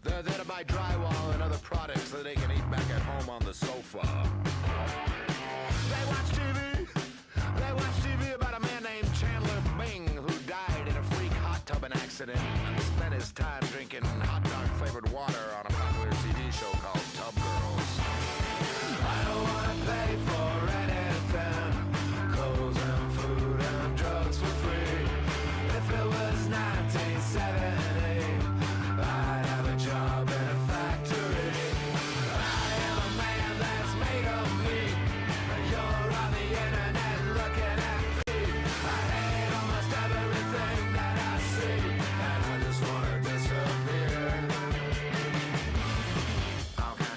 They're there to buy drywall and other products that they can eat back at home on the sofa. They watch TV. They watch TV about a man named Chandler Bing who died in a freak hot tubbing accident and spent his time drinking hot dog flavored water on a popular TV show called Tub Girls. I don't wanna pay for anything, clothes and food and drugs for free. If it was 1970, I'd have a job in a factory. I am a man that's made of me. You're on the internet looking at me. I hate almost everything that I see, and I just wanna disappear. Okay.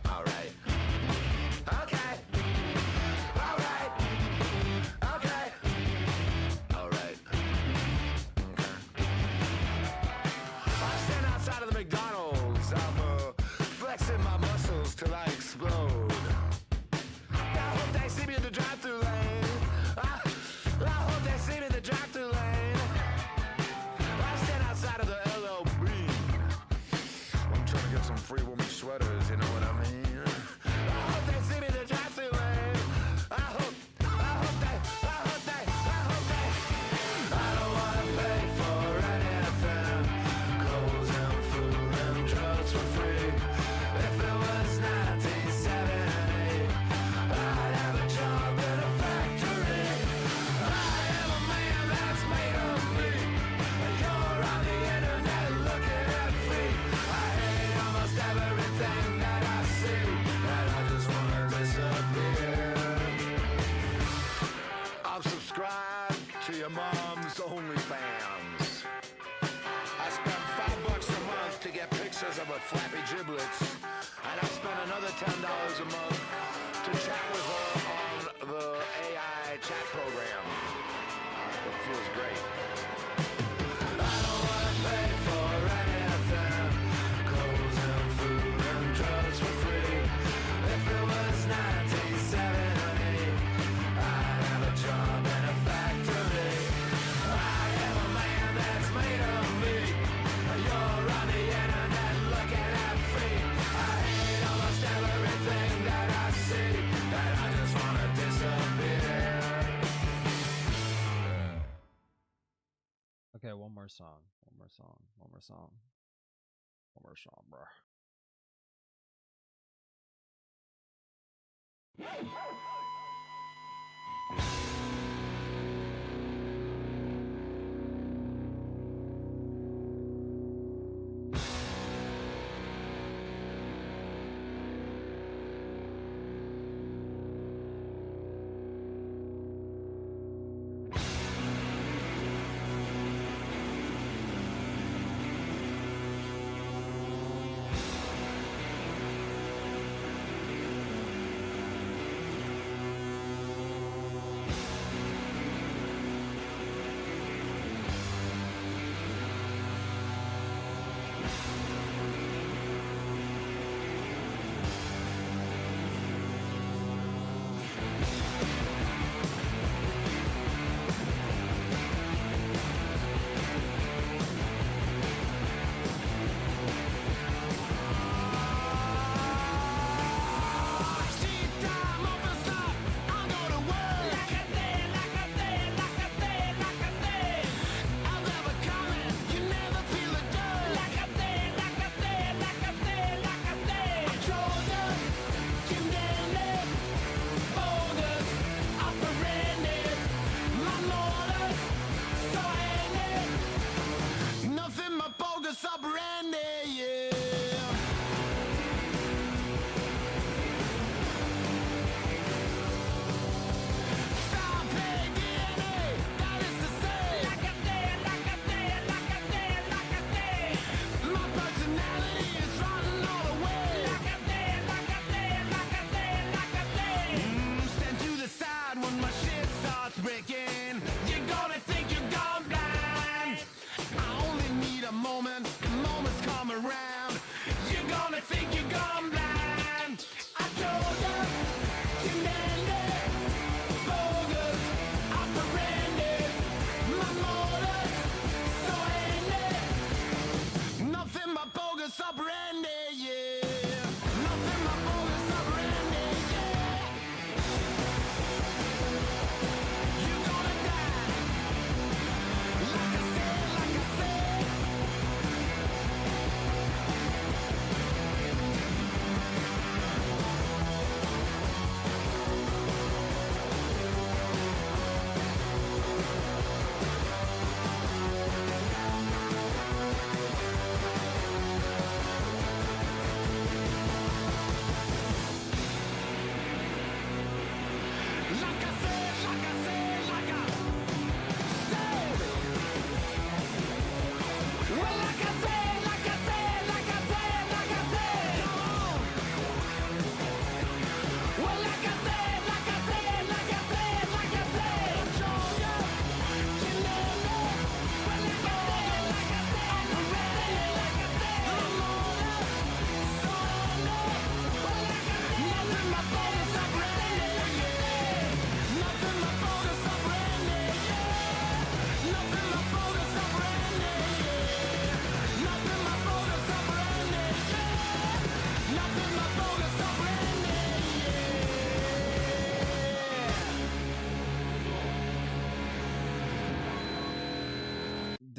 Alright. Okay. Alright. Okay. Alright. Okay. I stand outside of the McDonald's. I'm flexing my muscles till I explode. I hope they see me in the drive-thru lane. I hope they see me in the drive-thru lane. I stand outside of the LOB. I'm trying to get some free woman sweaters, you know what I mean? I hope they see me in the drive-thru lane. I hope they. I don't wanna pay for anything, clothes and food and drugs for free. If it was 1970, I'd have a job in a factory. I am a man that's made of me. You're on the internet looking at me. I hate almost everything that I see, and I just wanna disappear. I'm subscribed to your mom's OnlyFans. I spend $5 a month to get pictures of her flappy giblets, and I spend another $10 a month to chat with her on the AI chat program. It feels great. I don't wanna pay for anything, clothes and food and drugs for free. If it was 1970, I'd have a job in a factory. I am a man that's made of me. You're on the internet looking at me. I hate almost everything that I see, and I just wanna disappear. Okay, one more song. One more song. One more song. One more song, bro.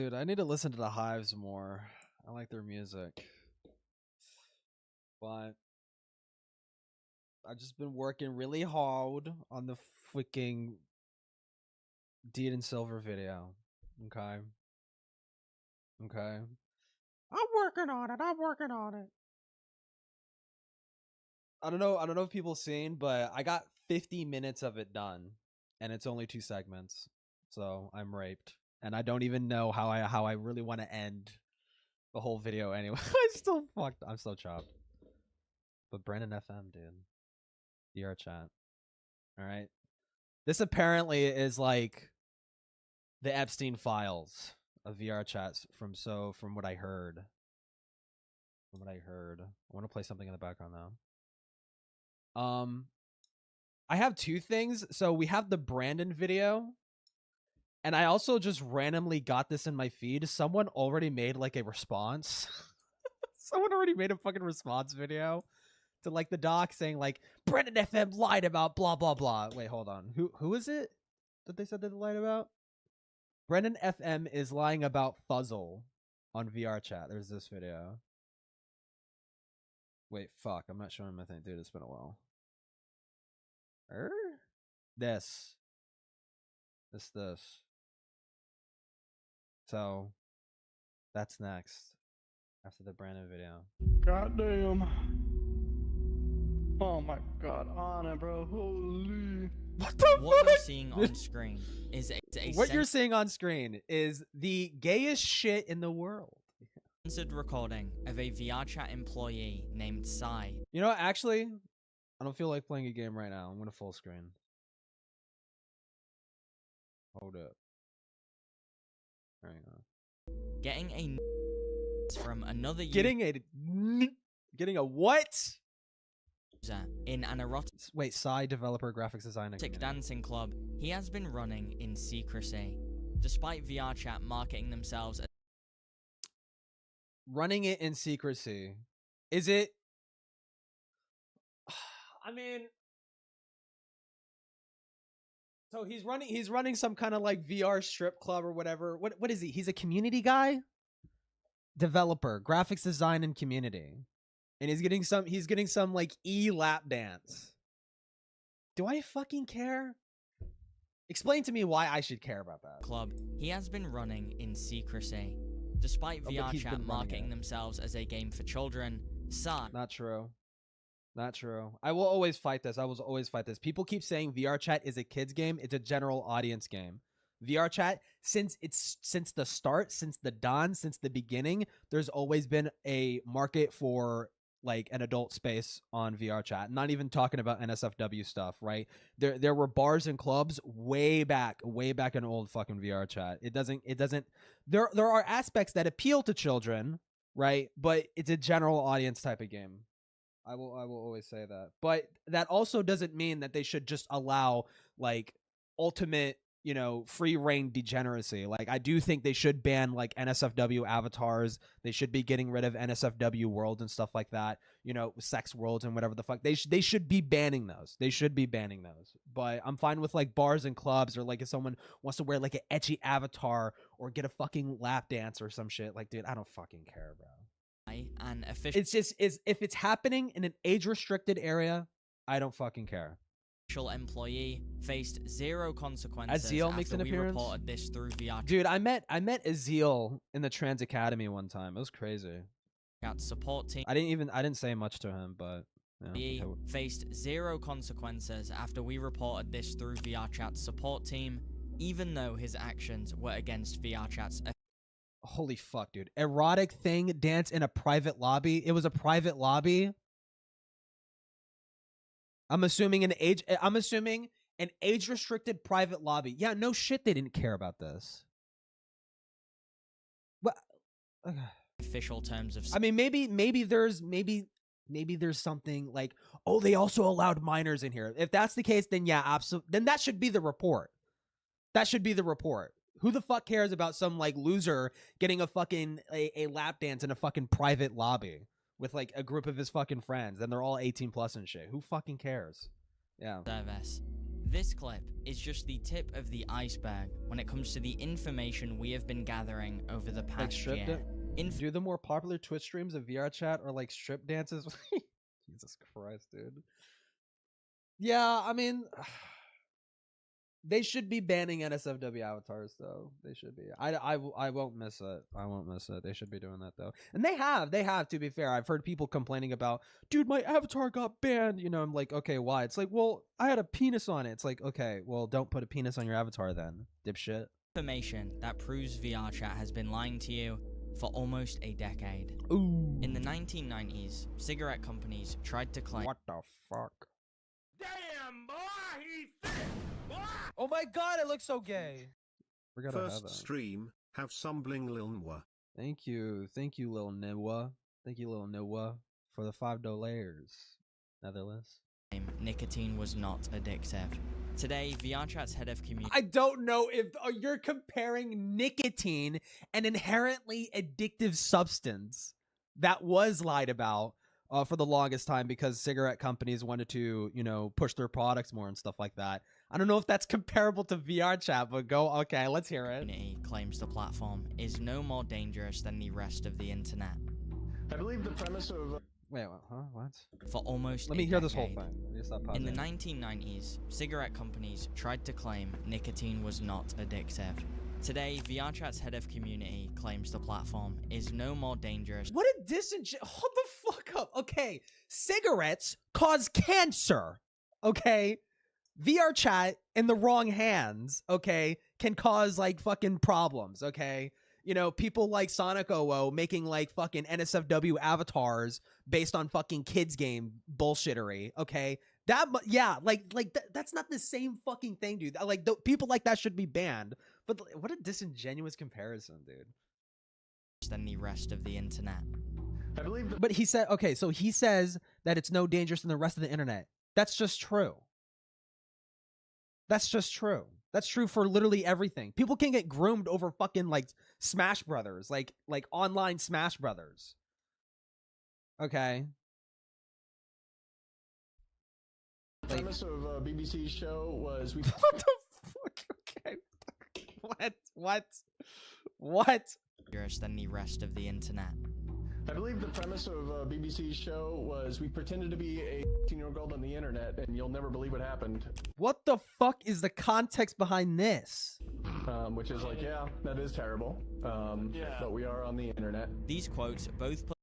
Dude, I need to listen to the Hives more. I like their music. But I've just been working really hard on the freaking Deed and Silver video. Okay. Okay. I'm working on it. I'm working on it. I don't know if people seen, but I got 50 minutes of it done, and it's only 2 segments. So I'm raped, and I don't even know how I really want to end the whole video anyway. I'm still fucked. I'm so chopped. But Brandon FM, dude, vrchat. All right. This apparently is like the Epstein files of vrchats from what I heard. From what I heard. I want to play something in the background now. I have 2 things. So we have the Brandon video, and I also just randomly got this in my feed. Someone already made like a response. Someone already made a fucking response video to like the doc saying like Brandon FM lied about blah blah blah. Wait, hold on. Who is it that they said they lied about? Brandon FM is lying about Fuzzle on vrchat. There's this video. Wait, fuck. I'm not showing my thing. Dude, it's been a while. This. So, that's next. After the Brandon video. Goddamn. Oh my god, on it, bro. Holy. What the What fuck? you're seeing on screen is a What you're seeing on screen is the gayest shit in the world. censored recording of a vrchat employee named Sai. You know what? Actually, I don't feel like playing a game right now. I'm gonna full screen. Hold up. Hang on. Getting a from another Getting a what? user in an erotic Wait, Psy developer graphics designer. dancing club he has been running in secrecy, despite vrchat marketing themselves as Running it in secrecy. Is it? I mean, so he's running some kind of like VR strip club or whatever. What is he? He's a community guy, developer, graphics design, and community, and he's getting some like lap dance. Do I fucking care? Explain to me why I should care about that. club he has been running in secrecy, despite Oh, but he's been vrchat running marketing it. themselves as a game for children. Sai Not true. Not true. I will always fight this. I will always fight this. People keep saying vrchat is a kids game. It's a general audience game. vrchat, since the start, since the dawn, since the beginning, there's always been a market for like an adult space on vrchat. Not even talking about NSFW stuff, right? There were bars and clubs way back in old fucking vrchat. It doesn't there are aspects that appeal to children, right? But it's a general audience type of game. I will always say that. But that also doesn't mean that they should just allow like ultimate, you know, free reign degeneracy. Like I do think they should ban like NSFW avatars. They should be getting rid of NSFW worlds and stuff like that. You know, sex worlds and whatever the fuck. They should be banning those. They should be banning those. But I'm fine with like bars and clubs, or like if someone wants to wear like an edgy avatar or get a fucking lap dance or some shit. Like, dude, I don't fucking care, bro. an official It's just if it's happening in an age restricted area, I don't fucking care. employee faced zero consequences Azeel makes after an we appearance? reported this through vrchat Dude, I met Azeel in the Trans Academy one time. It was crazy. support team. I didn't say much to him, but He yeah. faced zero consequences after we reported this through vrchat's support team, even though his actions were against vrchat's Holy fuck, dude. Erotic thing dance in a private lobby. It was a private lobby. I'm assuming an age restricted private lobby. Yeah, no shit they didn't care about this. What? official terms of I mean, maybe there's something like, oh, they also allowed minors in here. If that's the case, then yeah, absolutely. Then that should be the report. That should be the report. Who the fuck cares about some like loser getting a fucking a lap dance in a fucking private lobby with like a group of his fucking friends, and they're all 18 plus and shit? Who fucking cares? Yeah. service. This clip is just the tip of the iceberg when it comes to the information we have been gathering over the past year. Do the more popular Twitch streams of VR chat or like strip dances? Jesus Christ, dude. Yeah, I mean, they should be banning NSFW avatars though. They should be. I won't miss it. I won't miss it. They should be doing that though. And they have, to be fair. I've heard people complaining about, dude, my avatar got banned. You know, I'm like, okay, why? It's like, well, I had a penis on it. It's like, okay, well, don't put a penis on your avatar then, dipshit. Information that proves VRChat has been lying to you for almost a decade. Ooh. In the 1990s, cigarette companies tried to claim— What the fuck? Damn, boy, he's thick, boy! Oh my god, it looks so gay. We're gonna have First that. stream, have some bling lil nwa. Thank you, Lil Niwa. Thank you, Lil Niwa, for the $5. Netherlands. nicotine was not addictive. Today, VRChat's head of community— I don't know if you're comparing nicotine, an inherently addictive substance that was lied about for the longest time because cigarette companies wanted to, you know, push their products more and stuff like that. I don't know if that's comparable to VRChat, but okay, let's hear it. claims the platform is no more dangerous than the rest of the internet. I believe the premise of Wait, huh? What? For almost Let a me hear this decade. whole thing. Let me stop In the pausing. 1990s, cigarette companies tried to claim nicotine was not addictive. Today, VRChat's head of community claims the platform is no more dangerous. What a hold the fuck up. Okay, cigarettes cause cancer. Okay, VRChat in the wrong hands, okay, can cause like fucking problems, okay? You know, people like Sonic OO making like fucking NSFW avatars based on fucking kids game bullshittery, okay? That's not the same fucking thing, dude. Like, people like that should be banned. But what a disingenuous comparison, dude. Than the rest of the internet. I believe the But he said, okay, so he says that it's no dangerous than the rest of the internet. That's just true. That's just true. That's true for literally everything. People can get groomed over fucking like Smash Brothers, like online Smash Brothers. Okay. premise of BBC's show was we What the fuck? Okay. What? Dangerous than the rest of the internet. I believe the premise of BBC's show was we pretended to be a 18-year-old girl on the internet, and you'll never believe what happened. What the fuck is the context behind this? Which is like, yeah, that is terrible. But we are on the internet. These quotes both put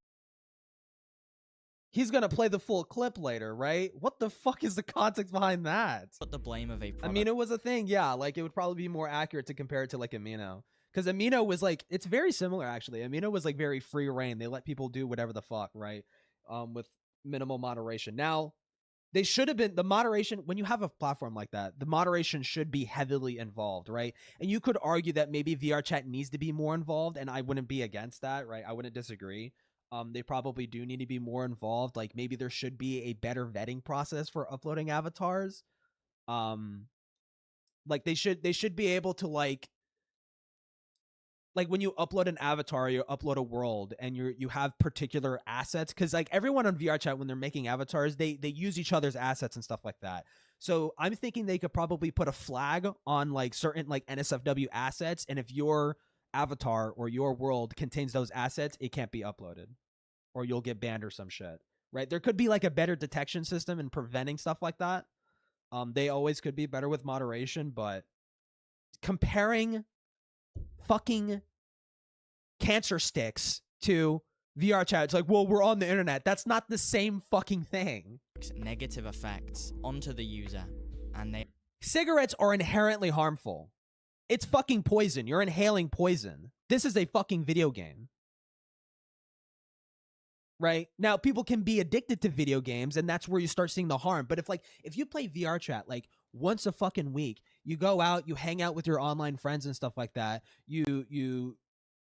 He's gonna play the full clip later, right? What the fuck is the context behind that? the blame of a product. I mean, it was a thing, yeah. Like, it would probably be more accurate to compare it to like Amino, because Amino was like, it's very similar actually. Amino was like very free reign. They let people do whatever the fuck, right? With minimal moderation. Now, they should have been the moderation when you have a platform like that. The moderation should be heavily involved, right? And you could argue that maybe VRChat needs to be more involved, and I wouldn't be against that, right? I wouldn't disagree. They probably do need to be more involved. Like, maybe there should be a better vetting process for uploading avatars. Like they should be able to like when you upload an avatar, you upload a world, and you have particular assets, because like everyone on VRChat, when they're making avatars, they use each other's assets and stuff like that. So I'm thinking they could probably put a flag on like certain like NSFW assets, and if your avatar or your world contains those assets, it can't be uploaded, or you'll get banned or some shit, right? There could be like a better detection system in preventing stuff like that. They always could be better with moderation, but comparing fucking cancer sticks to VRChat, it's like, well, we're on the internet. That's not the same fucking thing. Negative effects onto the user, and they Cigarettes are inherently harmful. It's fucking poison. You're inhaling poison. This is a fucking video game. Right? Now, people can be addicted to video games, and that's where you start seeing the harm. But if you play VRChat like once a fucking week, you go out, you hang out with your online friends and stuff like that, you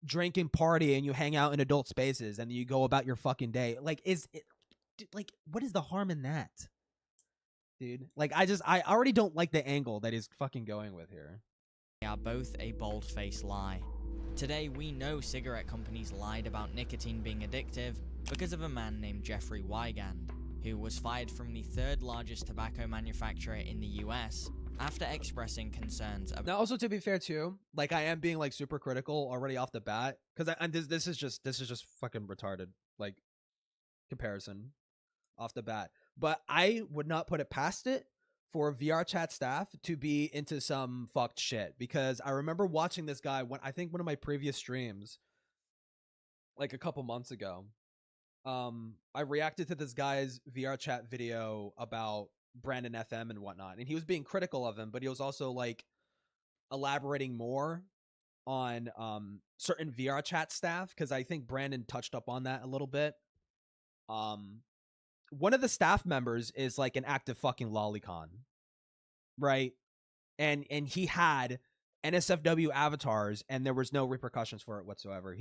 drink and party, and you hang out in adult spaces, and you go about your fucking day. Like, what is the harm in that? Dude, like, I already don't like the angle that he's fucking going with here. are both a bold-faced lie. Today, we know cigarette companies lied about nicotine being addictive because of a man named Jeffrey Wigand, who was fired from the third largest tobacco manufacturer in the US After expressing concerns about Now, also to be fair too, like I am being like super critical already off the bat because this is just fucking retarded like comparison off the bat. But I would not put it past it for VRChat staff to be into some fucked shit, because I remember watching this guy when I think one of my previous streams, like a couple months ago. I reacted to this guy's VRChat video about Brandon FM and whatnot, and he was being critical of him, but he was also like elaborating more on certain VRChat staff, because I think Brandon touched up on that a little bit. One of the staff members is like an active fucking lolicon, right? And he had NSFW avatars, and there was no repercussions for it whatsoever.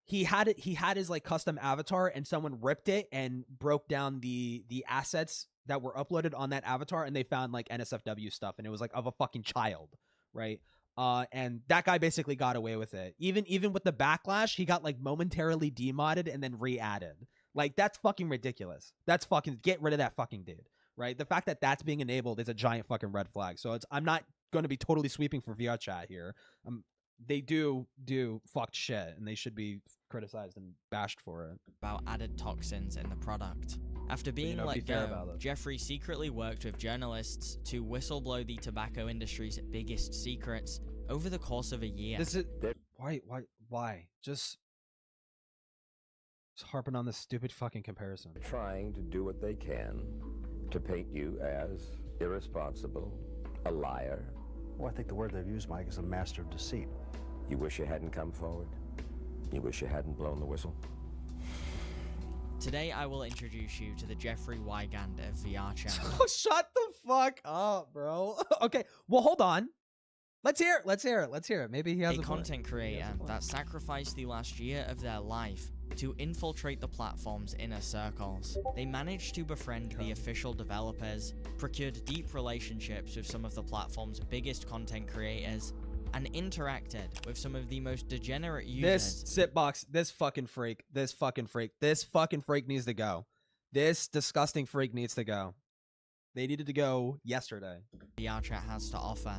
He had his like custom avatar, and someone ripped it and broke down the assets that were uploaded on that avatar, and they found like NSFW stuff, and it was like of a fucking child, right? And that guy basically got away with it. Even with the backlash, he got like momentarily demodded and then re-added. Like, that's fucking ridiculous. That's fucking, get rid of that fucking dude, right? The fact that that's being enabled is a giant fucking red flag. So I'm not going to be totally sweeping for VRChat here. They do fucked shit, and they should be criticized and bashed for it. about added toxins in the product. After being let go, Jeffrey secretly worked with journalists to whistleblow the tobacco industry's biggest secrets over the course of a year. This is why? Just harping on this stupid fucking comparison. Trying to do what they can to paint you as irresponsible, a liar. Well, I think the word they've used, Mike, is a master of deceit. You wish you hadn't come forward? You wish you hadn't blown the whistle? Today I will introduce you to the Jeffrey Wigand of VRChat. Oh, shut the fuck up, bro. Okay, well, hold on. Let's hear it. Maybe he has a a content creator that sacrificed the last year of their life to infiltrate the platform's inner circles. They managed to befriend the official developers, procured deep relationships with some of the platform's biggest content creators, and interacted with some of the most degenerate users. This fucking freak needs to go. This disgusting freak needs to go. They needed to go yesterday. VRChat has to offer.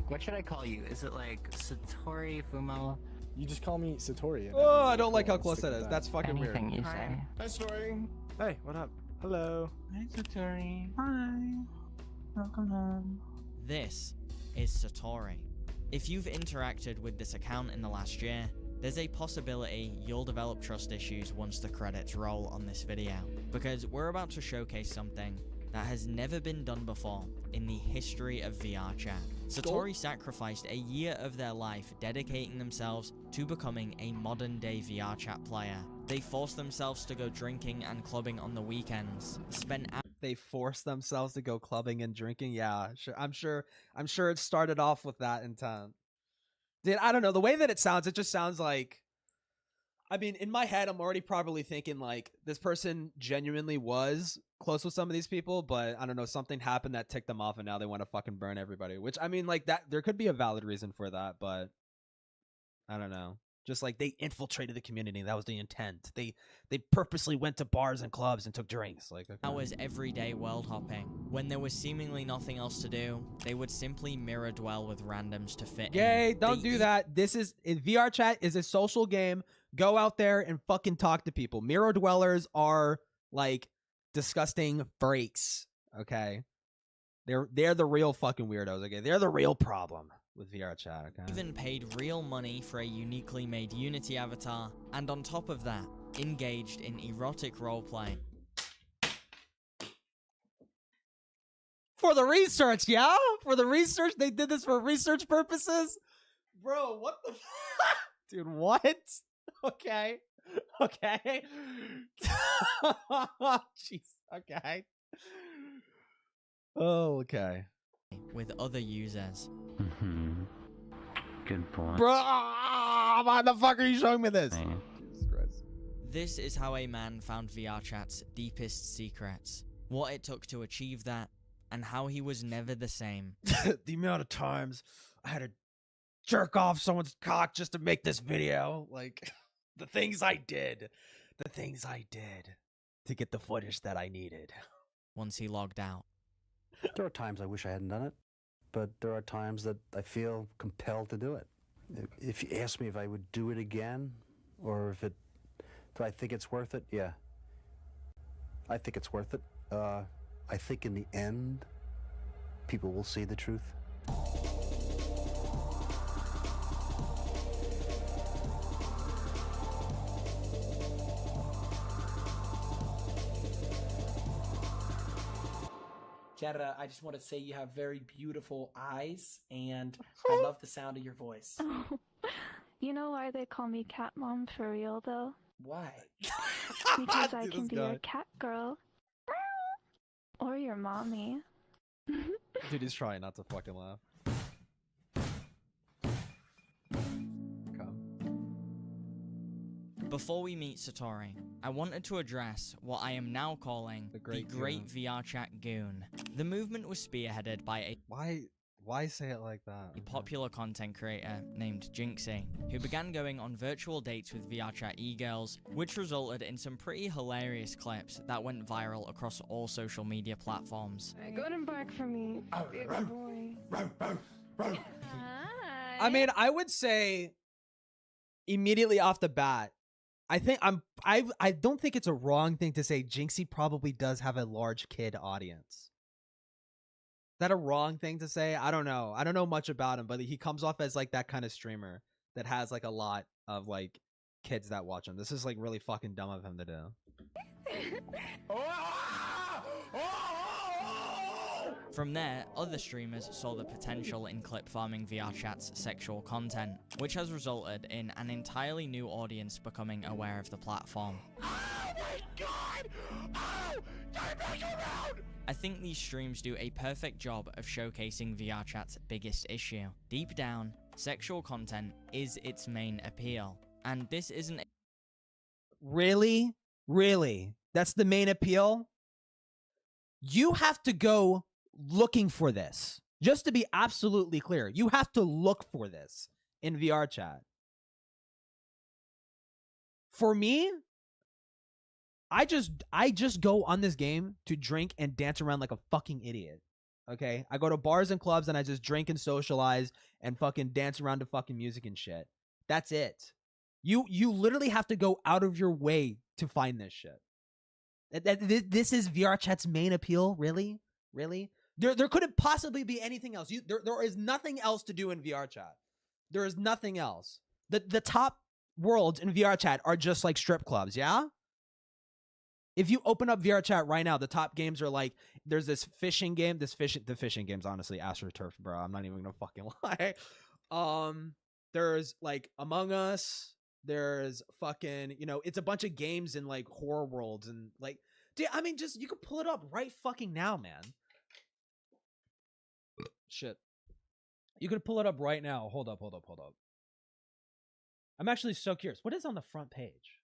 What should I call you? Is it like Satori, Fumo? You just call me Satori. Oh, I don't like how close that is. That's fucking weird. Anything you say. Hi, Story. Hey, what up? Hello. Hi, Satori. Hi. Welcome home. This is Satori. If you've interacted with this account in the last year, there's a possibility you'll develop trust issues once the credits roll on this video, because we're about to showcase something that has never been done before in the history of VRChat. Satori sacrificed a year of their life dedicating themselves to becoming a modern-day VRChat player. They forced themselves to go drinking and clubbing on the weekends, They forced themselves to go clubbing and drinking. Yeah, sure. I'm sure it started off with that intent. Dude, I don't know. The way that it just sounds like, I mean, in my head, I'm already probably thinking like this person genuinely was close with some of these people, but I don't know, something happened that ticked them off and now they want to fucking burn everybody, which I mean, like that, there could be a valid reason for that, but I don't know. Just like they infiltrated the community. That was the intent. They purposely went to bars and clubs and took drinks. Like, okay. Hours every day world hopping. When there was seemingly nothing else to do, they would simply mirror dwell with randoms to fit Yay, in. don't do that. VRChat is a social game. Go out there and fucking talk to people. Mirror dwellers are like disgusting freaks. Okay, they're the real fucking weirdos. Okay, they're the real problem with VRChat. Okay. Even paid real money for a uniquely made Unity avatar, and on top of that, engaged in erotic roleplay. For the research, yeah? For the research? They did this for research purposes? Bro, what the dude, what? Okay. Jeez. Okay. Oh, okay. With other users. Good point. Bro, why the fuck are you showing me this? Jesus Christ. This is how a man found VRChat's deepest secrets, what it took to achieve that, and how he was never the same. The amount of times I had to jerk off someone's cock just to make this video. Like, the things I did to get the footage that I needed. Once he logged out. There are times I wish I hadn't done it, but there are times that I feel compelled to do it. If you ask me if I would do it again, or if do I think it's worth it? Yeah. I think it's worth it. I think in the end, people will see the truth. Jetta, I just want to say you have very beautiful eyes, and I love the sound of your voice. You know why they call me Cat Mom for real, though? Why? Because I can be your cat girl. Or your mommy. Dude, he's trying not to fucking laugh. Before we meet Satori, I wanted to address what I am now calling the Great VRChat Goon. The movement was spearheaded by a Why say it like that? popular content creator named Jinxie, who began going on virtual dates with VRChat e-girls, which resulted in some pretty hilarious clips that went viral across all social media platforms. Go and bark for me, big boy. I mean, I would say immediately off the bat, I don't think it's a wrong thing to say Jinxie probably does have a large kid audience. Is that a wrong thing to say? I don't know. I don't know much about him, but he comes off as like that kind of streamer that has like a lot of like kids that watch him. This is like really fucking dumb of him to do. From there, other streamers saw the potential in clip farming VRChat's sexual content, which has resulted in an entirely new audience becoming aware of the platform. Oh my god! Oh! Turn back around! I think these streams do a perfect job of showcasing VRChat's biggest issue. Deep down, sexual content is its main appeal, and this isn't Really? Really? That's the main appeal? You have to go looking for this. Just to be absolutely clear, you have to look for this in VRChat. For me, I just go on this game to drink and dance around like a fucking idiot. Okay? I go to bars and clubs and I just drink and socialize and fucking dance around to fucking music and shit. That's it. You literally have to go out of your way to find this shit. This is VRChat's main appeal? Really? Really? There couldn't possibly be anything else. There is nothing else to do in VRChat. There is nothing else. The top worlds in VRChat are just like strip clubs, yeah? If you open up VRChat right now, the top games are like, there's this fishing game. The fishing game's honestly AstroTurf, bro. I'm not even gonna fucking lie. There's like Among Us. There's fucking, it's a bunch of games in like horror worlds and like, dude, I mean, just, you could pull it up right fucking now, man. Shit. You could pull it up right now. Hold up. I'm actually so curious. What is on the front page?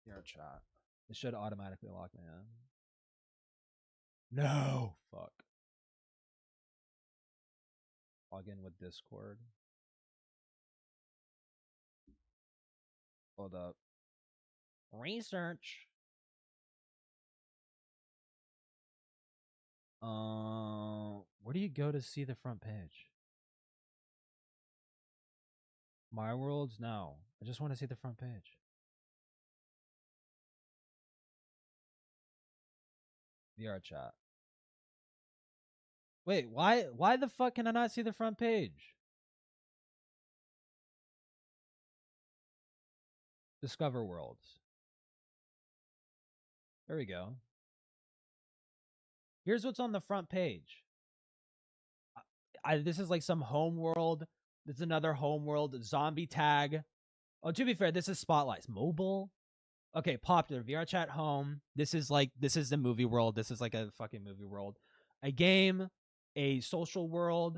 VRChat. It should automatically lock me in. No. Fuck. Log in with Discord. Hold up. Research. Where do you go to see the front page? My Worlds? No. I just want to see the front page. VRChat. Wait, why the fuck can I not see the front page? Discover Worlds. There we go. Here's what's on the front page. This is like some home world. This is another home world. Zombie tag. Oh, to be fair, this is Spotlights. Mobile? Okay, popular. VRChat home. This is the movie world. This is like a fucking movie world. A game. A social world.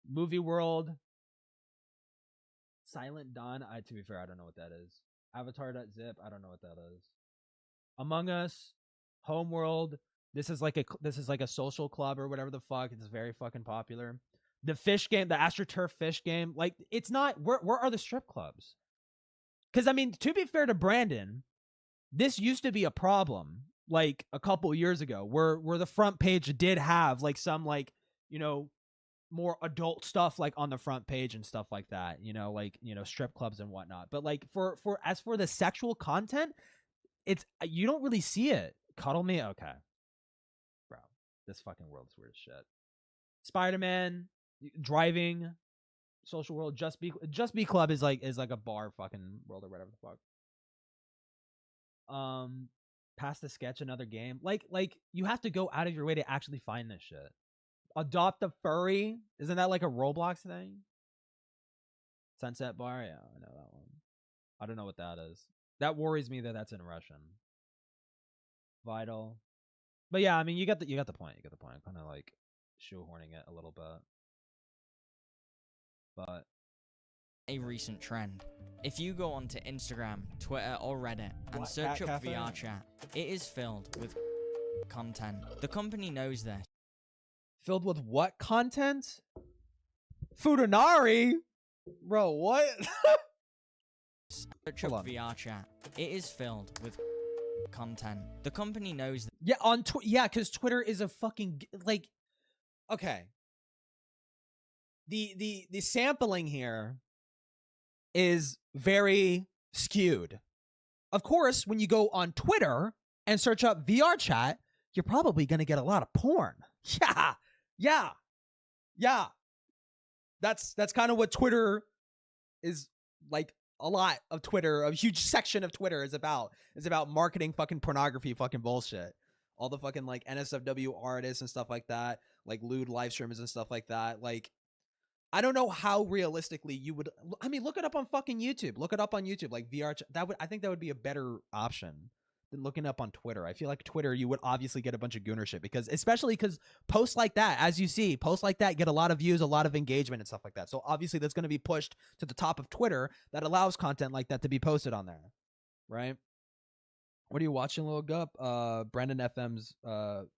Movie world. Silent Dawn. To be fair, I don't know what that is. Avatar.zip. I don't know what that is. Among Us. Home world. This is like a social club or whatever the fuck. It's very fucking popular. The fish game, the AstroTurf fish game, like it's not. Where are the strip clubs? Because I mean, to be fair to Brandon, this used to be a problem like a couple years ago, where the front page did have like some like, you know, more adult stuff like on the front page and stuff like that, you know, like, you know, strip clubs and whatnot. But like for as for the sexual content, it's, you don't really see it. Cuddle me, okay, bro. This fucking world is weird as shit. Spider-Man, driving, social world, just be club is like a bar fucking world or whatever the fuck. Pass the sketch, another game. Like you have to go out of your way to actually find this shit. Adopt a furry, isn't that like a Roblox thing? Sunset Bar, yeah, I know that one. I don't know what that is. That worries me that that's in Russian. Vital, but yeah, I mean, you got the point. You got the point. I'm kind of like shoehorning it a little bit, but a recent trend. If you go onto Instagram, Twitter, or Reddit and search up vrchat, it is filled with content. The company knows this. Filled with what content? Futanari? Bro, what? Search up vrchat. It is filled with content. The company knows that. Yeah, on yeah, because Twitter is a fucking like. Okay. The sampling here is very skewed. Of course, when you go on Twitter and search up vrchat, you're probably gonna get a lot of porn. Yeah. That's kind of what Twitter is like. A lot of Twitter, a huge section of Twitter is about marketing fucking pornography fucking bullshit. All the fucking like NSFW artists and stuff like that, like lewd live streamers and stuff like that. Like, I don't know how realistically you would, I mean, look it up on fucking YouTube. Look it up on YouTube, like VR. I think that would be a better option than looking up on Twitter. I feel like Twitter, you would obviously get a bunch of gooner shit especially because posts like that, as you see, posts like that get a lot of views, a lot of engagement and stuff like that. So obviously that's going to be pushed to the top of Twitter that allows content like that to be posted on there, right? What are you watching, little gup? Brandon FM's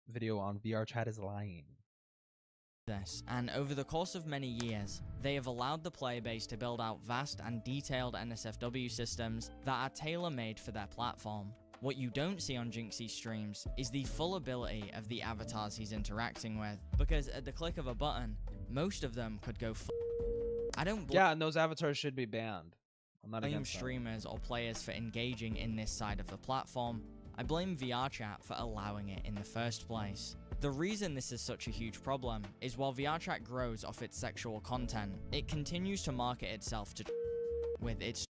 video on vrchat is lying. This, and over the course of many years, they have allowed the player base to build out vast and detailed NSFW systems that are tailor-made for their platform. What you don't see on Jinxie's streams is the full ability of the avatars he's interacting with, because at the click of a button, most of them could go yeah, and those avatars should be banned. I'm not blame against streamers or players for engaging in this side of the platform. I blame vrchat for allowing it in the first place. The reason this is such a huge problem is while vrchat grows off its sexual content, it continues to market itself to with its.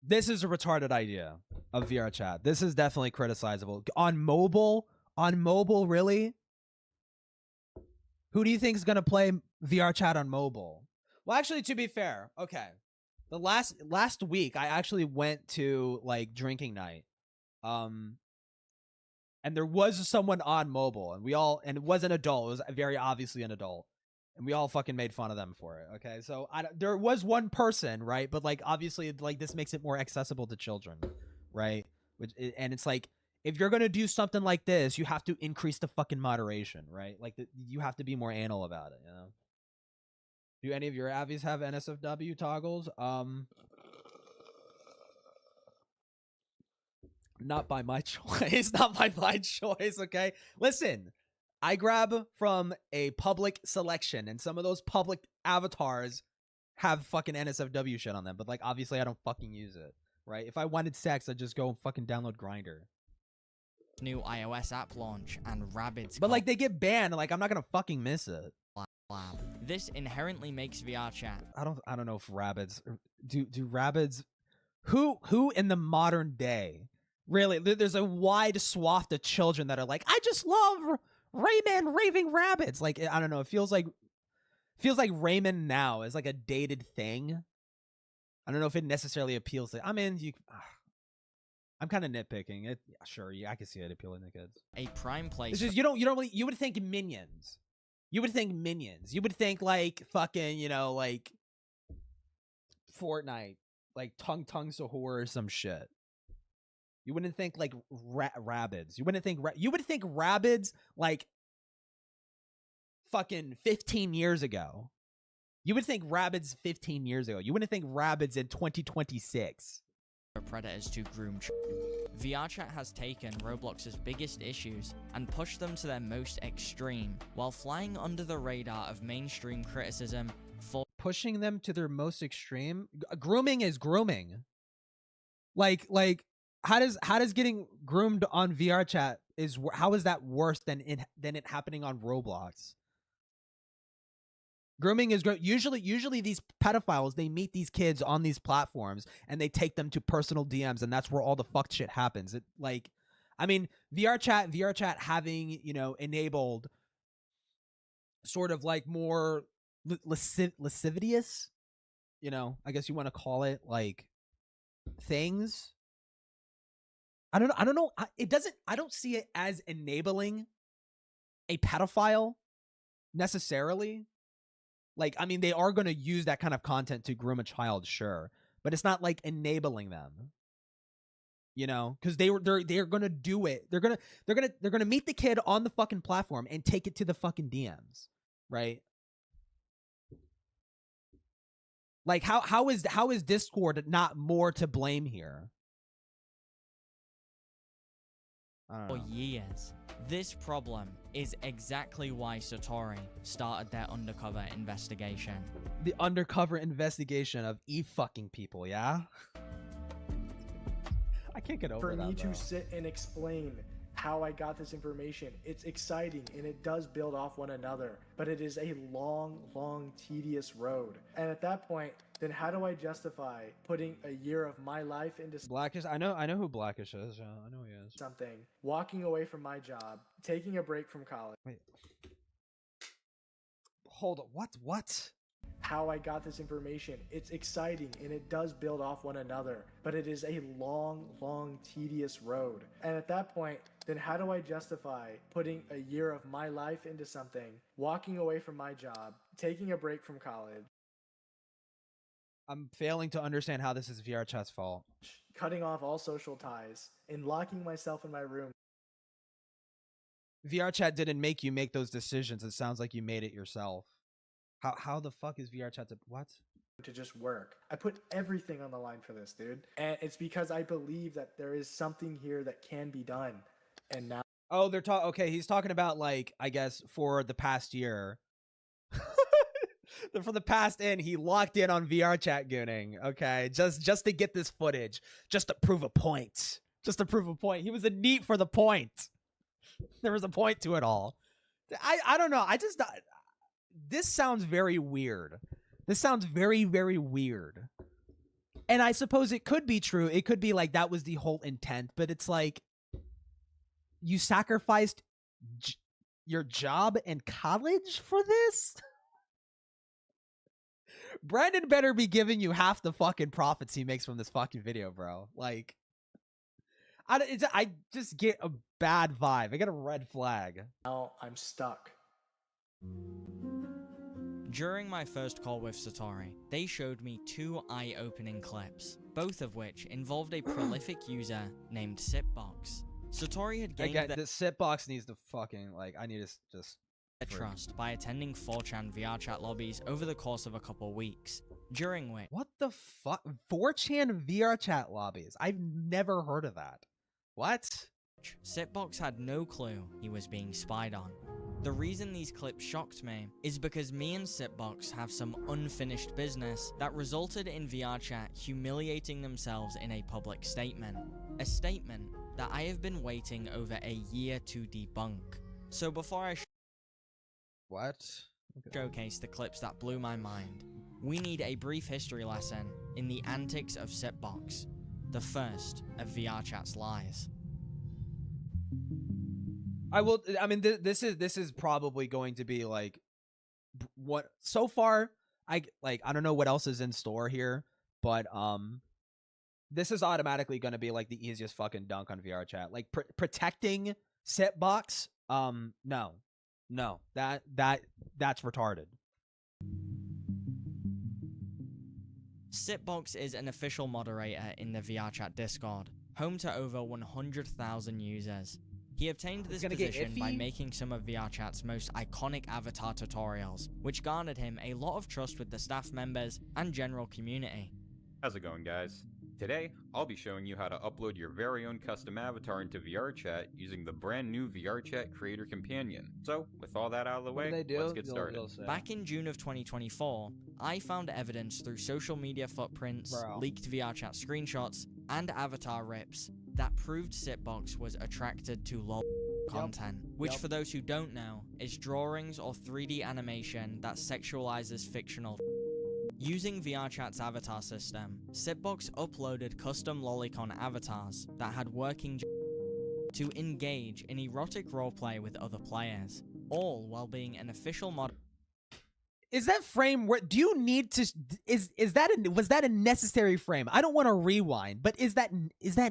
This is a retarded idea of vrchat. This is definitely criticizable. On mobile, really? Who do you think is going to play vrchat on mobile? Well, actually, to be fair, okay. The last week, I actually went to, like, drinking night. And there was someone on mobile, and it was an adult. It was very obviously an adult. And we all fucking made fun of them for it, okay? So there was one person, right? But like obviously, like this makes it more accessible to children, right? And it's like if you're gonna do something like this, you have to increase the fucking moderation, right? Like you have to be more anal about it, you know? Do any of your avies have NSFW toggles? Not by my choice. Not by my choice, okay? Listen. I grab from a public selection, and some of those public avatars have fucking NSFW shit on them, but like obviously I don't fucking use it, right? If I wanted sex, I'd just go and fucking download Grindr. New iOS app launch and Rabbids. But like they get banned, like I'm not gonna fucking miss it. This inherently makes vrchat. I don't know if Rabbids do Rabbids. Who in the modern day really? There's a wide swath of children that are like, I just love Rayman raving rabbits. Like I don't know, it feels like Rayman now is like a dated thing. I don't know if it necessarily appeals to. I mean, I'm kind of nitpicking it. Sure, yeah, I can see it appealing to kids. A prime place. It's just you don't really. You would think Minions. You would think like fucking, you know, like Fortnite, like Tung Sahur or some shit. You wouldn't think like Rabbids. You would think Rabbids like fucking 15 years ago. You would think Rabbids 15 years ago. You wouldn't think Rabbids in 2026. predators to groom VRChat has taken Roblox's biggest issues and pushed them to their most extreme, while flying under the radar of mainstream criticism for pushing them to their most extreme. Grooming is grooming. Like how does getting groomed on VRChat how is that worse than it happening on Roblox? Grooming is usually these pedophiles, they meet these kids on these platforms and they take them to personal DMs, and that's where all the fucked shit happens. VRChat having, enabled sort of like more lascivious, I guess you want to call it, like, things. I don't know. I don't see it as enabling a pedophile necessarily. Like, I mean, they are going to use that kind of content to groom a child, sure, but it's not like enabling them, because they're going to do it. They're going to meet the kid on the fucking platform and take it to the fucking DMs, right? Like, how is Discord not more to blame here? For years. This problem is exactly why Satori started their undercover investigation. The undercover investigation of fucking people, yeah? I can't get over that, For me bro. to sit and explain how I got this information, it's exciting and it does build off one another, but it is a long, tedious road. And at that point, then how do I justify putting a year of my life into Blackish? I know who Blackish is. Yeah, I know he is. something, walking away from my job, taking a break from college. Wait. Hold on. What? How I got this information, it's exciting and it does build off one another, but it is a long, tedious road. And at that point, then how do I justify putting a year of my life into something, walking away from my job, taking a break from college? I'm failing to understand how this is VRChat's fault. Cutting off all social ties and locking myself in my room. VRChat didn't make you make those decisions. It sounds like you made it yourself. How the fuck is VRChat to just work? I put everything on the line for this, dude. And it's because I believe that there is something here that can be done. And now... Oh, okay, he's talking about, like, I guess for the past year. For the past he locked in on VRChat gooning, okay? Just to get this footage. Just to prove a point. He was a neat for the point. There was a point to it all. I don't know. This sounds very weird. This sounds very, very weird. And I suppose it could be true. It could be like that was the whole intent, but it's like you sacrificed your job and college for this? Brandon better be giving you half the fucking profits he makes from this fucking video, bro. Like, I just get a bad vibe. I get a red flag. Now I'm stuck. During my first call with Satori, they showed me 2 eye-opening clips, both of which involved a prolific user named Sipbox. Satori had gained the Sipbox needs to fucking, like, I need to just trust by attending 4chan VRChat lobbies over the course of a couple weeks, during which... What the fuck? 4chan VRChat lobbies? I've never heard of that. What? Sipbox had no clue he was being spied on. The reason these clips shocked me is because me and Sipbox have some unfinished business that resulted in VRChat humiliating themselves in a public statement. A statement that I have been waiting over a year to debunk. So before I showcase the clips that blew my mind, we need a brief history lesson in the antics of Sipbox, the first of VRChat's lies. I mean, this is probably going to be like what so far. I don't know what else is in store here, but this is automatically going to be like the easiest fucking dunk on VRChat. Like protecting Sipbox. No, that's retarded. Sipbox is an official moderator in the VRChat Discord, home to over 100,000 users. He obtained this position by making some of VRChat's most iconic avatar tutorials, which garnered him a lot of trust with the staff members and general community. How's it going, guys? Today, I'll be showing you how to upload your very own custom avatar into vrchat using the brand new vrchat Creator Companion. So, with all that out of the way, let's get started. Back in June of 2024, I found evidence through social media footprints, leaked vrchat screenshots, and avatar rips that proved Sitbox was attracted to LOL content, which for those who don't know, is drawings or 3D animation that sexualizes fictional. Using vrchat's avatar system, Sitbox uploaded custom lolicon avatars that had working to engage in erotic roleplay with other players, all while being an official mod. Is that frame where do you need to was that a necessary frame? I don't want to rewind, but is that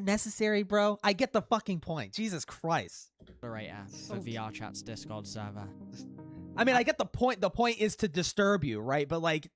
necessary, bro? I get the fucking point. Jesus Christ. Moderator for vrchat's Discord server. I mean, I get the point. The point is to disturb you, right? But like,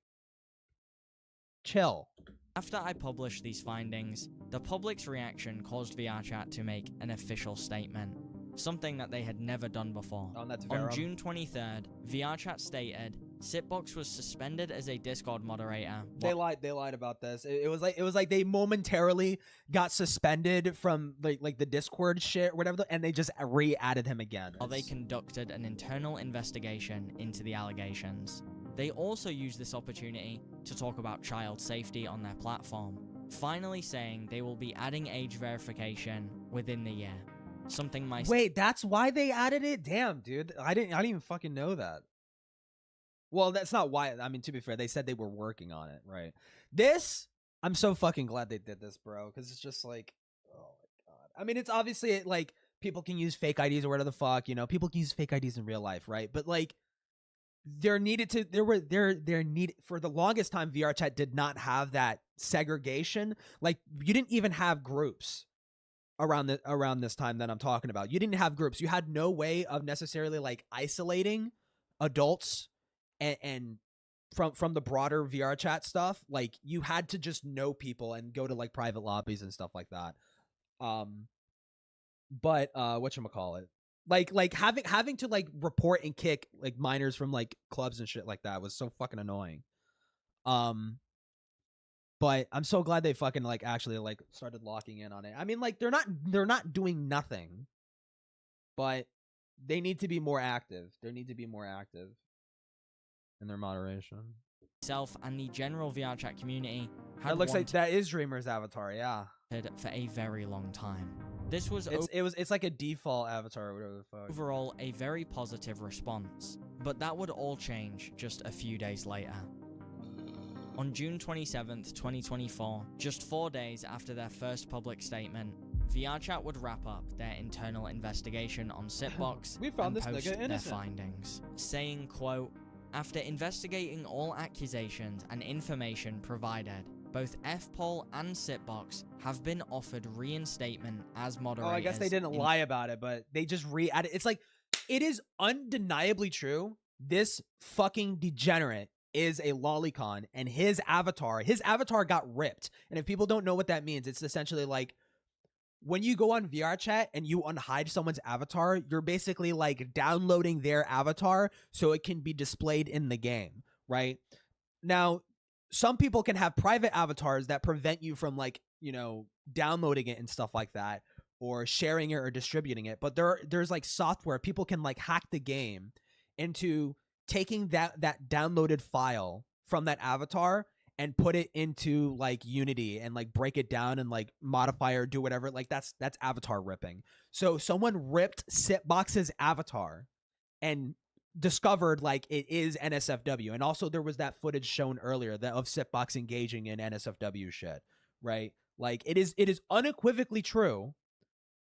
chill. After I published these findings, the public's reaction caused vrchat to make an official statement, something that they had never done before. Oh, that's On June 23rd, vrchat stated Sitbox was suspended as a Discord moderator. They lied about this. It was like they momentarily got suspended from like the Discord shit or whatever, and they just re-added him again. While they conducted an internal investigation into the allegations. They also used this opportunity to talk about child safety on their platform, finally saying they will be adding age verification within the year. Something my Wait, that's why they added it? Damn, dude. I didn't even fucking know that. Well, that's not why. I mean, to be fair, they said they were working on it, right? I'm so fucking glad they did this, bro, because it's just like, oh my god. I mean, it's obviously like people can use fake IDs or whatever the fuck, you know, people can use fake IDs in real life, right? But like, for the longest time, vrchat did not have that segregation. Like, you didn't even have groups around this time that I'm talking about. You didn't have groups. You had no way of necessarily like isolating adults and from the broader vrchat stuff. Like, you had to just know people and go to like private lobbies and stuff like that. But whatchamacallit? Like having to like report and kick like minors from like clubs and shit like that was so fucking annoying. But I'm so glad they fucking like actually like started locking in on it. I mean, like they're not doing nothing, but they need to be more active. They need to be more active in their moderation. Self and the general vrchat community had It looks like that is Dreamer's avatar, yeah. For a very long time. This was it's like a default avatar or whatever the fuck. Overall, a very positive response, but that would all change just a few days later. On June 27th, 2024, just 4 days after their first public statement, vrchat would wrap up their internal investigation on Sitbox We found and this post nigga their innocent. findings, saying, quote, "After investigating all accusations and information provided, both FPOL and Sitbox have been offered reinstatement as moderators." Oh, I guess they didn't lie about it, but they just re-added. It's like, it is undeniably true. This fucking degenerate is a lolicon, and his avatar got ripped. And if people don't know what that means, it's essentially like when you go on vrchat and you unhide someone's avatar, you're basically like downloading their avatar so it can be displayed in the game, right? Now, some people can have private avatars that prevent you from like, you know, downloading it and stuff like that, or sharing it or distributing it. But there's like software, people can like hack the game into taking that downloaded file from that avatar and put it into like Unity and like break it down and like modify or do whatever. Like that's avatar ripping. So someone ripped Sitbox's avatar and discovered like it is NSFW. And also there was that footage shown earlier of Sitbox engaging in NSFW shit, right? Like it is unequivocally true.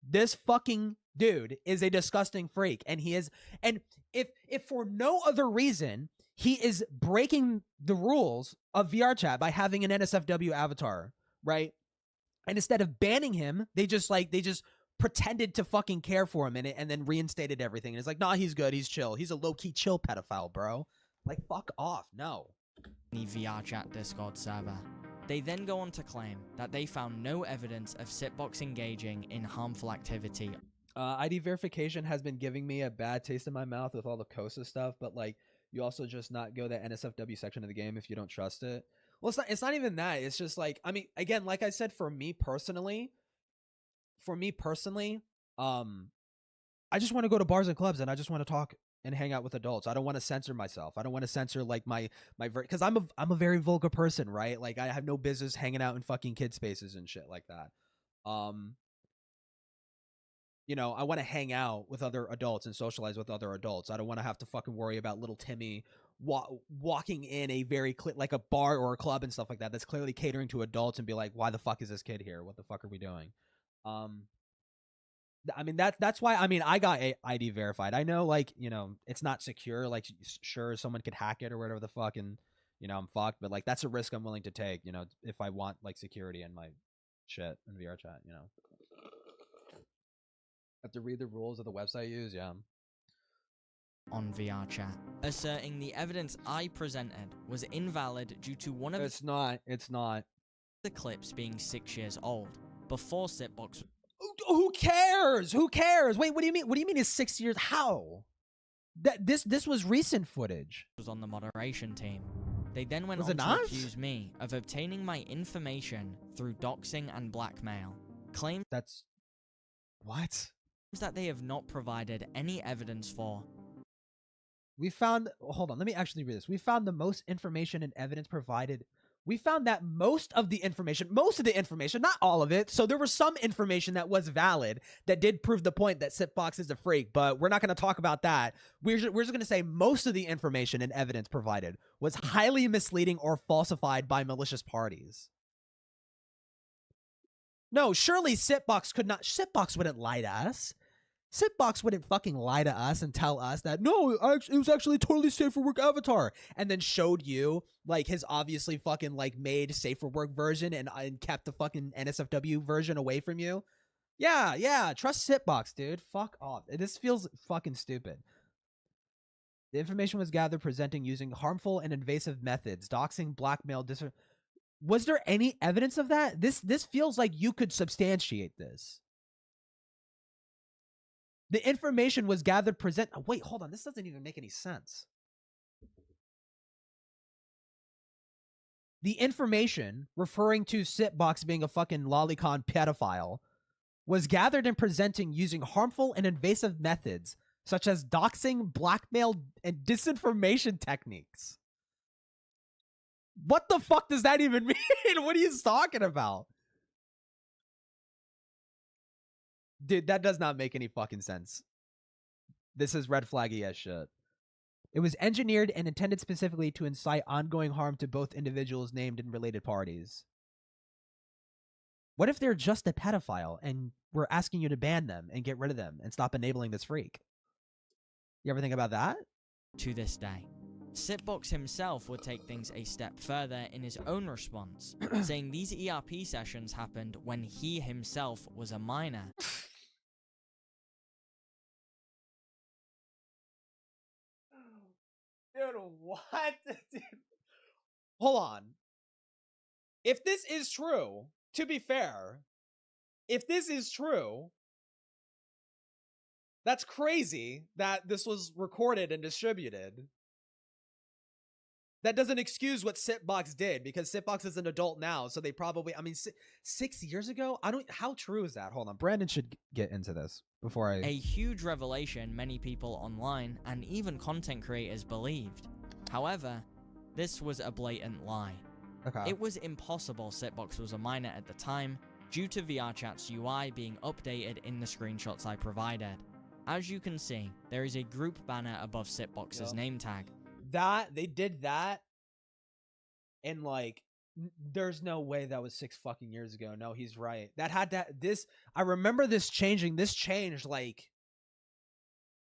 This fucking dude is a disgusting freak, and he is, and if for no other reason, he is breaking the rules of vrchat by having an NSFW avatar, right? And instead of banning him, they just pretended to fucking care for him and then reinstated everything. And it's like, nah, he's good, he's chill. He's a low-key chill pedophile, bro. Like, fuck off, no. The vrchat Discord server. They then go on to claim that they found no evidence of Sitbox engaging in harmful activity. ID verification has been giving me a bad taste in my mouth with all the COSA stuff, but like, you also just not go to the NSFW section of the game if you don't trust it. Well, it's not even that. It's just like, I mean, again, like I said, for me personally, I just want to go to bars and clubs and I just want to talk and hang out with adults. I don't want to censor myself. I don't want to censor like because I'm a very vulgar person, right? Like I have no business hanging out in fucking kid spaces and shit like that. You know, I want to hang out with other adults and socialize with other adults. I don't want to have to fucking worry about little Timmy walking in a very like a bar or a club and stuff like that that's clearly catering to adults and be like, why the fuck is this kid here? What the fuck are we doing? I mean, that's why, I mean, I got ID verified. I know, like, you know, it's not secure. Like, sure, someone could hack it or whatever the fuck, and, you know, I'm fucked. But, like, that's a risk I'm willing to take, you know, if I want, like, security in my shit in VRChat, you know. Have to read the rules of the website you use, yeah. On VRChat, asserting the evidence I presented was invalid due to one of It's not. the clips being 6 years old, before Sitbox. Who cares? Who cares? Wait, what do you mean? What do you mean it's 6 years? How? This was recent footage. Was on the moderation team. They then went Was on it to not? accuse me of obtaining my information through doxing and blackmail. Claims that's what? That they have not provided any evidence for. We found, hold on, let me actually read this. We found the most information and evidence provided. We found that most of the information, not all of it. So there was some information that was valid that did prove the point that Sitbox is a freak, but we're not going to talk about that. We're just going to say most of the information and evidence provided was highly misleading or falsified by malicious parties. No, surely Sitbox wouldn't lie to us. Sitbox wouldn't fucking lie to us and tell us that, no, it was actually a totally safe for work avatar, and then showed you, like, his obviously fucking, like, made safe for work version and kept the fucking NSFW version away from you. Yeah, trust Sitbox, dude. Fuck off. This feels fucking stupid. The information was gathered presenting using harmful and invasive methods, doxing, blackmail, Was there any evidence of that? This feels like you could substantiate this. The information was gathered wait, hold on. This doesn't even make any sense. The information referring to Sitbox being a fucking lolicon pedophile was gathered and presenting using harmful and invasive methods such as doxing, blackmail, and disinformation techniques. What the fuck does that even mean? What are you talking about? Dude, that does not make any fucking sense. This is red flaggy as shit. It was engineered and intended specifically to incite ongoing harm to both individuals named and related parties. What if they're just a pedophile and we're asking you to ban them and get rid of them and stop enabling this freak? You ever think about that? To this day. Sitbox himself would take things a step further in his own response, saying these ERP sessions happened when he himself was a minor. Dude, what? Dude. Hold on. If this is true, to be fair, if this is true, that's crazy that this was recorded and distributed. That doesn't excuse what Sitbox did, because Sitbox is an adult now, so they probably, I mean, 6 years ago? how true is that? Hold on, Brandon should get into this before I... A huge revelation many people online and even content creators believed. However, this was a blatant lie. Okay. It was impossible Sitbox was a minor at the time, due to VRChat's UI being updated in the screenshots I provided. As you can see, there is a group banner above Sitbox's name tag. They did that, and like, there's no way that was 6 fucking years ago. No, he's right. That had that. I remember this changing. This changed, like,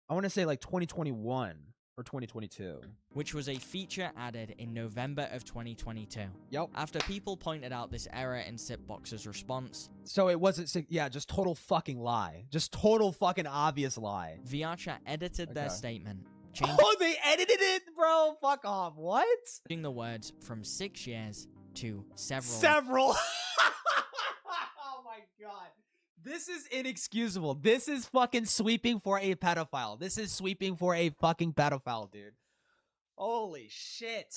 I want to say like 2021 or 2022, which was a feature added in November of 2022. Yep. After people pointed out this error in Sitbox's response. So it wasn't, yeah, just total fucking lie. Just total fucking obvious lie. VRChat edited their statement. Oh, they edited it, bro. Fuck off. What? Changing the words from 6 years to several. Several. Oh my god. This is inexcusable. This is fucking sweeping for a pedophile. This is sweeping for a fucking pedophile, dude. Holy shit.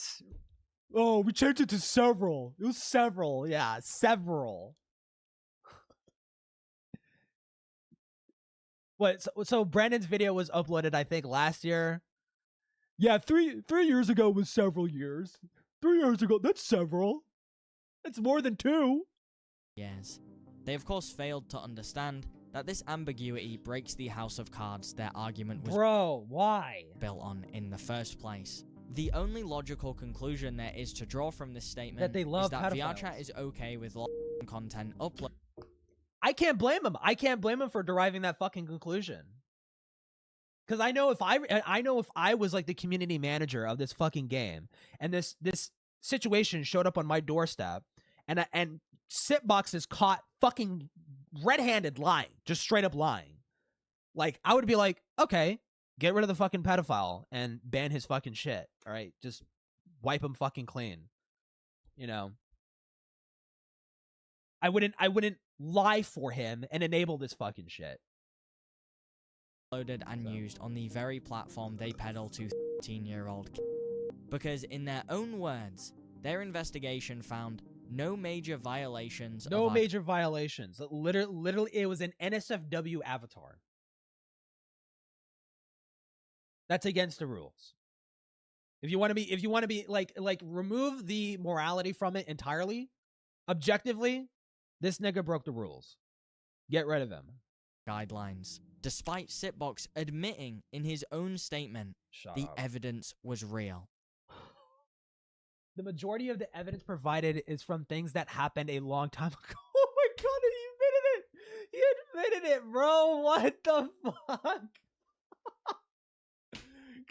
Oh, we changed it to several. It was several. Yeah, several. What? So Brandon's video was uploaded, I think, last year. Yeah, three years ago was several years. 3 years ago, that's several. That's more than 2. Yes. They of course failed to understand that this ambiguity breaks the house of cards their argument was why? built on in the first place. The only logical conclusion there is to draw from this statement That they love is that pedophiles. VRChat is okay with content upload. I can't blame him. I can't blame him for deriving that fucking conclusion. Because I know if I was like the community manager of this fucking game, and this situation showed up on my doorstep, and Sitbox is caught fucking red-handed lying, just straight up lying, like I would be like, okay, get rid of the fucking pedophile and ban his fucking shit. All right, just wipe him fucking clean. You know, I wouldn't lie for him and enable this fucking shit. Loaded and used on the very platform they peddle to 13-year-old kids. Because in their own words, their investigation found no major violations. Literally, it was an NSFW avatar. That's against the rules. If you want to be like remove the morality from it entirely, objectively, this nigga broke the rules. Get rid of him. Guidelines. Despite Sitbox admitting in his own statement the evidence was real. The majority of the evidence provided is from things that happened a long time ago. Oh my god, he admitted it! He admitted it, bro! What the fuck?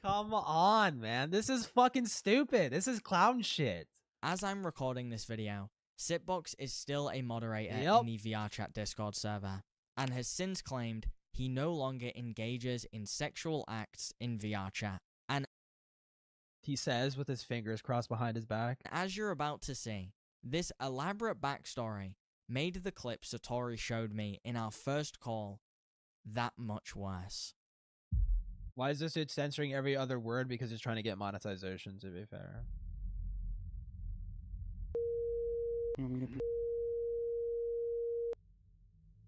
Come on, man. This is fucking stupid. This is clown shit. As I'm recording this video, Sitbox is still a moderator in the VRChat Discord server, and has since claimed he no longer engages in sexual acts in VRChat. And he says with his fingers crossed behind his back. As you're about to see, this elaborate backstory made the clip Satori showed me in our first call that much worse. Why is this dude censoring every other word? Because he's trying to get monetization, to be fair.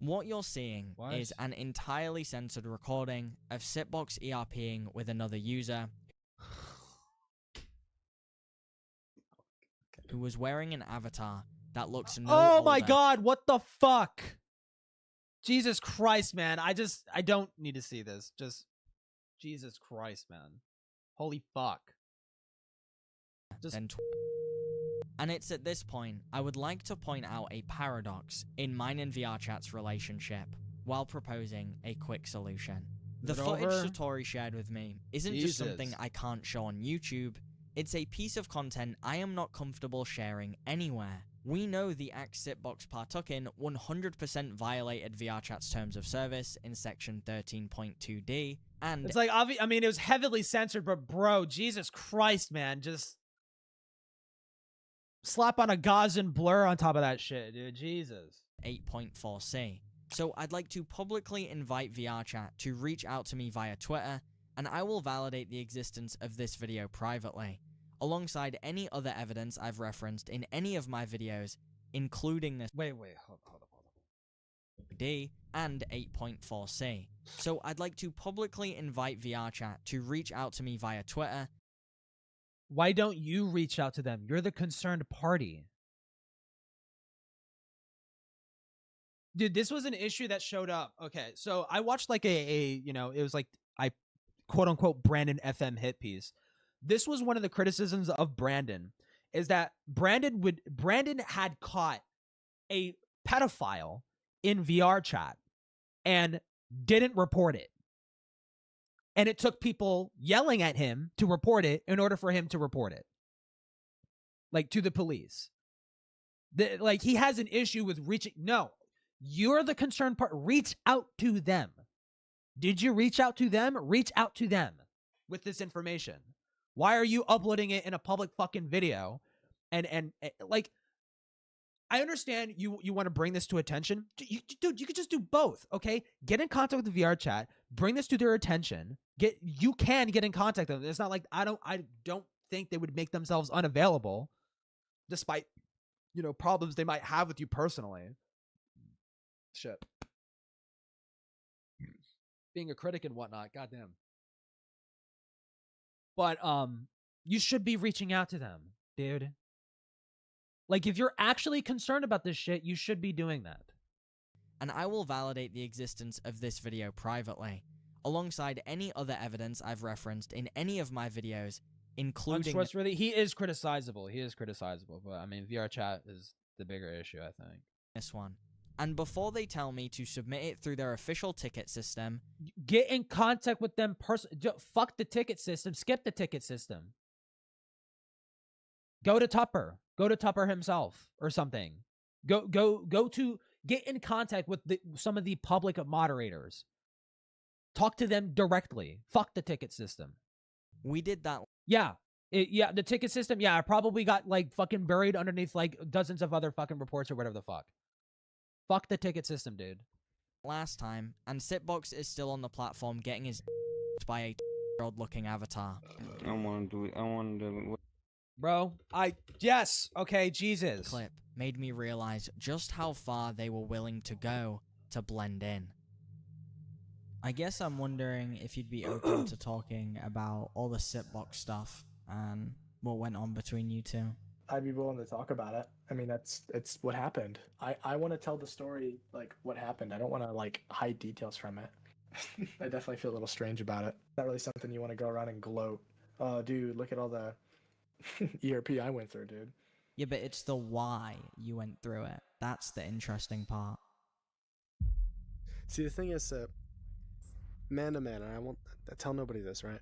What you're seeing is an entirely censored recording of Sitbox ERPing with another user who was wearing an avatar that looks no older. My god, what the fuck? Jesus Christ, man. I don't need to see this. Just Jesus Christ, man. Holy fuck. And it's at this point I would like to point out a paradox in mine and VRChat's relationship while proposing a quick solution. The footage Satori shared with me isn't just something I can't show on YouTube, it's a piece of content I am not comfortable sharing anywhere. We know the act Sitbox partook in 100% violated VRChat's terms of service in section 13.2D, and it's like, I mean, it was heavily censored, but bro, Jesus Christ, man, just slap on a Gaussian blur on top of that shit, dude. Jesus. 8.4c. So I'd like to publicly invite VRChat to reach out to me via Twitter, and I will validate the existence of this video privately, alongside any other evidence I've referenced in any of my videos, including this hold up. D and 8.4c. So I'd like to publicly invite VRChat to reach out to me via Twitter. Why don't you reach out to them? You're the concerned party. Dude, this was an issue that showed up. Okay, so I watched like it was like I quote unquote Brandon FM hit piece. This was one of the criticisms of Brandon, is that Brandon had caught a pedophile in VRChat and didn't report it. And it took people yelling at him to report it in order for him to report it. Like, to the police. Like, he has an issue with reaching... No, you're the concerned part. Reach out to them. Did you reach out to them? Reach out to them with this information. Why are you uploading it in a public fucking video? And like, I understand you want to bring this to attention. Dude, you could just do both, okay? Get in contact with the VRChat, bring this to their attention. You can get in contact with them. It's not like I don't think they would make themselves unavailable. despite, you know, problems they might have with you personally. Shit. Being a critic and whatnot, goddamn. But you should be reaching out to them, dude. Like, if you're actually concerned about this shit, you should be doing that. And I will validate the existence of this video privately, alongside any other evidence I've referenced in any of my videos, including... He is criticizable. He is criticizable. But, I mean, VRChat is the bigger issue, I think. This one. And before they tell me to submit it through their official ticket system... Get in contact with them fuck the ticket system. Skip the ticket system. Go to Tupper. Go to Tupper himself or something. Go to... Get in contact with some of the public moderators. Talk to them directly. Fuck the ticket system. We did that. Yeah. The ticket system, yeah, I probably got, like, fucking buried underneath, like, dozens of other fucking reports or whatever the fuck. Fuck the ticket system, dude. Last time, and Sitbox is still on the platform getting his by a year-old looking avatar. I want to do it. I want to do it. Bro, yes, okay, Jesus. Clip made me realize just how far they were willing to go to blend in. I guess I'm wondering if you'd be open to talking about all the Sitbox stuff and what went on between you two. I'd be willing to talk about it. I mean, it's what happened. I want to tell the story, like, what happened. I don't want to, like, hide details from it. I definitely feel a little strange about it. Not really something you want to go around and gloat. Oh, dude, look at all the ERP I went through, dude. Yeah, but it's the why you went through it. That's the interesting part. See, the thing is, man to man, and I tell nobody this, right?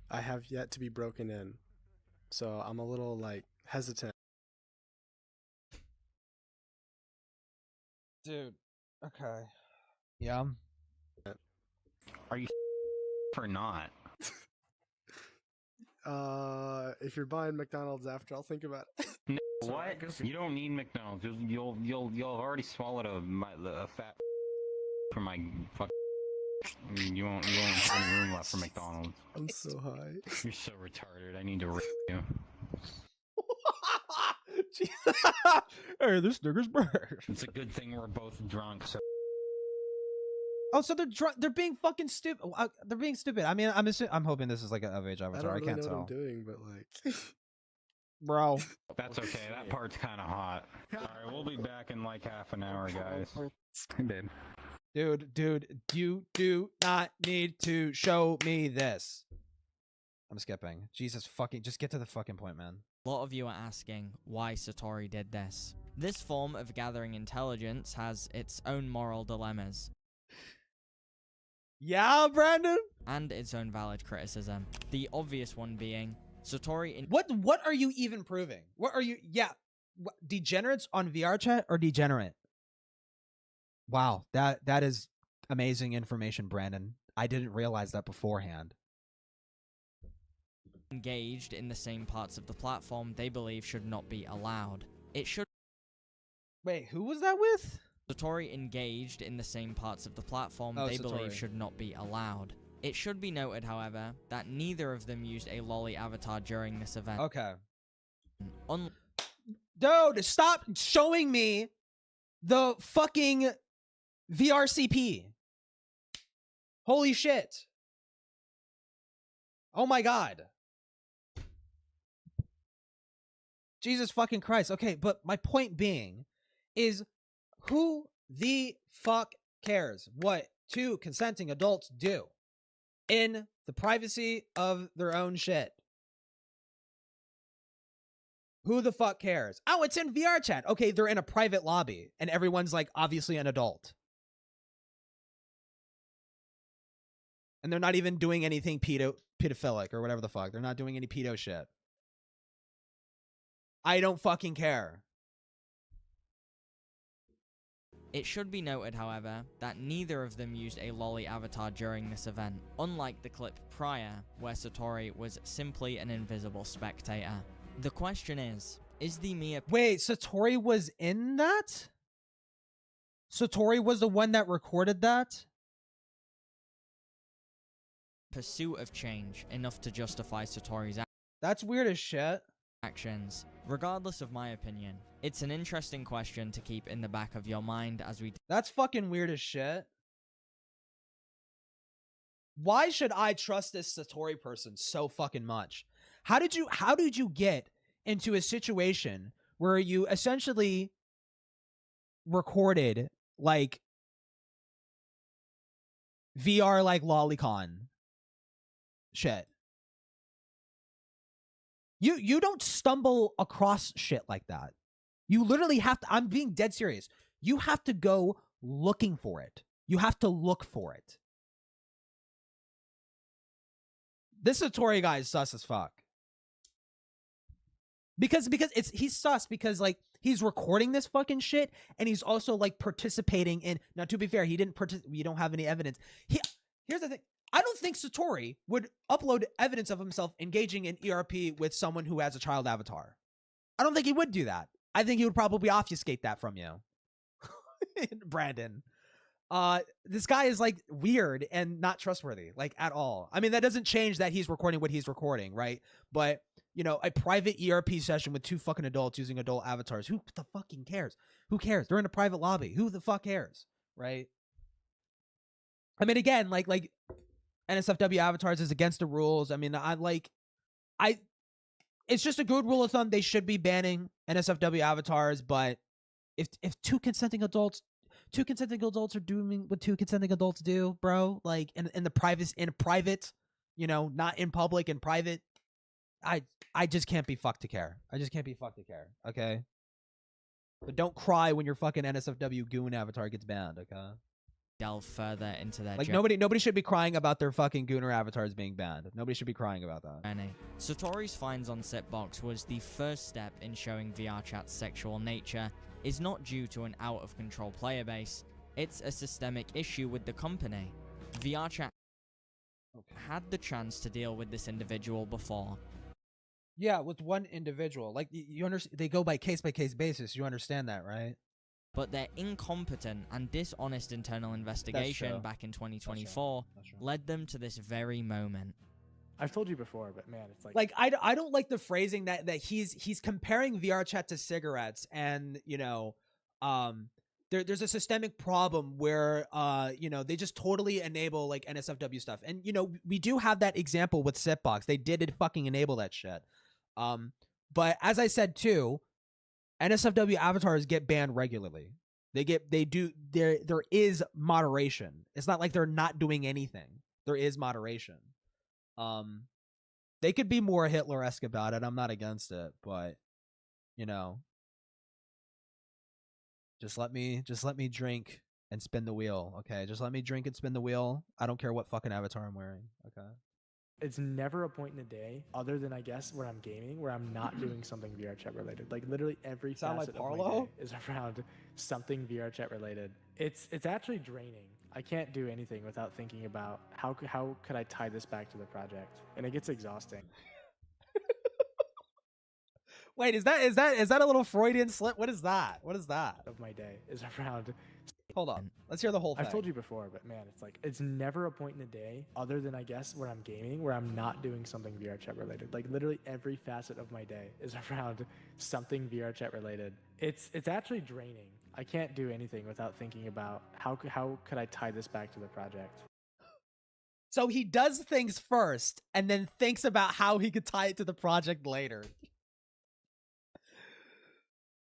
I have yet to be broken in, so I'm a little, like, hesitant. Dude, okay. Yeah. Are you or not? If you're buying McDonald's after, I'll think about it. No, what? You don't need McDonald's. You'll have already swallowed a fat from my fuck. You won't have any room left for McDonald's. I'm so high. You're so retarded. I need to rip you. Hey, this nigger's bird. It's a good thing we're both drunk. So. Oh, so they're drunk. They're being fucking stupid. They're being stupid. I mean, I'm hoping this is like an of-age avatar. I don't really can't know tell. what I'm doing, but like, bro. That's okay. That part's kind of hot. All right, we'll be back in like half an hour, guys. Hey, babe. Dude, you do not need to show me this. I'm skipping. Jesus fucking, just get to the fucking point, man. A lot of you are asking why Satori did this. This form of gathering intelligence has its own moral dilemmas. Yeah, Brandon? And its own valid criticism. The obvious one being, Satori... What are you even proving? What are you... Yeah. What, degenerates on VRChat or degenerate? Wow, that is amazing information, Brandon. I didn't realize that beforehand. Engaged in the same parts of the platform they believe should not be allowed. It should... Wait, who was that with? Satori engaged in the same parts of the platform they believe should not be allowed. It should be noted, however, that neither of them used a lolly avatar during this event. Okay. Dude, stop showing me the fucking VRCP. Holy shit. Oh my god. Jesus fucking Christ. Okay, but my point being is, who the fuck cares what two consenting adults do in the privacy of their own shit? Who the fuck cares? Oh, it's in VRChat. Okay, they're in a private lobby, and everyone's, like, obviously an adult. And they're not even doing anything pedophilic or whatever the fuck. They're not doing any pedo shit. I don't fucking care. It should be noted, however, that neither of them used a lolly avatar during this event, unlike the clip prior, where Satori was simply an invisible spectator. The question is the mere... Wait, Satori was in that? Satori was the one that recorded that? Pursuit of change enough to justify Satori's act? That's weird as shit. actions. Regardless of my opinion, it's an interesting question to keep in the back of your mind as we... That's fucking weird as shit. Why should I trust this Satori person so fucking much? How did you get into a situation where you essentially recorded like VR like lolicon shit? You don't stumble across shit like that. You literally have to, I'm being dead serious. You have to go looking for it. You have to look for it. This Satori guy is sus as fuck. Because he's sus because like he's recording this fucking shit and he's also like participating in, now to be fair, he didn't participate, we don't have any evidence. Here's the thing. I don't think Satori would upload evidence of himself engaging in ERP with someone who has a child avatar. I don't think he would do that. I think he would probably obfuscate that from you. Brandon. This guy is like weird and not trustworthy, like at all. I mean, that doesn't change that he's recording what he's recording, right? But, you know, a private ERP session with two fucking adults using adult avatars. Who the fucking cares? Who cares? They're in a private lobby. Who the fuck cares? Right? I mean, again, like NSFW avatars is against the rules. I mean, it's just a good rule of thumb. They should be banning NSFW avatars, but if two consenting adults are doing what two consenting adults do, bro, like in private, you know, not in public, in private, I just can't be fucked to care. I just can't be fucked to care. Okay. But don't cry when your fucking NSFW goon avatar gets banned. Okay. Delve further into their like nobody should be crying about their fucking gooner avatars being banned. Nobody should be crying about that. Satori's finds on Sitbox was the first step in showing VRchat's sexual nature is not due to an out-of-control player base, it's a systemic issue with the company. VRchat had the chance to deal with this individual before. Yeah, with one individual. Like, you understand, they go by case-by-case basis. You understand that, right? But their incompetent and dishonest internal investigation back in 2024 led them to this very moment. I've told you before, but man, it's like I don't like the phrasing that he's comparing VRchat to cigarettes, and you know, there's a systemic problem where you know, they just totally enable like NSFW stuff, and you know, we do have that example with Sitbox. They did fucking enable that shit. But as I said too, NSFW avatars get banned regularly. There is moderation. It's not like they're not doing anything. There is moderation. They could be more Hitler-esque about it. I'm not against it, but you know, just let me drink and spin the wheel, okay? Just let me drink and spin the wheel. I don't care what fucking avatar I'm wearing, okay? It's never a point in the day, other than I guess when I'm gaming, where I'm not doing something VRchat related. Like literally every facet of my day is around something VRchat related. It's actually draining. I can't do anything without thinking about how could I tie this back to the project, and it gets exhausting. Wait, is that a little Freudian slip? What is that? What is that? Of my day is around. Hold on. Let's hear the whole thing. I've told you before, but man, it's like it's never a point in the day, other than I guess when I'm gaming, where I'm not doing something VRchat related. Like literally every facet of my day is around something VRchat related. It's actually draining. I can't do anything without thinking about how could I tie this back to the project. So he does things first and then thinks about how he could tie it to the project later.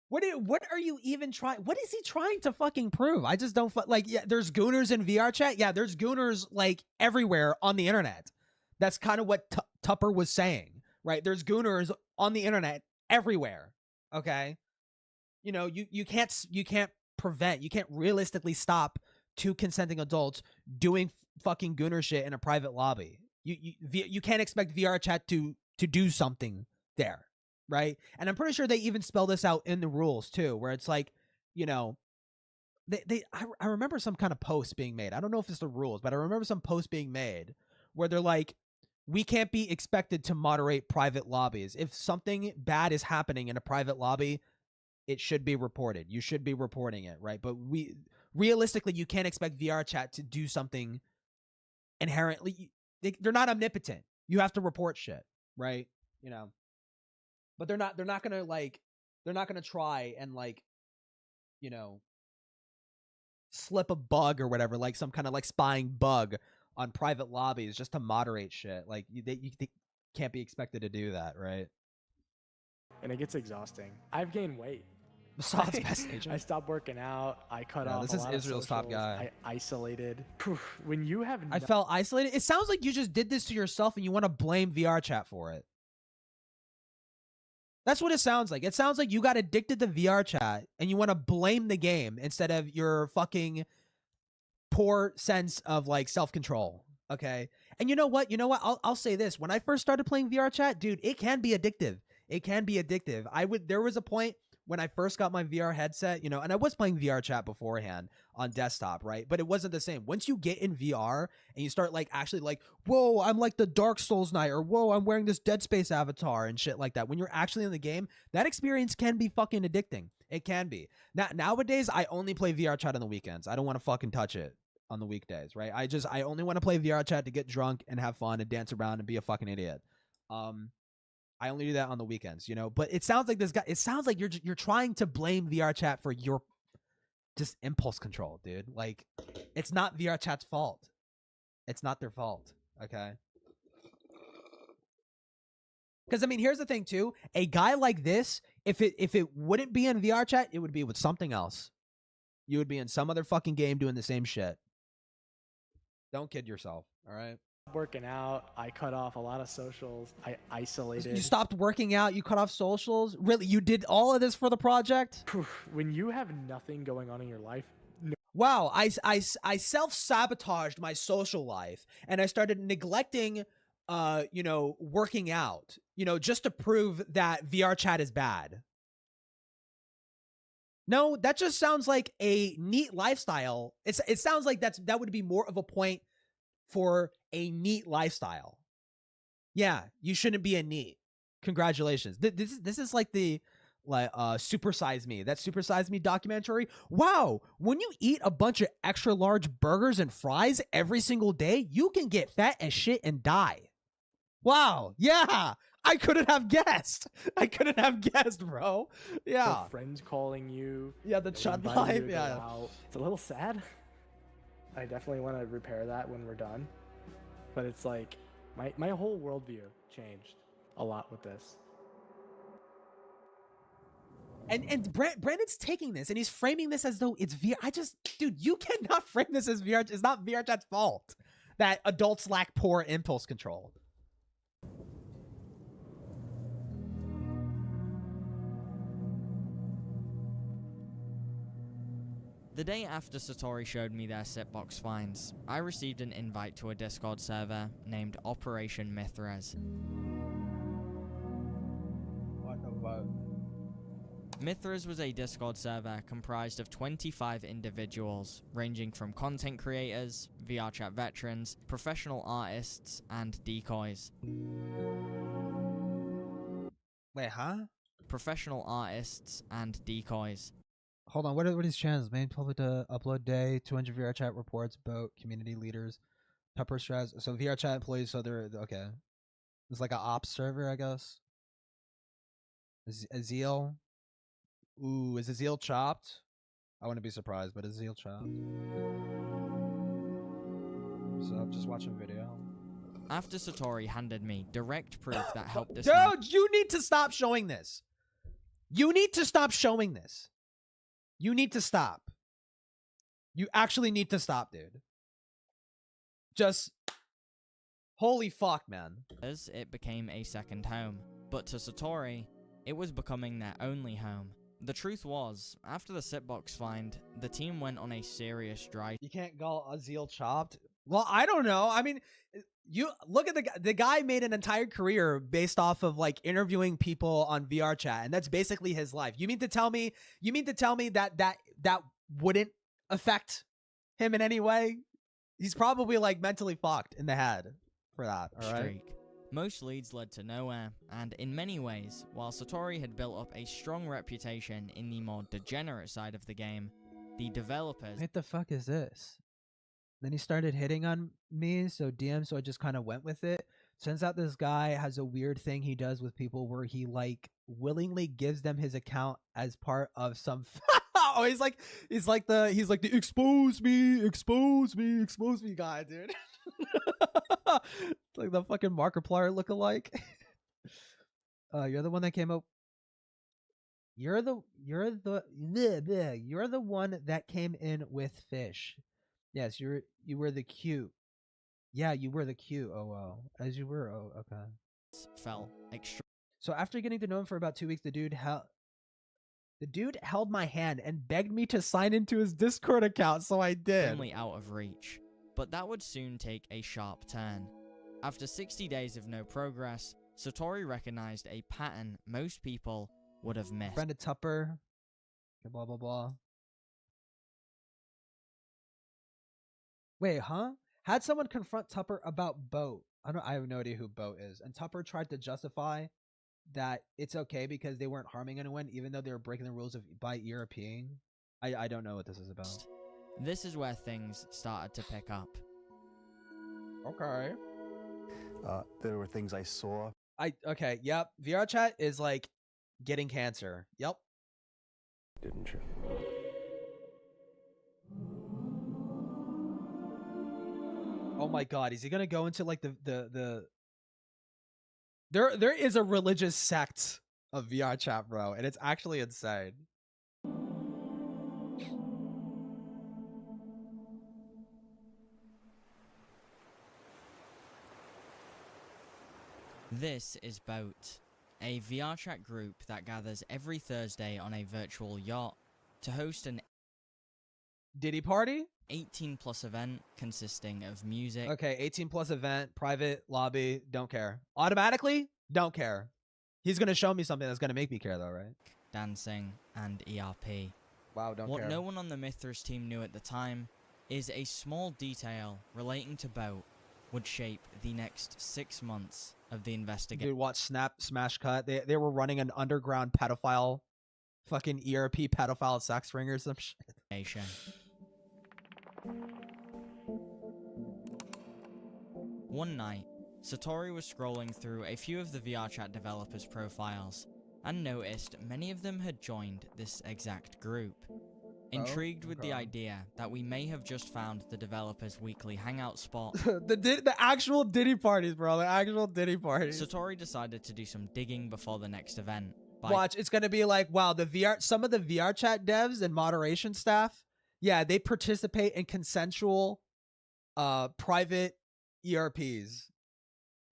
What are you even trying? What is he trying to fucking prove? I just don't like. Yeah, there's gooners in VRchat. Yeah, there's gooners like everywhere on the internet. That's kind of what Tupper was saying, right? There's gooners on the internet everywhere. Okay, you know, you can't realistically stop two consenting adults doing fucking gooner shit in a private lobby. You can't expect VRchat to do something there. Right. And I'm pretty sure they even spell this out in the rules too, where it's like, you know, I remember some kind of post being made. I don't know if it's the rules, but I remember some post being made where they're like, we can't be expected to moderate private lobbies. If something bad is happening in a private lobby, it should be reported. You should be reporting it. Right. But realistically, you can't expect VRchat to do something inherently. They're not omnipotent. You have to report shit. Right. You know. but they're not gonna like they're not gonna try and like, you know, slip a bug or whatever, like some kind of like spying bug on private lobbies just to moderate shit. Like you can't be expected to do that, right? And it gets exhausting. I've gained weight. Assad's best agent. I stopped working out. I cut off. This a is lot Israel's of top socials. guy. I isolated. When you have, I felt isolated. It sounds like you just did this to yourself and you want to blame VRChat for it. That's what it sounds like. It sounds like you got addicted to VRChat and you want to blame the game instead of your fucking poor sense of like self-control. Okay. And you know what? I'll say this. When I first started playing VRChat, dude, it can be addictive. It can be addictive. There was a point when I first got my VR headset, you know, and I was playing VRChat beforehand on desktop, right? But it wasn't the same. Once you get in VR and you start like actually like, whoa, I'm like the Dark Souls Knight, or whoa, I'm wearing this Dead Space avatar and shit like that. When you're actually in the game, that experience can be fucking addicting. It can be. Nowadays, I only play VRChat on the weekends. I don't want to fucking touch it on the weekdays, right? I only want to play VRChat to get drunk and have fun and dance around and be a fucking idiot. I only do that on the weekends, you know. But it sounds like it sounds like you're trying to blame VRChat for your just impulse control, dude. Like, it's not VRChat's fault. It's not their fault, okay? Because I mean, here's the thing too. A guy like this, if it wouldn't be in VRChat, it would be with something else. You would be in some other fucking game doing the same shit. Don't kid yourself, all right? Working out. I cut off a lot of socials. I isolated. You stopped working out. You cut off socials. Really, you did all of this for the project? When you have nothing going on in your life. No. Wow, I self-sabotaged my social life, and I started neglecting, you know, working out, you know, just to prove that VRChat is bad. No, that just sounds like a neat lifestyle. It sounds like that would be more of a point for a neat lifestyle. Yeah, you shouldn't be a neat. Congratulations. This is like the Super Size Me. That Super Size Me documentary. Wow, when you eat a bunch of extra large burgers and fries every single day, you can get fat as shit and die. Wow, yeah. I couldn't have guessed. I couldn't have guessed, bro. Yeah. Your friends calling you. Yeah, the chud life. Yeah. It's a little sad. I definitely want to repair that when we're done. But it's like my whole worldview changed a lot with this. And Brandon's taking this and he's framing this as though it's VR. Dude, you cannot frame this as VR. It's not VRChat's fault that adults lack poor impulse control. The day after Satori showed me their Sitbox finds, I received an invite to a Discord server named Operation Mithras. What the fuck? Mithras was a Discord server comprised of 25 individuals, ranging from content creators, VRChat veterans, professional artists, and decoys. Wait, huh? Professional artists and decoys. Hold on, what are these channels? Main public upload day, 200 VRChat reports about community leaders, Pepper Straz. So VRChat employees, so they're okay. It's like an ops server, I guess. Azeel. Ooh, is Azeel chopped? I wouldn't be surprised, but is Azeel chopped? So I'm just watching video. After Satori handed me direct proof that helped this Dude, you need to stop showing this. You need to stop showing this. You need to stop. You actually need to stop, dude. Just holy fuck, man. As it became a second home, but to Satori, it was becoming their only home. The truth was, after the Sitbox find, the team went on a serious drive. You can't call Azeel chopped. Well, I don't know. I mean, you look at the guy made an entire career based off of like interviewing people on VRChat, and that's basically his life. You mean to tell me that wouldn't affect him in any way? He's probably like mentally fucked in the head for that, all right? Streak. Most leads led to nowhere, and in many ways, while Satori had built up a strong reputation in the more degenerate side of the game, the developers... What the fuck is this? Then he started hitting on me, so I just kind of went with it. Turns out this guy has a weird thing he does with people where he like willingly gives them his account as part of some oh, he's like the expose me guy, dude. It's like the fucking Markiplier lookalike. You're the one that came up. You're the one that came in with fish. Yes, you were the cute. Yeah, you were the cute. Oh wow, as you were. Oh okay. Felt extra. So after getting to know him for about 2 weeks, the dude held my hand and begged me to sign into his Discord account, so I did. Only out of reach, but that would soon take a sharp turn. After 60 days of no progress, Satori recognized a pattern most people would have missed. Brandon Tupper, blah blah blah. Wait, huh? Had someone confront Tupper about Boat. I have no idea who Boat is. And Tupper tried to justify that it's okay because they weren't harming anyone, even though they were breaking the rules by European. I don't know what this is about. This is where things started to pick up. Okay. There were things I saw. Okay, yep. VRChat is like getting cancer. Yep. Didn't you? Oh my god, is he gonna go into like the There is a religious sect of VRChat, bro, and it's actually insane. This is Boat, a VRChat group that gathers every Thursday on a virtual yacht to host an Diddy party? 18+ event consisting of music. Okay, 18+ event, private lobby, don't care. Automatically, don't care. He's gonna show me something that's gonna make me care though, right? Dancing and ERP. Wow, don't What care. no one on the Mithras team knew at the time is a small detail relating to Boat would shape the next 6 months of the investigation. Dude, watch Snap Smash Cut. They were running an underground pedophile, fucking ERP pedophile sex ring or some shit. One night, Satori was scrolling through a few of the VRChat developers' profiles and noticed many of them had joined this exact group. Intrigued with the idea that we may have just found the developers' weekly hangout spot, the actual Diddy parties, bro. The actual Diddy parties. Satori decided to do some digging before the next event. Watch, it's gonna be like, wow, some of the VRChat devs and moderation staff, yeah, they participate in consensual, private ERPs.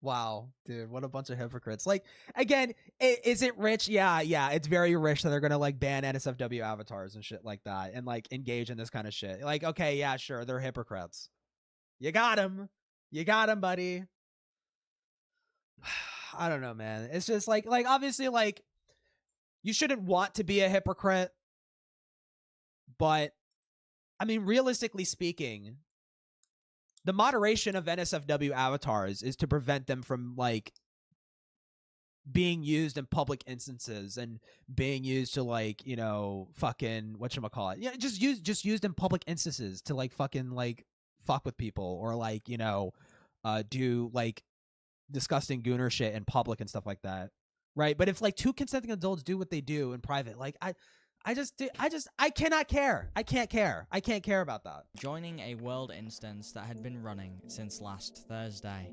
Wow, dude, what a bunch of hypocrites. Like, again, is it rich? Yeah, it's very rich that they're gonna like ban NSFW avatars and shit like that and like engage in this kind of shit. Like, okay, yeah, sure, they're hypocrites. You got him, buddy. I don't know, man. It's just like obviously, like, you shouldn't want to be a hypocrite, but I mean, realistically speaking, the moderation of NSFW avatars is to prevent them from like being used in public instances and being used to like, you know, fucking whatchamacallit. Yeah, just used in public instances to like fucking like fuck with people or like, you know, do like disgusting gooner shit in public and stuff like that. Right? But if like two consenting adults do what they do in private, like I cannot care. I can't care. I can't care about that. Joining a world instance that had been running since last Thursday.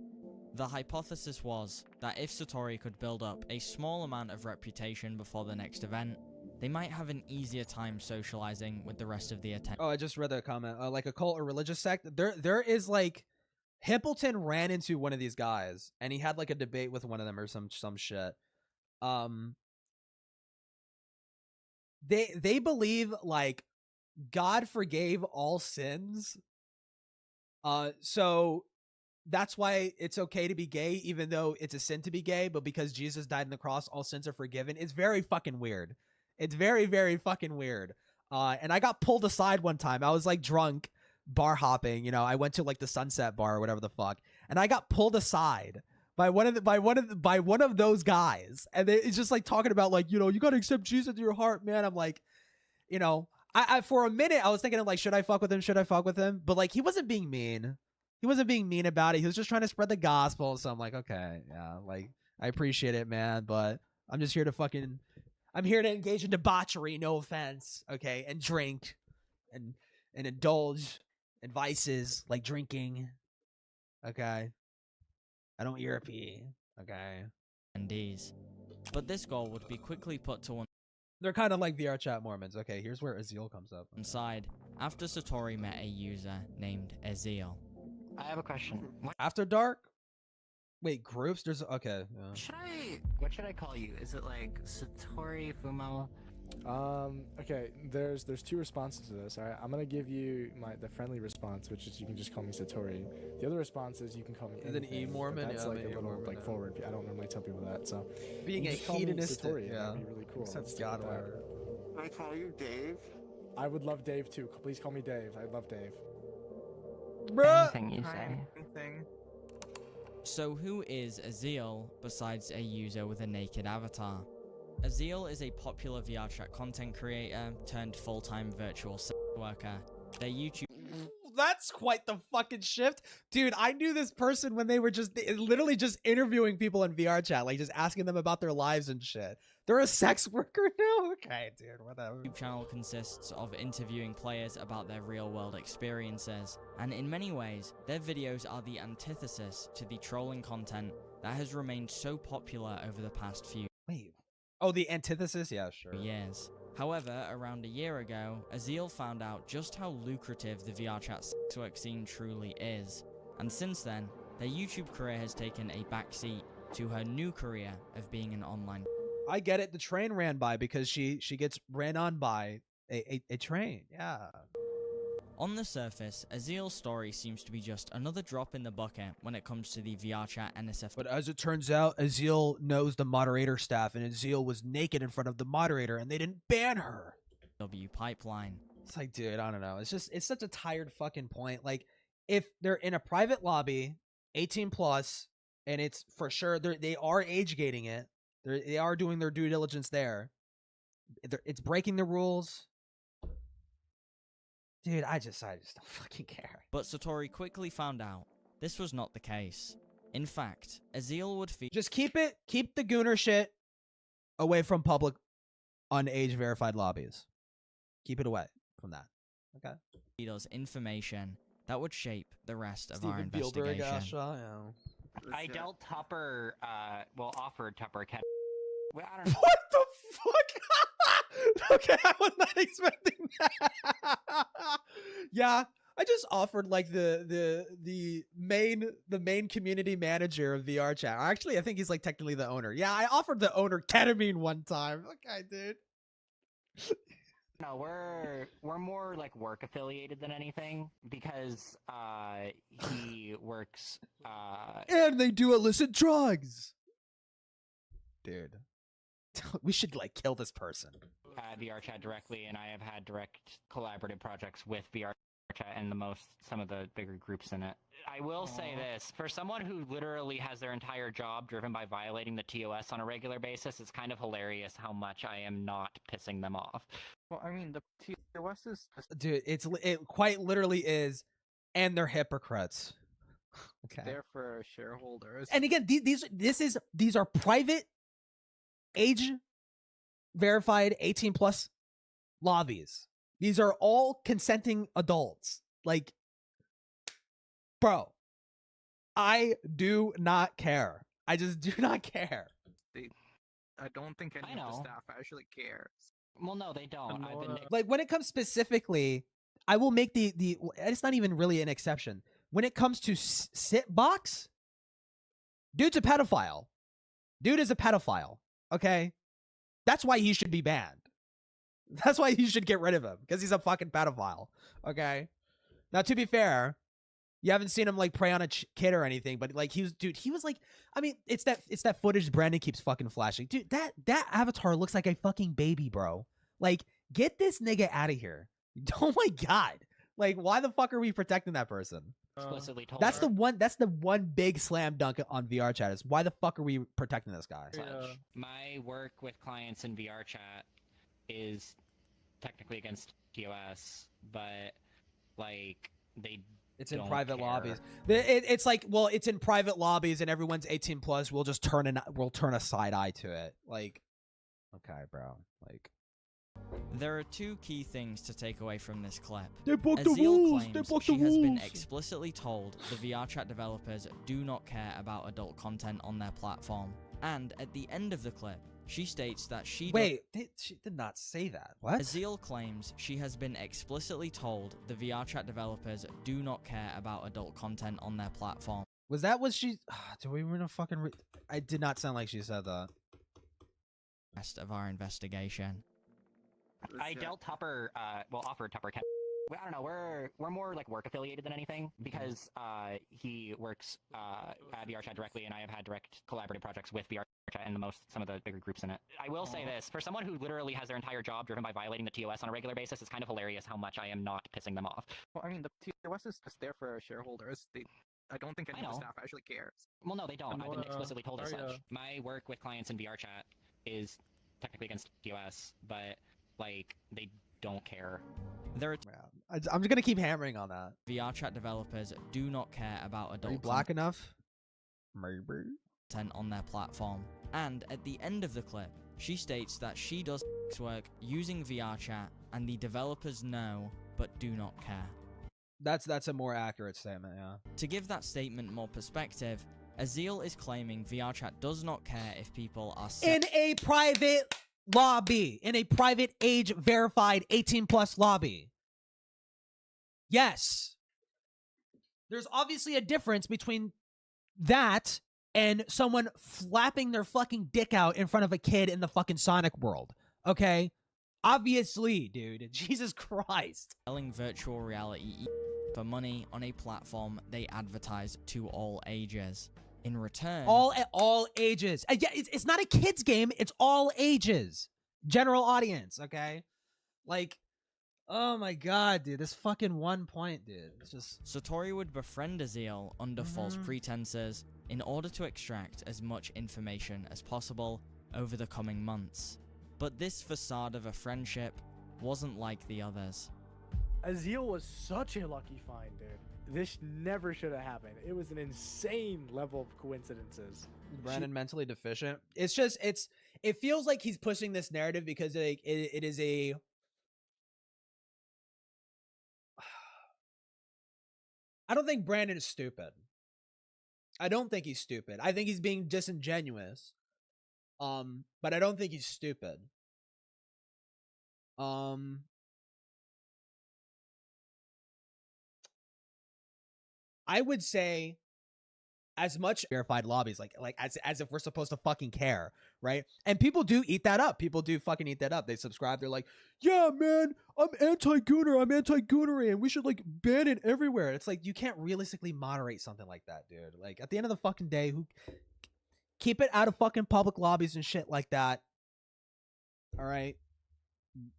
The hypothesis was that if Satori could build up a small amount of reputation before the next event, they might have an easier time socializing with the rest of the attendees. Oh, I just read that comment. Like a cult or religious sect. There is like, Himpleton ran into one of these guys and he had like a debate with one of them or some shit. They believe like God forgave all sins. So that's why it's okay to be gay, even though it's a sin to be gay, but because Jesus died on the cross, all sins are forgiven. It's very fucking weird. It's very, very fucking weird. And I got pulled aside one time. I was like drunk, bar hopping, you know, I went to like the Sunset Bar or whatever the fuck, and I got pulled aside by one of those guys, and it's just like talking about like, you know, you gotta accept Jesus into your heart, man. I'm like, you know, I for a minute I was thinking of like, should I fuck with him? But like, he wasn't being mean. He wasn't being mean about it. He was just trying to spread the gospel. So I'm like, okay, yeah, like I appreciate it, man, but I'm just here to I'm here to engage in debauchery, no offense, okay, and drink and indulge in vices like drinking, okay. I don't Europe, okay. attendees. But this goal would be quickly put to one They're kind of like VRChat Mormons. Okay, here's where Azil comes up. side after Satori met a user named Azil. I have a question. After dark? Wait, groups? There's okay. Yeah. What should I call you? Is it like Satori Fumo? Okay, there's two responses to this. All right, I'm gonna give you the friendly response, which is you can just call me Satori. The other response is you can call me Is it anything, E-Mormon? but that's Yeah, like I'm a an little E-Mormon like now. forward. I don't normally tell people that. So Being you a just call me hedonistic, Satori, yeah. that'd be really cool. Except Let's stick with that. Godware. Can I call you Dave? I would love Dave too. Please call me Dave. I love Dave. Bruh! Anything you say. Anything. So who is Azil besides a user with a naked avatar? Azil is a popular VRChat content creator turned full-time virtual sex worker. Their YouTube That's quite the fucking shift. Dude, I knew this person when they were literally just interviewing people in VRChat, like just asking them about their lives and shit. They're a sex worker now? Okay, dude, whatever. YouTube channel consists of interviewing players about their real-world experiences, and in many ways, their videos are the antithesis to the trolling content that has remained so popular over the past few Oh, the antithesis? Yeah, sure. years. However, around a year ago, Azil found out just how lucrative the VRChat sex work scene truly is, and since then, their YouTube career has taken a backseat to her new career of being an online. I get it. The train ran by because she gets ran on by a train. Yeah. On the surface, Azil's story seems to be just another drop in the bucket when it comes to the VRChat NSF. But as it turns out, Azil knows the moderator staff, and Azil was naked in front of the moderator, and they didn't ban her. W pipeline. It's like, dude, I don't know. It's such a tired fucking point. Like, if they're in a private lobby, 18 plus, and it's for sure they are age gating it. They are doing their due diligence there. It's breaking the rules. Dude, I just don't fucking care. But Satori quickly found out this was not the case. In fact, Azil would just keep the gooner shit away from public on age verified lobbies. Keep it away from that. Okay. feed us information that would shape the rest of our Steven Spielberg, investigation. I dealt Tupper, offered Tupper cat. Well, I don't know. What the fuck? Okay, I was not expecting that. Yeah, I just offered like the main community manager of VRChat. Actually, I think he's like technically the owner. Yeah, I offered the owner ketamine one time. Okay, dude. No, we're more like work affiliated than anything because he works and they do illicit drugs. Dude. We should like kill this person. VRChat directly, and I have had direct collaborative projects with VRChat and some of the bigger groups in it. I will say this, for someone who literally has their entire job driven by violating the TOS on a regular basis, it's kind of hilarious how much I am not pissing them off. Well, I mean, the TOS is just... Dude, it quite literally is, and they're hypocrites. Okay. There for shareholders. And again, these are private, age verified 18 plus lobbies. These are all consenting adults. Like, bro, I do not care. I just do not care. I don't think any of the staff actually cares. Well, no, they don't. Like, when it comes specifically, I will make the it's not even really an exception. When it comes to sit box, dude's a pedophile. Dude is a pedophile. Okay? That's why he should be banned. That's why you should get rid of him, because he's a fucking pedophile. Okay? Now, to be fair, you haven't seen him like prey on a kid or anything, but like he was like, I mean, it's that footage Brandon keeps fucking flashing. Dude, that avatar looks like a fucking baby, bro. Like, get this nigga out of here. Oh my god. Like, why the fuck are we protecting that person? Explicitly told That's the one big slam dunk on VRChat is why the fuck are we protecting this guy? My work with clients in VRChat is technically against TOS, but like they It's in don't private care. lobbies. It's like, well, it's in private lobbies and everyone's 18 plus. We'll just turn a side eye to it. Like, okay, bro. Like, There are two key things to take away from this clip. They broke the Azil rules. They claims broke the she has been rules. explicitly told the VRChat developers do not care about adult content on their platform. And at the end of the clip, she states that she she did not say that. What? Azil claims she has been explicitly told the VRChat developers do not care about adult content on their platform. Was that what she? Do we want to fucking? I did not sound like she said that. Rest of our investigation. I dealt Tupper, offered Tupper. I don't know. We're more like work affiliated than anything because he works at vrchat directly, and I have had direct collaborative projects with vrchat and some of the bigger groups in it. I will say this: for someone who literally has their entire job driven by violating the TOS on a regular basis, it's kind of hilarious how much I am not pissing them off. Well, I mean, the TOS is just there for our shareholders. I don't think any of the staff actually cares. Well, no, they don't. I've been explicitly told as such. My work with clients in vrchat is technically against TOS, but like they don't care. There are I'm just gonna keep hammering on that. VRChat developers do not care about adult Are you black enough? Maybe. Content on their platform. And at the end of the clip, she states that she does sex work using VRChat and the developers know but do not care. That's a more accurate statement, yeah. To give that statement more perspective, Azil is claiming VRChat does not care if people are In a private lobby, in a private age verified 18 plus lobby. Yes. There's obviously a difference between that and someone flapping their fucking dick out in front of a kid in the fucking Sonic world. Okay? Obviously, dude. Jesus Christ. Selling virtual reality for money on a platform they advertise to all ages. In return, all ages. Yeah, it's not a kids game. It's all ages, general audience. Okay, like, oh my god, dude, this fucking 1 point, dude. It's just Satori would befriend Azil under false pretenses in order to extract as much information as possible over the coming months. But this facade of a friendship wasn't like the others. Azil was such a lucky find, dude. This never should have happened. It was an insane level of coincidences. Brandon mentally deficient. It's just it feels like he's pushing this narrative because it is a I don't think Brandon is stupid. I don't think he's stupid. I think he's being disingenuous. But I don't think he's stupid. I would say as much verified lobbies, like as if we're supposed to fucking care, right? And people do eat that up. People do fucking eat that up. They subscribe. They're like, yeah, man, I'm anti-gooner. I'm anti-goonery, and we should like ban it everywhere. It's like you can't realistically moderate something like that, dude. Like at the end of the fucking day, keep it out of fucking public lobbies and shit like that. All right.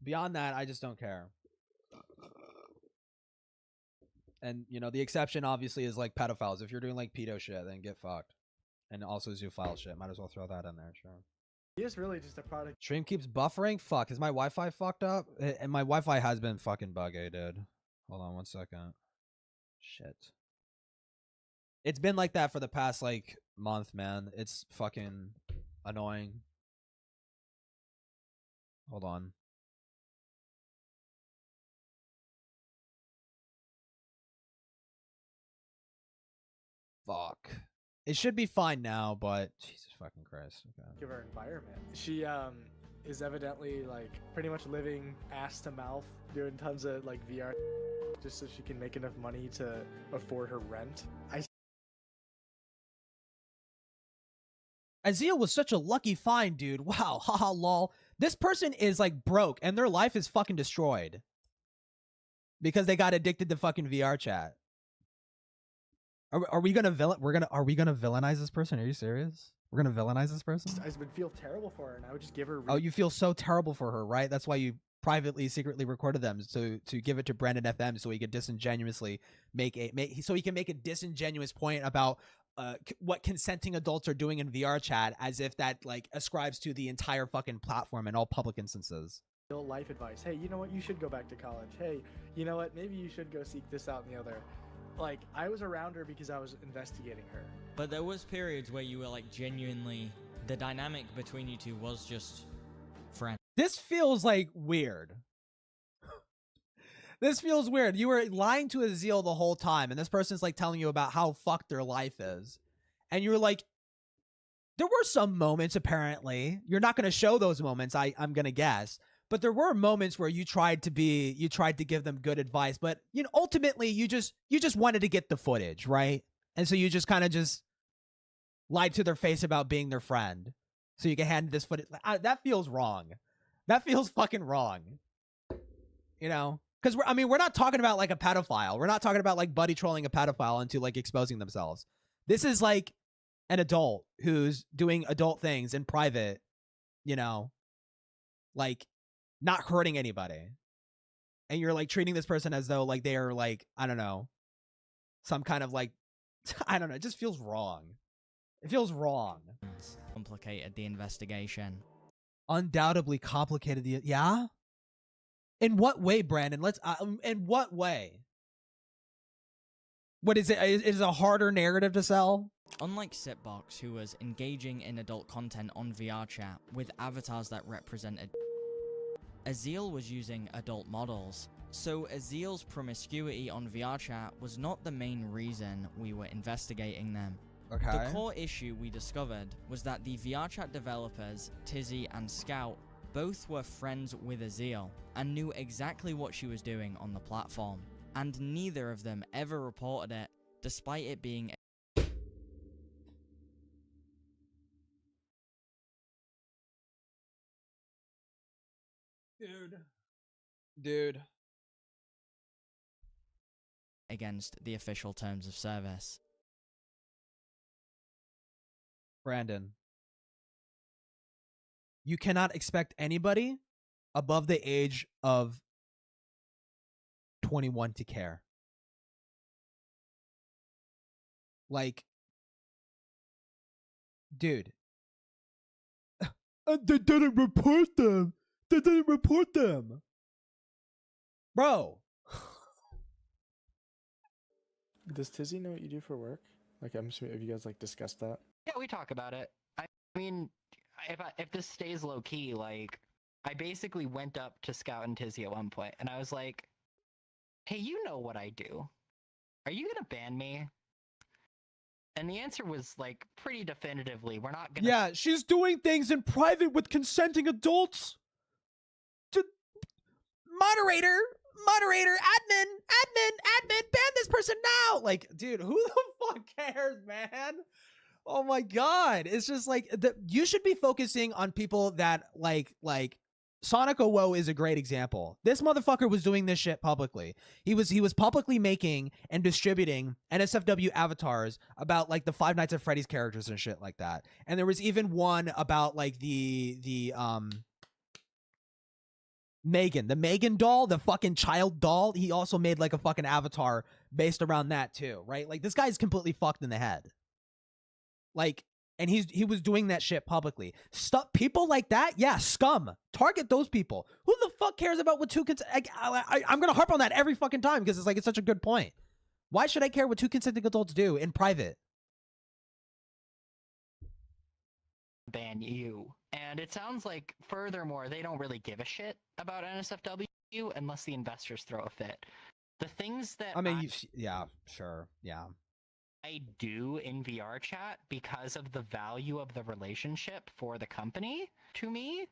Beyond that, I just don't care. And, you know, the exception obviously is like pedophiles. If you're doing like pedo shit, then get fucked. And also zoophile shit. Might as well throw that in there, sure. He is really just a product. Stream keeps buffering? Fuck. Is my Wi-Fi fucked up? And my Wi-Fi has been fucking buggy, dude. Hold on 1 second. Shit. It's been like that for the past like month, man. It's fucking annoying. Hold on. Fuck. It should be fine now, but Jesus fucking Christ. Okay. Give her environment. She is evidently like pretty much living ass to mouth, doing tons of like VR just so she can make enough money to afford her rent. Azil was such a lucky find, dude. Wow, haha, lol. This person is like broke, and their life is fucking destroyed because they got addicted to fucking VRchat. Are we gonna are we gonna villainize this person? Are you serious? We're gonna villainize this person? I would feel terrible for her, and I would just give her. Oh, you feel so terrible for her, right? That's why you privately, secretly recorded them to give it to Brandon FM so he could disingenuously make a disingenuous point about what consenting adults are doing in VRchat, as if that like ascribes to the entire fucking platform in all public instances. Real life advice. Hey, you know what? You should go back to college. Hey, you know what? Maybe you should go seek this out and the other. like I was around her because I was investigating her. But there was periods where you were like genuinely, the dynamic between you two was just friends. This feels like weird. This feels weird. You were lying to Azil the whole time, and this person's like telling you about how fucked their life is. And you were like, there were some moments, apparently. You're not going to show those moments, I'm going to guess. But there were moments where you tried to give them good advice. But, you know, ultimately, you just wanted to get the footage, right? And so you just kind of just lied to their face about being their friend so you can hand this footage. That feels wrong. That feels fucking wrong. You know? Because, we're not talking about, like, a pedophile. We're not talking about, like, buddy trolling a pedophile into, like, exposing themselves. This is, like, an adult who's doing adult things in private, you know? Like, not hurting anybody. And you're, like, treating this person as though, like, they are, like, I don't know, some kind of, like, I don't know. It just feels wrong. It feels wrong. Complicated the investigation. Undoubtedly complicated the... Yeah? In what way, Brandon? In what way? What is it? Is it a harder narrative to sell? Unlike Sitbox, who was engaging in adult content on VRChat with avatars that represented, Azil was using adult models. So Azil's promiscuity on VRChat was not the main reason we were investigating them. Okay. The core issue we discovered was that the VRChat developers, Tizzy and Scout, both were friends with Azil and knew exactly what she was doing on the platform, and neither of them ever reported it, despite it being Dude. against the official terms of service. Brandon. You cannot expect anybody above the age of 21 to care. Like, dude. They didn't report them. They didn't report them. Bro. Does Tizzy know what you do for work? Like, I'm assuming, have you guys, like, discussed that? Yeah, we talk about it. I mean, if this stays low key, like, I basically went up to Scout and Tizzy at one point, and I was like, "Hey, you know what I do? Are you gonna ban me?" And the answer was like pretty definitively, "We're not gonna." Yeah, she's doing things in private with consenting adults. Moderator, admin, ban this person now. Like, dude, who the fuck cares, man? Oh my god, it's just like you should be focusing on people that like Sonic Owo is a great example. This motherfucker was doing this shit publicly. He was publicly making and distributing NSFW avatars about like the Five Nights at Freddy's characters and shit like that. And there was even one about like the the Megan doll, the fucking child doll. He also made like a fucking avatar based around that too, right? Like this guy's completely fucked in the head. Like, and he was doing that shit publicly. People like that, yeah, scum. Target those people. Who the fuck cares about what I'm gonna harp on that every fucking time because it's such a good point. Why should I care what two consenting adults do in private? Ban you. And it sounds like, furthermore, they don't really give a shit about NSFW unless the investors throw a fit. The things that yeah, sure, yeah. I do in VRChat because of the value of the relationship for the company, to me,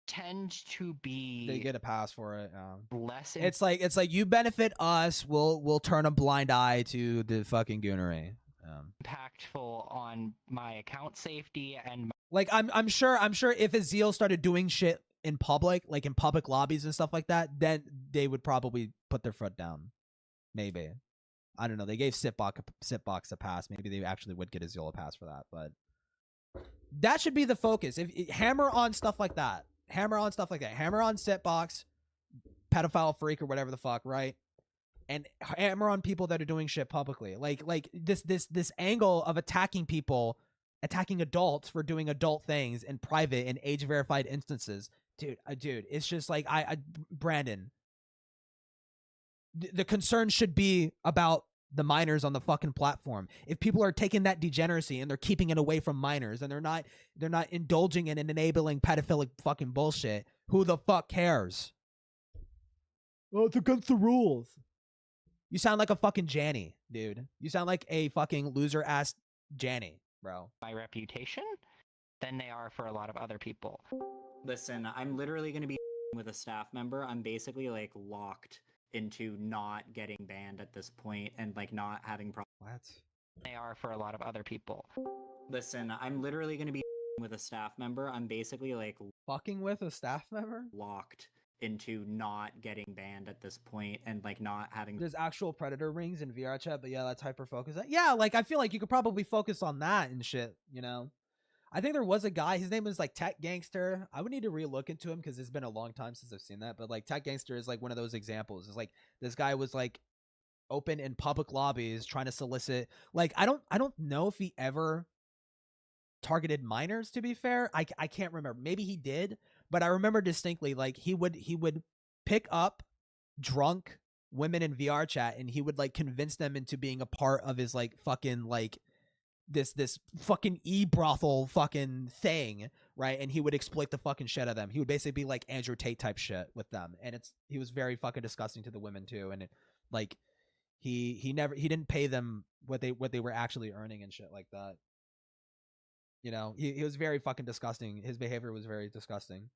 tend to be... They get a pass for it. Less... It's like you benefit us, we'll turn a blind eye to the fucking goonery. Impactful on my account safety and... Like, I'm sure if Azil started doing shit in public, like in public lobbies and stuff like that, then they would probably put their foot down. Maybe. I don't know. They gave Sitbox a pass. Maybe they actually would get Azil a pass for that, but that should be the focus. Hammer on stuff like that. Hammer on Sitbox, pedophile freak or whatever the fuck, right? And hammer on people that are doing shit publicly. Like this angle of attacking adults for doing adult things in private and age verified instances. Dude, it's just like Brandon, the concern should be about the minors on the fucking platform, if people are taking that degeneracy and they're keeping it away from minors and they're not indulging in and enabling pedophilic fucking bullshit, who the fuck cares? Oh, it's against the rules. You sound like a fucking Janny, dude. You sound like a fucking loser ass Janny, bro. My reputation than they are for a lot of other people. Listen, I'm literally going to be with a staff member. I'm basically like locked into not getting banned at this point and like not having problems. What? They are for a lot of other people. Listen, I'm literally going to be with a staff member. I'm basically like fucking with a staff member? Locked into not getting banned at this point and like not having. There's actual predator rings in VR chat, but yeah, that's hyper focus. Yeah, like I feel like you could probably focus on that and shit, you know? I think there was a guy, his name was like Tech Gangster. I would need to re-look into him because it's been a long time since I've seen that. But like Tech Gangster is like one of those examples. It's like this guy was like open in public lobbies trying to solicit. Like I don't know if he ever targeted minors, to be fair. I can't remember. Maybe he did, but I remember distinctly like he would pick up drunk women in VR chat and he would like convince them into being a part of his like fucking like this fucking e-brothel fucking thing, right? And he would exploit the fucking shit out of them. He would basically be like Andrew Tate type shit with them, and he was very fucking disgusting to the women too. And like he didn't pay them what they were actually earning and shit like that. You know, he was very fucking disgusting. His behavior was very disgusting.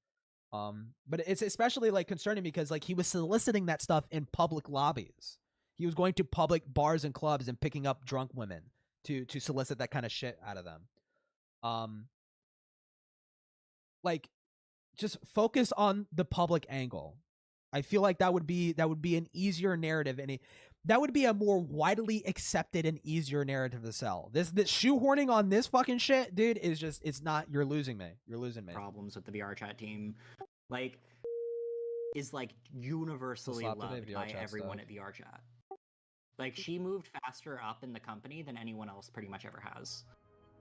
But it's especially like concerning because like he was soliciting that stuff in public lobbies. He was going to public bars and clubs and picking up drunk women to solicit that kind of shit out of them. Like just focus on the public angle. I feel like that would be an easier narrative and that would be a more widely accepted and easier narrative to sell. This shoehorning on this fucking shit, dude, is just, it's not, you're losing me. You're losing me. Problems with the VR chat team. Like, is like universally loved by everyone at VR chat. Like, she moved faster up in the company than anyone else pretty much ever has.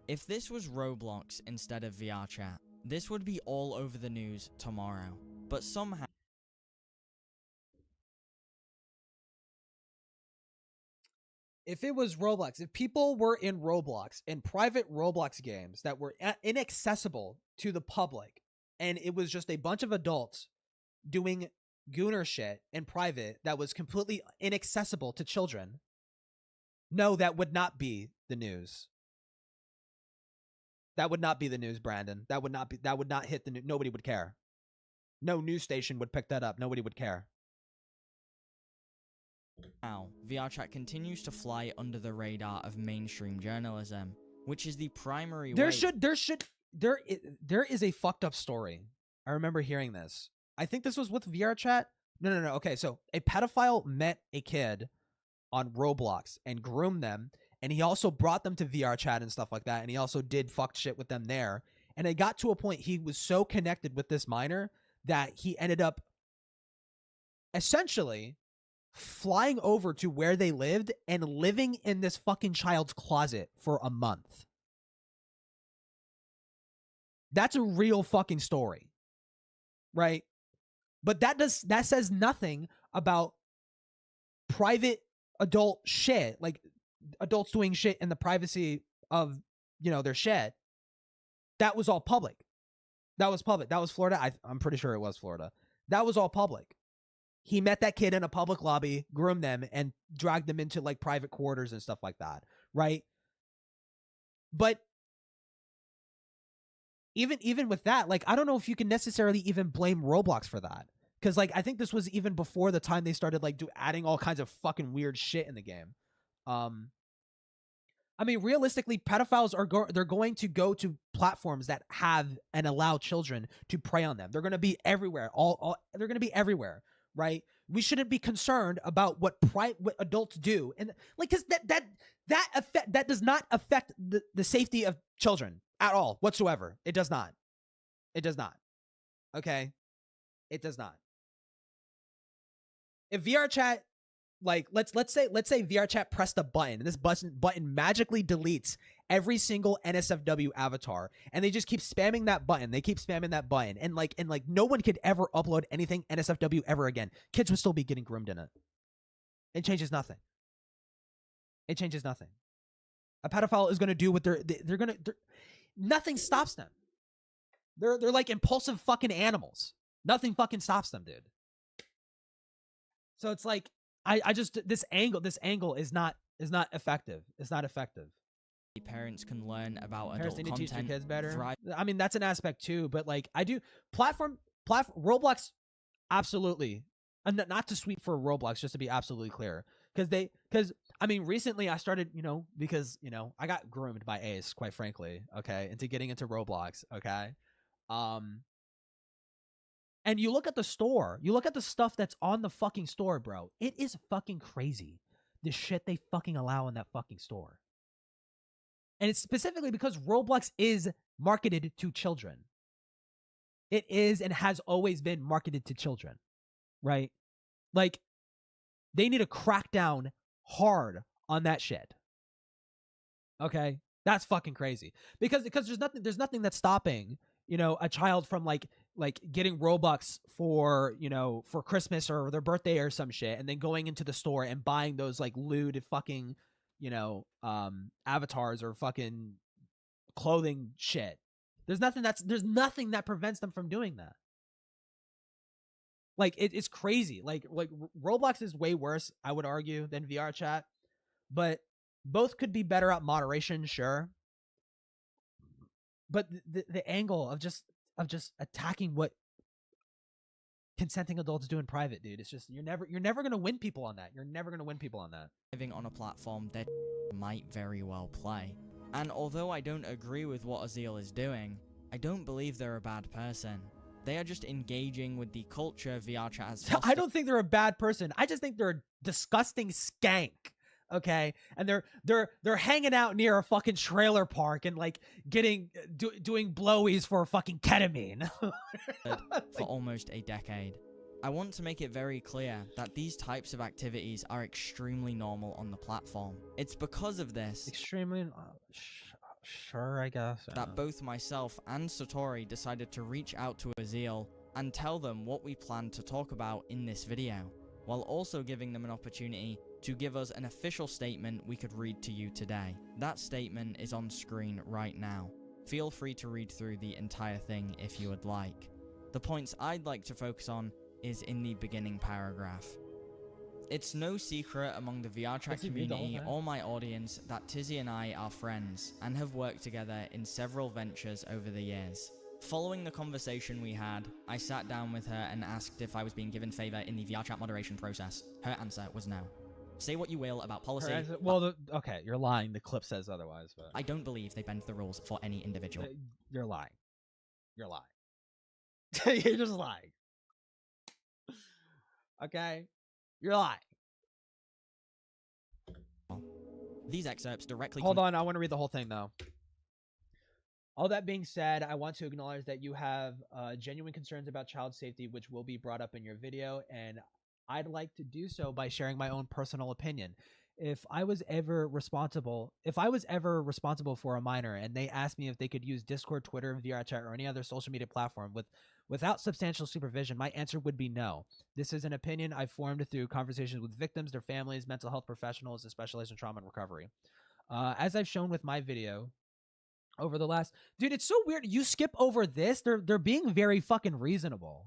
If this was Roblox instead of VR chat, this would be all over the news tomorrow. But somehow... If it was Roblox, if people were in Roblox, in private Roblox games that were inaccessible to the public, and it was just a bunch of adults doing gooner shit in private that was completely inaccessible to children, no, that would not be the news. That would not be the news, Brandon. That would not hit the news. Nobody would care. No news station would pick that up. Nobody would care. Now, VR chat continues to fly under the radar of mainstream journalism, which is the primary way... There is a fucked up story. I remember hearing this. I think this was with VR chat. No. Okay, so a pedophile met a kid on Roblox and groomed them, and he also brought them to VR chat and stuff like that, and he also did fucked shit with them there. And it got to a point he was so connected with this minor that he ended up essentially flying over to where they lived and living in this fucking child's closet for a month. That's a real fucking story. Right? But that says nothing about private adult shit, like adults doing shit in the privacy of, you know, their shit. That was all public. That was public. That was Florida. I'm pretty sure it was Florida. That was all public. He met that kid in a public lobby, groomed them, and dragged them into like private quarters and stuff like that, right? But even with that, like I don't know if you can necessarily even blame Roblox for that, because like I think this was even before the time they started like adding all kinds of fucking weird shit in the game. I mean, realistically, pedophiles they're going to go to platforms that have and allow children to prey on them. They're going to be everywhere. They're going to be everywhere. Right? We shouldn't be concerned about what adults do, and like, because that does not affect the safety of children at all whatsoever. It does not. It does not. Okay, it does not. If VR chat, like let's say VR chat pressed a button, and this button magically deletes every single NSFW avatar, and they just keep spamming that button. They keep spamming that button, and like no one could ever upload anything NSFW ever again. Kids would still be getting groomed in it. It changes nothing. It changes nothing. A pedophile is going to do what they're going to. Nothing stops them. They're like impulsive fucking animals. Nothing fucking stops them, dude. So it's like I just this angle is not effective. It's not effective. Parents can learn about Parents adult need to teach content. their kids better. I mean, that's an aspect too, but like I do platform Roblox, absolutely. And not to sweep for Roblox, just to be absolutely clear, because I mean, recently I started, because I got groomed by Ace, quite frankly, okay, into getting into Roblox, okay, and you look at the store, you look at the stuff that's on the fucking store, bro. It is fucking crazy, the shit they fucking allow in that fucking store. And it's specifically because Roblox is marketed to children. It is and has always been marketed to children, right? Like, they need to crack down hard on that shit. Okay? That's fucking crazy. Because there's nothing that's stopping, a child from like getting Robux for, for Christmas or their birthday or some shit, and then going into the store and buying those like lewd fucking, avatars or fucking clothing shit. There's nothing that prevents them from doing that. Like it's crazy. Like Roblox is way worse, I would argue, than VRChat, but both could be better at moderation, sure. But the angle of just attacking what consenting adults do in private, dude, it's just you're never gonna win people on that. You're never gonna win people on that. Living on a platform that might very well play. And although I don't agree with what Azil is doing, I don't believe they're a bad person. They are just engaging with the culture VRChat has fostered. I don't think they're a bad person. I just think they're a disgusting skank. Okay, and they're hanging out near a fucking trailer park and like doing blowies for fucking ketamine for almost a decade. I want to make it very clear that these types of activities are extremely normal on the platform. It's because of this extremely sure, I guess, that both myself and Satori decided to reach out to Azil and tell them what we plan to talk about in this video, while also giving them an opportunity to give us an official statement we could read to you today. That statement is on screen right now. Feel free to read through the entire thing if you would like. The points I'd like to focus on is in the beginning paragraph. It's no secret among the VRChat community or my audience that Tizzy and I are friends and have worked together in several ventures over the years. Following the conversation we had, I sat down with her and asked if I was being given favor in the VRChat moderation process. Her answer was no. Say what you will about policy. Okay, you're lying. The clip says otherwise. But I don't believe they bend the rules for any individual. You're lying. You're lying. You're just lying. Okay? You're lying. These excerpts directly... Hold on, I want to read the whole thing, though. All that being said, I want to acknowledge that you have genuine concerns about child safety, which will be brought up in your video, and I'd like to do so by sharing my own personal opinion. If I was ever responsible for a minor and they asked me if they could use Discord, Twitter, VRChat, or any other social media platform without substantial supervision, my answer would be no. This is an opinion I've formed through conversations with victims, their families, mental health professionals that specialize in trauma and recovery. As I've shown with my video over the last... Dude, it's so weird. You skip over this. They're being very fucking reasonable.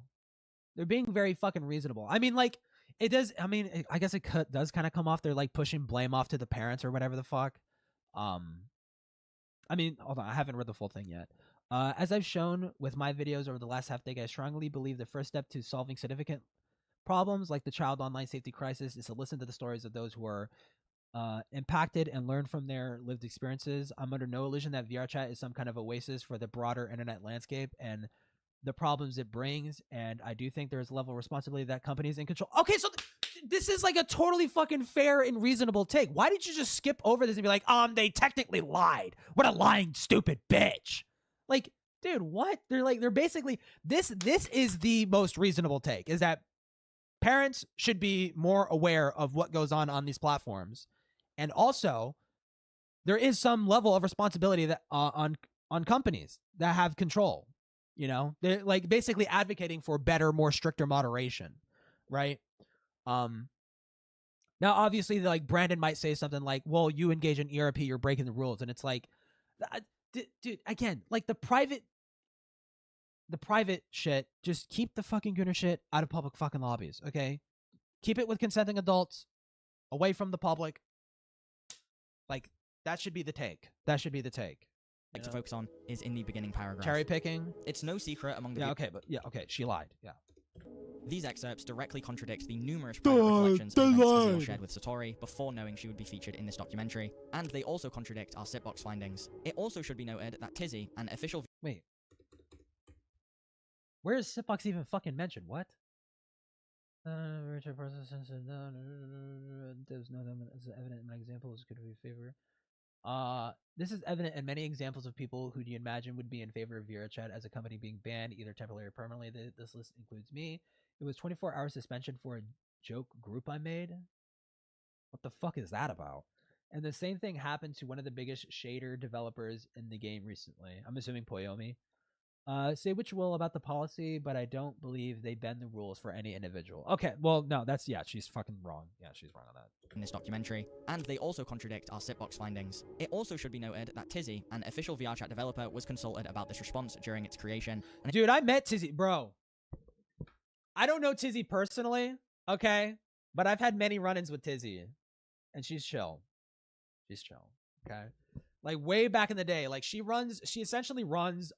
They're being very fucking reasonable. I mean, like, it does... I mean, I guess it does kind of come off. They're, like, pushing blame off to the parents or whatever the fuck. I mean, hold on. I haven't read the full thing yet. As I've shown with my videos over the last half decade, I strongly believe the first step to solving significant problems like the child online safety crisis is to listen to the stories of those who are impacted and learn from their lived experiences. I'm under no illusion that VRChat is some kind of oasis for the broader internet landscape and the problems it brings, and I do think there's a level of responsibility that companies in control. Okay, so this is like a totally fucking fair and reasonable take. Why did you just skip over this and be like, they technically lied? What a lying, stupid bitch. Like, dude, what? They're basically, this is the most reasonable take, is that parents should be more aware of what goes on these platforms. And also, there is some level of responsibility that on companies that have control. You know, they're like basically advocating for better, more stricter moderation, right? Now, obviously, like Brandon might say something like, "Well, you engage in ERP, you're breaking the rules," and it's like, dude, again, like the private shit. Just keep the fucking gooner shit out of public fucking lobbies, okay? Keep it with consenting adults, away from the public. Like that should be the take. That should be the take. Like to focus on is in the beginning paragraph. Cherry picking. It's no secret among the okay, she lied. Yeah. These excerpts directly contradict the numerous private recollections of events Azil shared with Satori before knowing she would be featured in this documentary, and they also contradict our Sitbox findings. It also should be noted that Tizzy, an official... Wait. Where is Sitbox even fucking mentioned? What? Richard process there's no evident in my example is good to be in favor. This is evident in many examples of people who do you imagine would be in favor of vrchat as a company being banned, either temporarily or permanently. This list includes me. It was 24-hour suspension for a joke group I made. What the fuck is that about? And the same thing happened to one of the biggest shader developers in the game recently. I'm assuming Poyomi. Say what you will about the policy, but I don't believe they bend the rules for any individual. Okay, well, no, she's fucking wrong. Yeah, she's wrong on that. In this documentary, and they also contradict our Sitbox findings. It also should be noted that Tizzy, an official vrchat developer, was consulted about this response during its creation. Dude, I met Tizzy, bro. I don't know Tizzy personally, okay? But I've had many run-ins with Tizzy, and she's chill. She's chill, okay? Like, way back in the day, like, she essentially runs,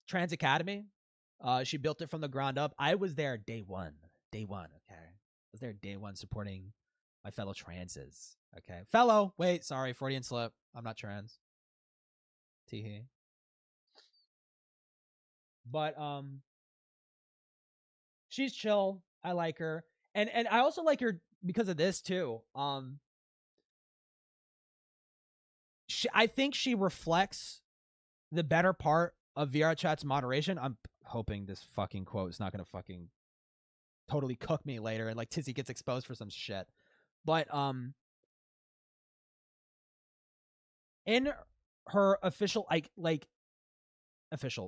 Trans Academy. She built it from the ground up. I was there day one, okay? I was there day one supporting my fellow transes, okay? Sorry, Freudian slip. I'm not trans. Teehee. But, she's chill. I like her. And I also like her because of this, too. I think she reflects the better part of vrchat's moderation. I'm hoping this fucking quote is not going to fucking totally cook me later and like Tizzy gets exposed for some shit. But in her official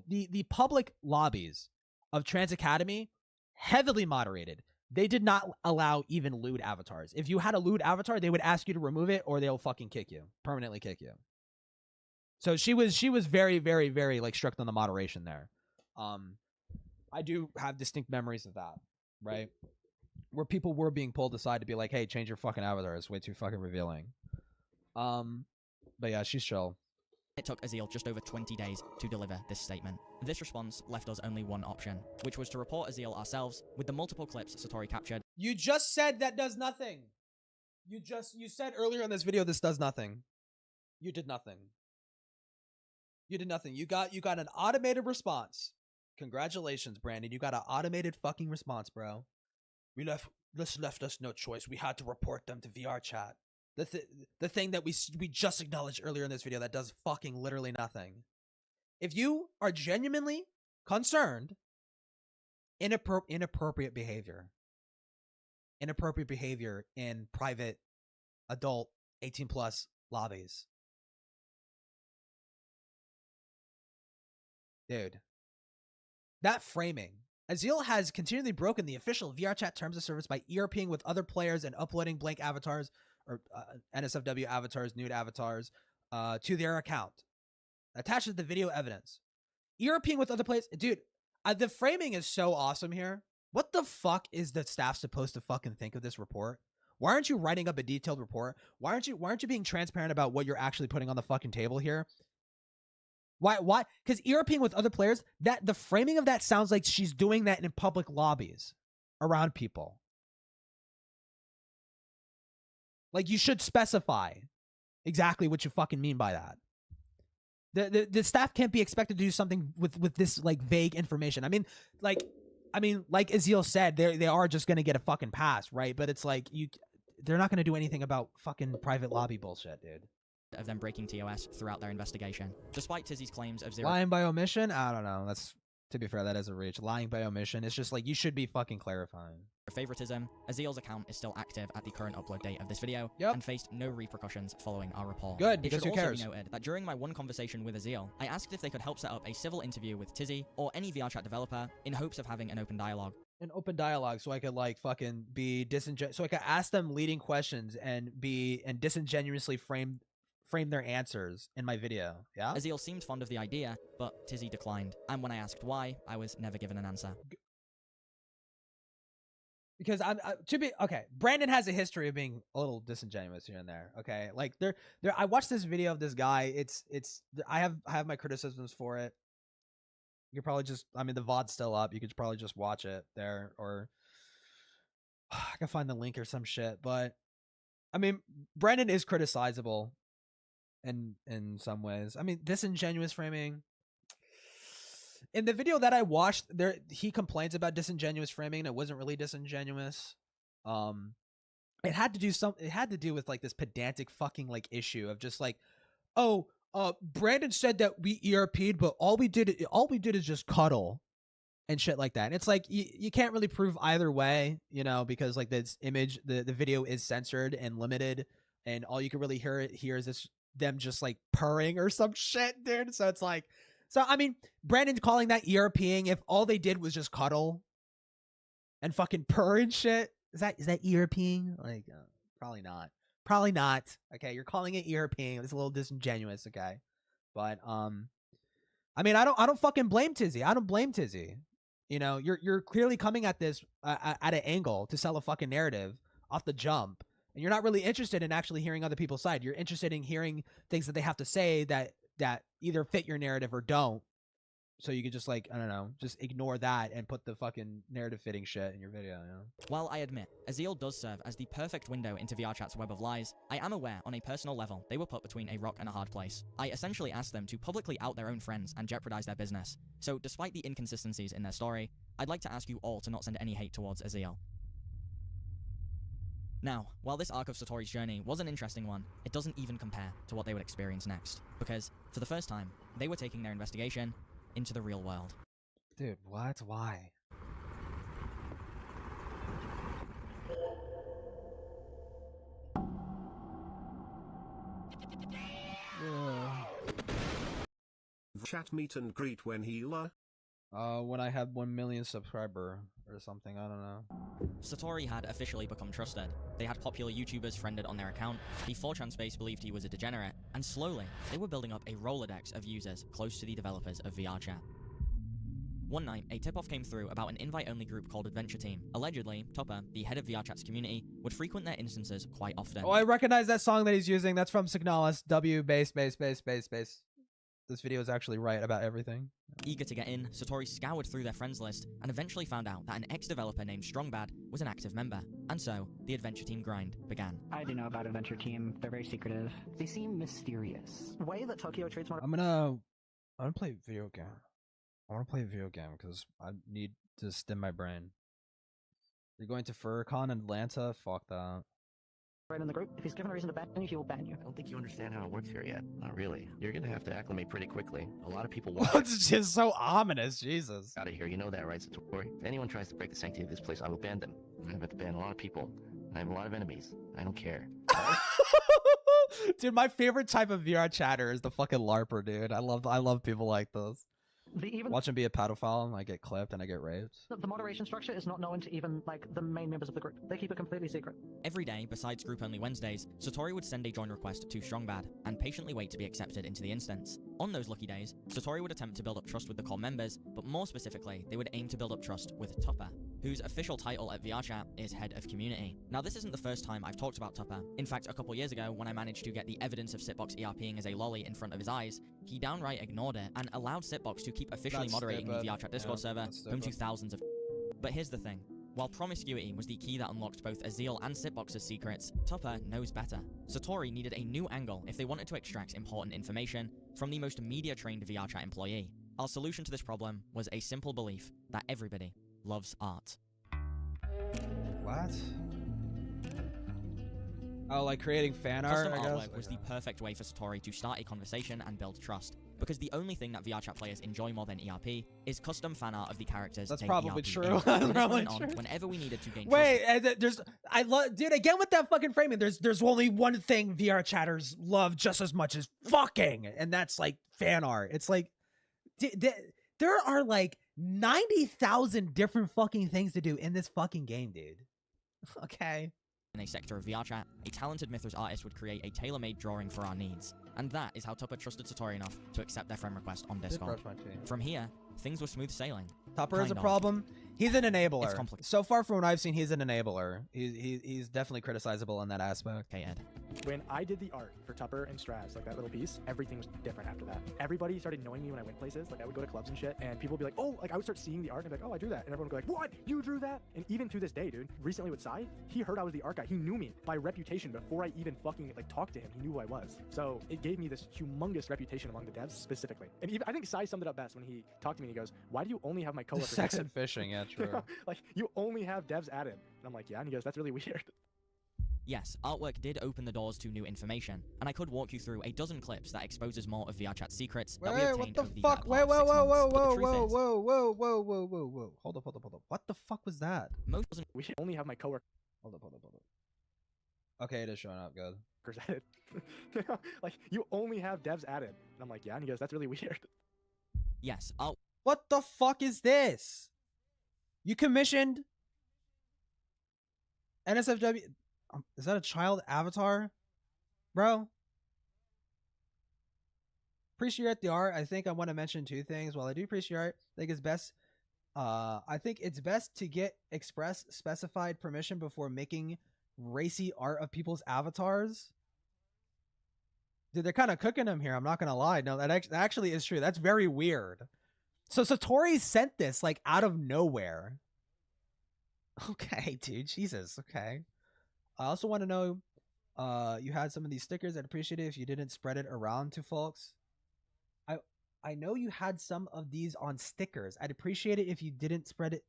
the public lobbies of Trans Academy, heavily moderated. They did not allow even lewd avatars. If you had a lewd avatar, they would ask you to remove it or they'll fucking kick you. Permanently kick you. So she was very, very, very like strict on the moderation there. I do have distinct memories of that, right? Where people were being pulled aside to be like, hey, change your fucking avatar. It's way too fucking revealing. But yeah, she's chill. It took Azil just over 20 days to deliver this statement. This response left us only one option, which was to report Azil ourselves with the multiple clips Satori captured. You just said that does nothing. You said earlier in this video this does nothing. You did nothing. You did nothing. You got an automated response. Congratulations, Brandon. You got an automated fucking response, bro. This left us no choice. We had to report them to vrchat. The thing that we just acknowledged earlier in this video that does fucking literally nothing. If you are genuinely concerned, inappropriate behavior in private adult 18 plus lobbies. Dude, that framing. Azil has continually broken the official vrchat terms of service by ERPing with other players and uploading blank avatars or NSFW avatars, nude avatars, to their account. Attaches the video evidence. ERPing with other players. Dude, the framing is so awesome here. What the fuck is the staff supposed to fucking think of this report? Why aren't you writing up a detailed report? Why aren't you being transparent about what you're actually putting on the fucking table here? Why? Because ERPing with other players, that the framing of that sounds like she's doing that in public lobbies around people. Like, you should specify exactly what you fucking mean by that. The staff can't be expected to do something with this like vague information. I mean, like Azil said, they are just gonna get a fucking pass, right? But it's like they're not gonna do anything about fucking private lobby bullshit, dude. Of them breaking TOS throughout their investigation. Despite Tizzy's claims of zero... Lying by omission? I don't know. That's To be fair, that is a reach. Lying by omission. It's just like, you should be fucking clarifying. For favoritism, Azeal's account is still active at the current upload date of this video, and faced no repercussions following our report. Good, It because should who also cares? be noted that during my one conversation with Azeal, I asked if they could help set up a civil interview with Tizzy or any VRChat developer in hopes of having an open dialogue. An open dialogue, so I could like fucking be so I could ask them leading questions and disingenuously frame their answers in my video. Yeah. Azeal seemed fond of the idea, but Tizzy declined, and when I asked why, I was never given an answer. Because Brandon has a history of being a little disingenuous here and there. Okay, like I watched this video of this guy. I have my criticisms for it. You could probably just, I mean, the VOD's still up. You could probably just watch it there, or I can find the link or some shit. But I mean, Brandon is criticizable in some ways. I mean, disingenuous framing. In the video that I watched, he complains about disingenuous framing, and it wasn't really disingenuous. It had to do with like this pedantic fucking like issue of just like, Brandon said that we ERP'd, but all we did is just cuddle and shit like that. And it's like you can't really prove either way, you know, because like this image, the video is censored and limited, and all you can really hear is them just like purring or some shit, dude. So it's like. So, I mean, Brandon's calling that ERPing if all they did was just cuddle and fucking purr and shit. Is that ERPing? Like, probably not. Probably not. Okay, you're calling it ERPing. It's a little disingenuous, okay? But, I mean, I don't fucking blame Tizzy. I don't blame Tizzy. You know, you're clearly coming at this at an angle to sell a fucking narrative off the jump. And you're not really interested in actually hearing other people's side. You're interested in hearing things that they have to say that either fit your narrative or don't. So you could just like, I don't know, just ignore that and put the fucking narrative fitting shit in your video, you know? While I admit, Azeal does serve as the perfect window into VRChat's web of lies, I am aware on a personal level they were put between a rock and a hard place. I essentially asked them to publicly out their own friends and jeopardize their business. So despite the inconsistencies in their story, I'd like to ask you all to not send any hate towards Azeal. Now, while this arc of Satori's journey was an interesting one, it doesn't even compare to what they would experience next. Because, for the first time, they were taking their investigation into the real world. Dude, what? Why? Chat meet and greet when healer? When I had 1 million subscriber or something, I don't know. Satori had officially become trusted. They had popular YouTubers friended on their account, the 4chan space believed he was a degenerate, and slowly, they were building up a Rolodex of users close to the developers of VRChat. One night, a tip-off came through about an invite-only group called Adventure Team. Allegedly, Topper, the head of VRChat's community, would frequent their instances quite often. Oh, I recognize that song that he's using. That's from Signalis. W base. This video is actually right about everything. Eager to get in, Satori scoured through their friends list and eventually found out that an ex-developer named Strongbad was an active member. And so, the Adventure Team grind began. I do know about Adventure Team. They're very secretive. They seem mysterious. The way that Tokyo treats one. I'm gonna play a video game. I want to play a video game because I need to stim my brain. You're going to FurCon in Atlanta? Fuck that. Right in the group. If he's given a reason to ban you, he will ban you. I don't think you understand how it works here yet. Not really. You're gonna have to acclimate pretty quickly. A lot of people want It's just so ominous, Jesus. out of here. You know that, right, Satori? If anyone tries to break the sanctity of this place, I will ban them. I have to ban a lot of people. I have a lot of enemies. I don't care. Dude, my favorite type of VR chatter is the fucking LARPer, dude. I love people like this. Watch him be a pedophile and I get clipped and I get raped. The moderation structure is not known to even, like, the main members of the group. They keep it completely secret. Every day, besides group-only Wednesdays, Satori would send a join request to Strongbad and patiently wait to be accepted into the instance. On those lucky days, Satori would attempt to build up trust with the core members, but more specifically, they would aim to build up trust with Tupper, whose official title at VRChat is Head of Community. Now, this isn't the first time I've talked about Tupper. In fact, a couple years ago, when I managed to get the evidence of Sitbox ERPing as a lolly in front of his eyes, he downright ignored it and allowed Sitbox to keep officially moderating the VRChat Discord server, home to thousands of. But here's the thing. While promiscuity was the key that unlocked both Azeal and Sitbox's secrets, Tupper knows better. Satori needed a new angle if they wanted to extract important information from the most media-trained VRChat employee. Our solution to this problem was a simple belief that everybody loves art. What? Oh, like creating fan art, Custom I guess? artwork was the perfect way for Satori to start a conversation and build trust. because the only thing that VRChat players enjoy more than ERP is custom fan art of the characters. That's they probably ERP true. in. That's From this probably point on, true. whenever we needed to gain Wait, I love, dude, again with that fucking framing, there's only one thing VR chatters love just as much as fucking, and that's like fan art. It's like, there are like 90,000 different fucking things to do in this fucking game, dude. Okay. In a sector of VRChat, a talented Mythos artist would create a tailor-made drawing for our needs. And that is how Tupper trusted Satori enough to accept their friend request on Discord. From here, things were smooth sailing. Tupper is a Kind of. problem. He's an enabler. It's complicated. So far from what I've seen, he's an enabler. He's definitely criticizable in that aspect. Okay, Ed. When I did the art for Tupper and Straz, like that little piece, everything was different after that. Everybody started knowing me when I went places. Like I would go to clubs and shit, and people would be like, "Oh," like I would start seeing the art and be like, "Oh, I drew that," and everyone would go like, "What? You drew that?" And even to this day, dude, recently with Sai, he heard I was the art guy. He knew me by reputation before I even fucking like talked to him. He knew who I was. So it gave me this humongous reputation among the devs specifically. And even I think Sai summed it up best when he talked to me and he goes, "Why do you only have my coworkers?" Sex and fishing, yeah, true. Like you only have devs added. And I'm like, "Yeah," and he goes, "That's really weird." Yes, artwork did open the doors to new information, and I could walk you through a dozen clips that exposes more of VRChat's secrets that we Wait, obtained what over the the fuck? better Wait, part of 6 months. But the truth is, whoa. Hold up. What the fuck was that? most we only have my coworkers. Hold up. Okay, it is showing up, good. Added. Like you only have devs added. And I'm like, "Yeah," and he goes, "That's really weird." Yes, What the fuck is this? You commissioned NSFW? Is that a child avatar? Bro? Appreciate the art. I think I want to mention two things. While I do appreciate art, I think it's best to get express specified permission before making racy art of people's avatars. Dude, they're kind of cooking them here. I'm not gonna lie. No, that actually is true. That's very weird. So Satori sent this like out of nowhere. Okay, dude. Jesus. Okay. I also want to know, you had some of these stickers. I'd appreciate it if you didn't spread it around to folks. I know you had some of these on stickers. I'd appreciate it if you didn't spread it.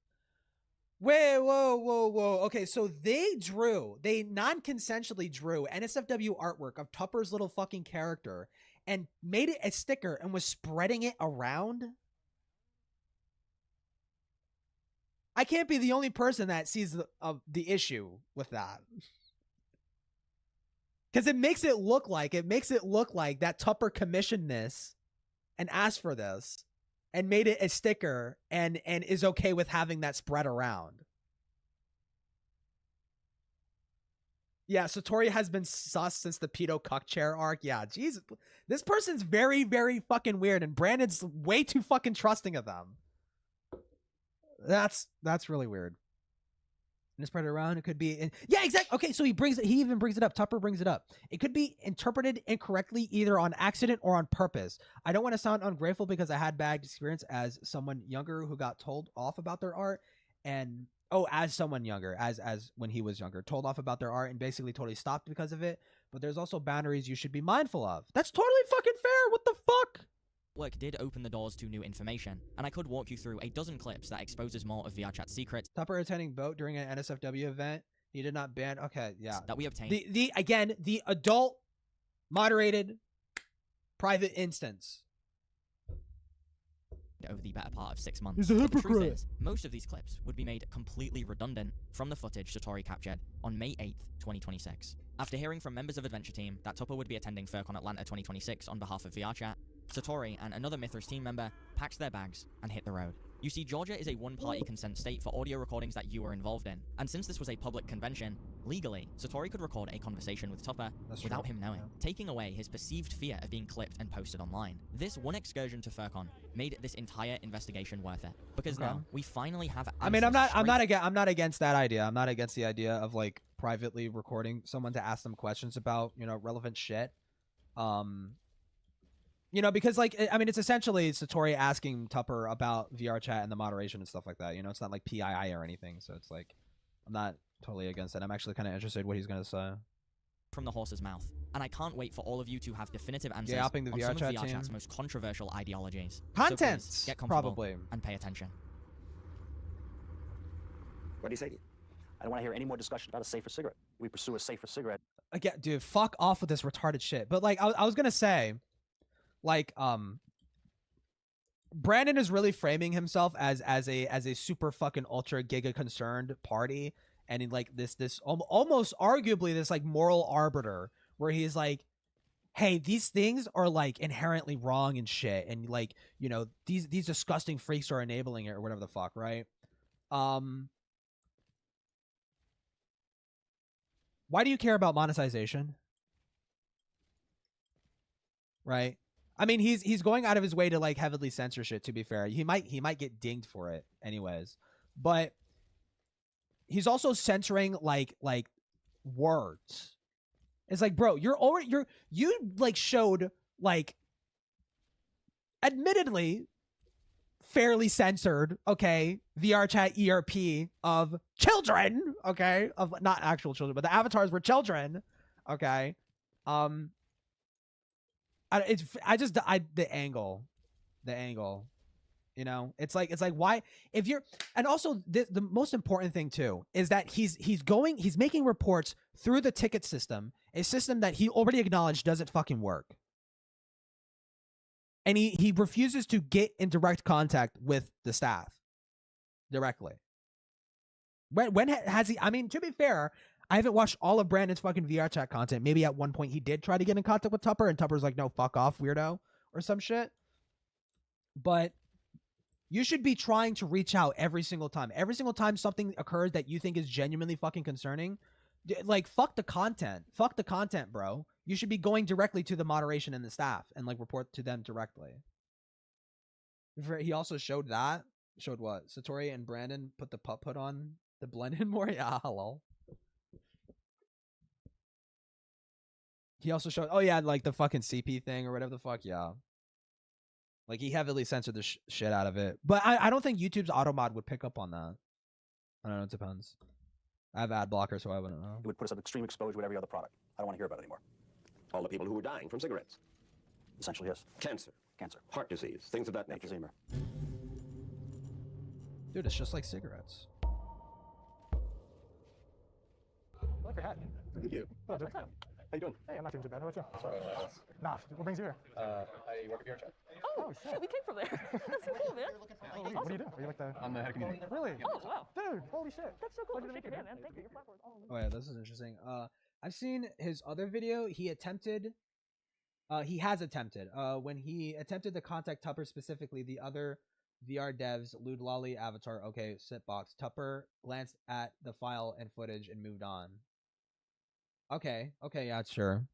Wait, whoa. Okay, so they non-consensually drew NSFW artwork of Tupper's little fucking character and made it a sticker and was spreading it around? I can't be the only person that sees the issue with that. Because it makes it look like that Tupper commissioned this and asked for this and made it a sticker and is okay with having that spread around. Yeah, Satori has been sus since the pedo cuck chair arc. Yeah, Jesus. This person's very, very fucking weird, and Brandon's way too fucking trusting of them. That's really weird. And spread it around. It could be yeah, exactly. Okay, so he even brings it up. Tupper brings it up. It could be interpreted incorrectly, either on accident or on purpose. I don't want to sound ungrateful because I had bad experience as someone younger who got told off about their art, and as someone younger, as when he was younger, told off about their art and basically totally stopped because of it. But there's also boundaries you should be mindful of. That's totally fucking fair. What the fuck? Work did open the doors to new information, and I could walk you through a dozen clips that exposes more of VRChat's secrets. Tupper attending boat during an NSFW event. He did not ban. Okay, yeah. That we obtained. The adult, moderated, private instance. Over the better part of 6 months. He's a But the truth hypocrite. is, most of these clips would be made completely redundant from the footage Satori captured on May 8th, 2026. After hearing from members of Adventure Team that Tupper would be attending FurCon Atlanta 2026 on behalf of VRChat, Satori and another Mythos team member packed their bags and hit the road. You see, Georgia is a one-party consent state for audio recordings that you were involved in, and since this was a public convention, legally, Satori could record a conversation with Tupper without him knowing, taking away his perceived fear of being clipped and posted online. This one excursion to FurCon made this entire investigation worth it, because now we finally have. I mean, I'm not against that idea. I'm not against the idea of like privately recording someone to ask them questions about relevant shit. Because like, I mean, it's essentially Satori asking Tupper about VRChat and the moderation and stuff like that. It's not like PII or anything. So it's like, I'm not totally against it. I'm actually kind of interested in what he's going to say. From the horse's mouth. And I can't wait for all of you to have definitive answers the on some of VRChat VRChat's team. most controversial ideologies. Contents, so please, get comfortable probably. and pay attention. What do you say? I don't want to hear any more discussion about a safer cigarette. We pursue a safer cigarette. Again, dude, fuck off with this retarded shit. But like, I was going to say, like, Brandon is really framing himself as a super fucking ultra giga concerned party, and in like this almost arguably this like moral arbiter where he's like, hey, these things are like inherently wrong and shit, and like, you know, these disgusting freaks are enabling it or whatever the fuck, right? Why do you care about monetization? Right? I mean, he's going out of his way to like heavily censor shit, to be fair. He might get dinged for it anyways. But he's also censoring like words. It's like, bro, you like showed like admittedly fairly censored, okay, VRChat ERP of children, okay, of not actual children, but the avatars were children, okay. The angle, you know, it's like why, if you're, and also the most important thing too is that he's making reports through the ticket system, a system that he already acknowledged doesn't fucking work. And he refuses to get in direct contact with the staff directly. When has he? I mean, to be fair, I haven't watched all of Brandon's fucking VRChat content. Maybe at one point he did try to get in contact with Tupper, and Tupper's like, no, fuck off, weirdo, or some shit. But you should be trying to reach out every single time. Every single time something occurs that you think is genuinely fucking concerning, like, fuck the content. Fuck the content, bro. You should be going directly to the moderation and the staff and like report to them directly. He also showed that. Showed what? Satori and Brandon put the put on the blend in more? Yeah, hello. He also showed, oh yeah, like the fucking CP thing or whatever the fuck, yeah. Like he heavily censored the shit out of it. But I don't think YouTube's automod would pick up on that. I don't know, it depends. I have ad blocker, so I wouldn't know. It would put us at extreme exposure with every other product. I don't want to hear about it anymore. All the people who were dying from cigarettes. Essentially, yes. Cancer. Cancer. Heart disease. Things of that nature. Emphysema. Dude, it's just like cigarettes. I like your hat. Thank you. Oh, dude. How you doing? Hey, I'm not doing too bad. How about you? Sorry. Nah, what brings you here? I work at vrchat. Oh, shit. We came from there. That's so cool, man. Oh, what do you do? Are you like the... I'm the head of community. Really? Oh, wow. Dude, holy shit. That's so cool. Pleasure to meet you, Yeah, man. Thank you. Your platform. Oh yeah, this is interesting. I've seen his other video. He has attempted. When he attempted to contact Tupper specifically, the other VR devs, Lude Lolly, Avatar, okay, Sitbox. Tupper glanced at the file and footage and moved on. Okay, yeah, sure.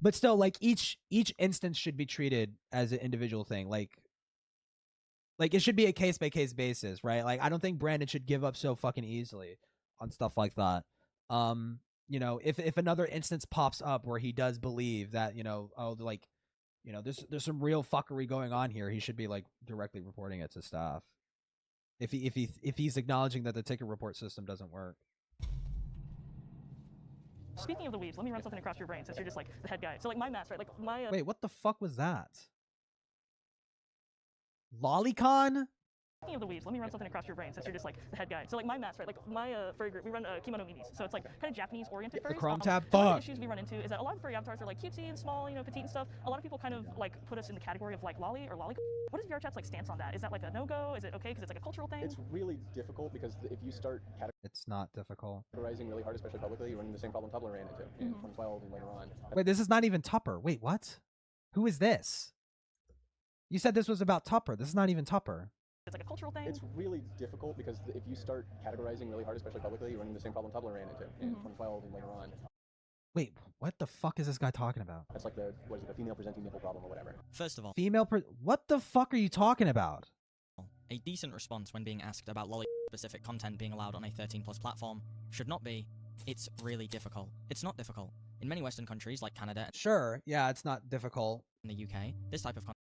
But still, like each instance should be treated as an individual thing. Like it should be a case by case basis, right? Like I don't think Brandon should give up so fucking easily on stuff like that. You know, if another instance pops up where he does believe that, you know, oh, like, you know, there's some real fuckery going on here, he should be like directly reporting it to staff. If he's acknowledging that the ticket report system doesn't work. Speaking of the weaves, let me run something across your brain since you're just like the head guy. So like my mask, right? Like my Wait, what the fuck was that? Lolicon? Speaking of the weaves, let me run something across your brain since you're just like the head guy. So like my mask, right? Like my furry group, we run kimono minis. So it's like kind of Japanese oriented furries. The Chrome tab? One of Fuck. the issues we run into is that a lot of furry avatars are like cutesy and small, you know, petite and stuff. A lot of people kind of like put us in the category of like lolly or lolly. What is VRChat's like stance on that? Is that like a no-go? Is it okay because it's like a cultural thing? It's really difficult because if you start It's not difficult. categorizing really hard, especially publicly, you run into the same problem Tupper ran into in 2012 and later on. Wait, this is not even Tupper. Wait, what? Who is this? You said this was about Tupper. This is not even Tupper. It's like a cultural thing. It's really difficult because if you start categorizing really hard, especially publicly, you run into the same problem Tupper ran into in 2012 and later on. Wait, what the fuck is this guy talking about? That's like the female presenting nipple problem or whatever. First of all, what the fuck are you talking about? a decent response when being asked about lolly-specific content being allowed on a 13+ platform should not be, it's really difficult. It's not difficult. In many Western countries like Canada, Sure, yeah, it's not difficult. in the UK, this type of content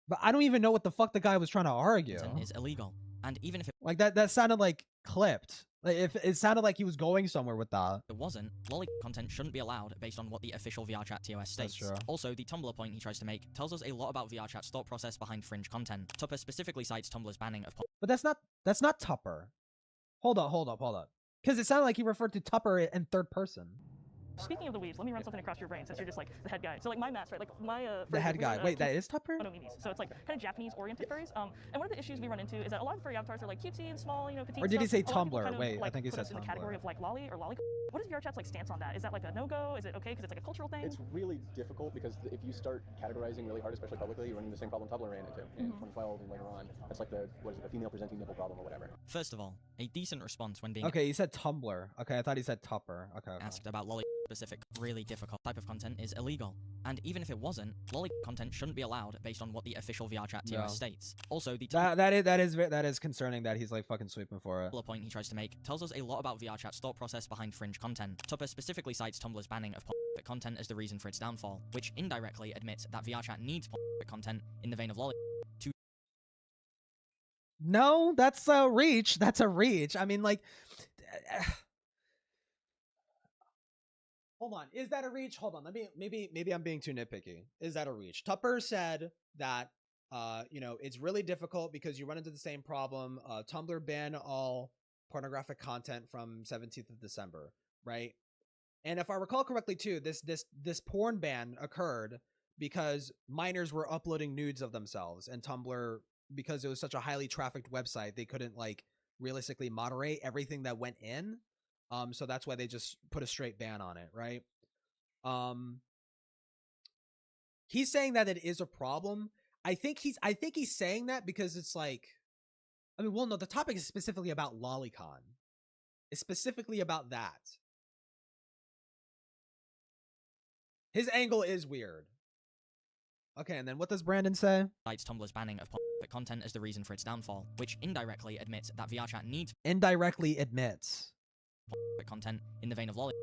But I don't even know what the fuck the guy was trying to argue. is illegal. And even if it Like that sounded like clipped. Like if it sounded like he was going somewhere with that. wasn't, lolly content shouldn't be allowed based on what the official VRChat TOS states. That's true. Also, the Tumblr point he tries to make tells us a lot about VRChat's thought process behind fringe content. Tupper specifically cites Tumblr's banning of But that's not Tupper. Hold up. Because it sounded like he referred to Tupper in third person. Speaking of the weaves, let me run something across your brain since you're just like the head guy. So like my mask, right? Like my the head guy. Wait, that is Tupper? Dono memes. So it's like kind of Japanese-oriented furries. And one of the issues we run into is that a lot of furry avatars are like cutesy and small, you know, petite. Or did he say stuff. Tumblr? Kind of, Wait, like, I think he put said us in the Tumblr. category of like lolly or lolly. What is VRChat's like stance on that? Is that like a no-go? Is it okay because it's like a cultural thing? It's really difficult because if you start categorizing really hard, especially publicly, you're running the same problem Tumblr ran into in 2012 and later on. That's like the female presenting nipple problem or whatever. First of all, a decent response when being Okay, he said Tumblr. Okay, I thought he said Tupper. Okay. asked about lolly specific really difficult type of content is illegal. And even if it wasn't, lolly content shouldn't be allowed based on what the official VRChat TOS No. states. Also, the that is concerning that he's like fucking sweeping for it. point he tries to make tells us a lot about VRChat's thought process behind fringe content. Tupper specifically cites Tumblr's banning of pornographic content as the reason for its downfall, which indirectly admits that VRChat needs pornographic content in the vein of lolly to. No, that's a reach. That's a reach. I mean, like, hold on. Is that a reach? Hold on. Maybe I'm being too nitpicky. Is that a reach? Tupper said that, you know, it's really difficult because you run into the same problem. Tumblr banned all pornographic content from 17th of December, right? And if I recall correctly, too, this porn ban occurred because minors were uploading nudes of themselves, and Tumblr, because it was such a highly trafficked website, they couldn't like realistically moderate everything that went in. So that's why they just put a straight ban on it, right? He's saying that it is a problem. I think he's saying that because it's like, I mean, well, no, the topic is specifically about lolicon. It's specifically about that. His angle is weird. Okay, and then what does Brandon say? Cites Tumblr's banning of pornographic content as the reason for its downfall, which indirectly admits that VRChat needs Indirectly admits pornographic content in the vein of lolly.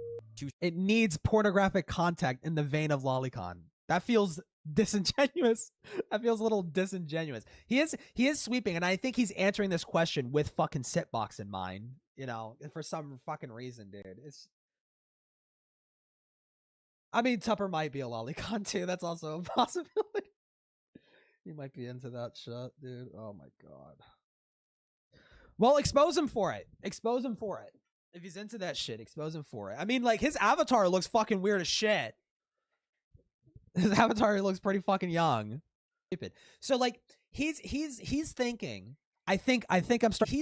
It needs pornographic content in the vein of lolicon. That feels disingenuous. That feels a little disingenuous. He is sweeping, and I think he's answering this question with fucking Sitbox in mind, you know, for some fucking reason, dude. I mean, Tupper might be a lolicon too. That's also a possibility. He might be into that shit, dude. Oh my god. Well, expose him for it. Expose him for it. If he's into that shit, expose him for it. I mean, like, his avatar looks fucking weird as shit. His avatar looks pretty fucking young. Stupid. So like, he's thinking. I think I'm starting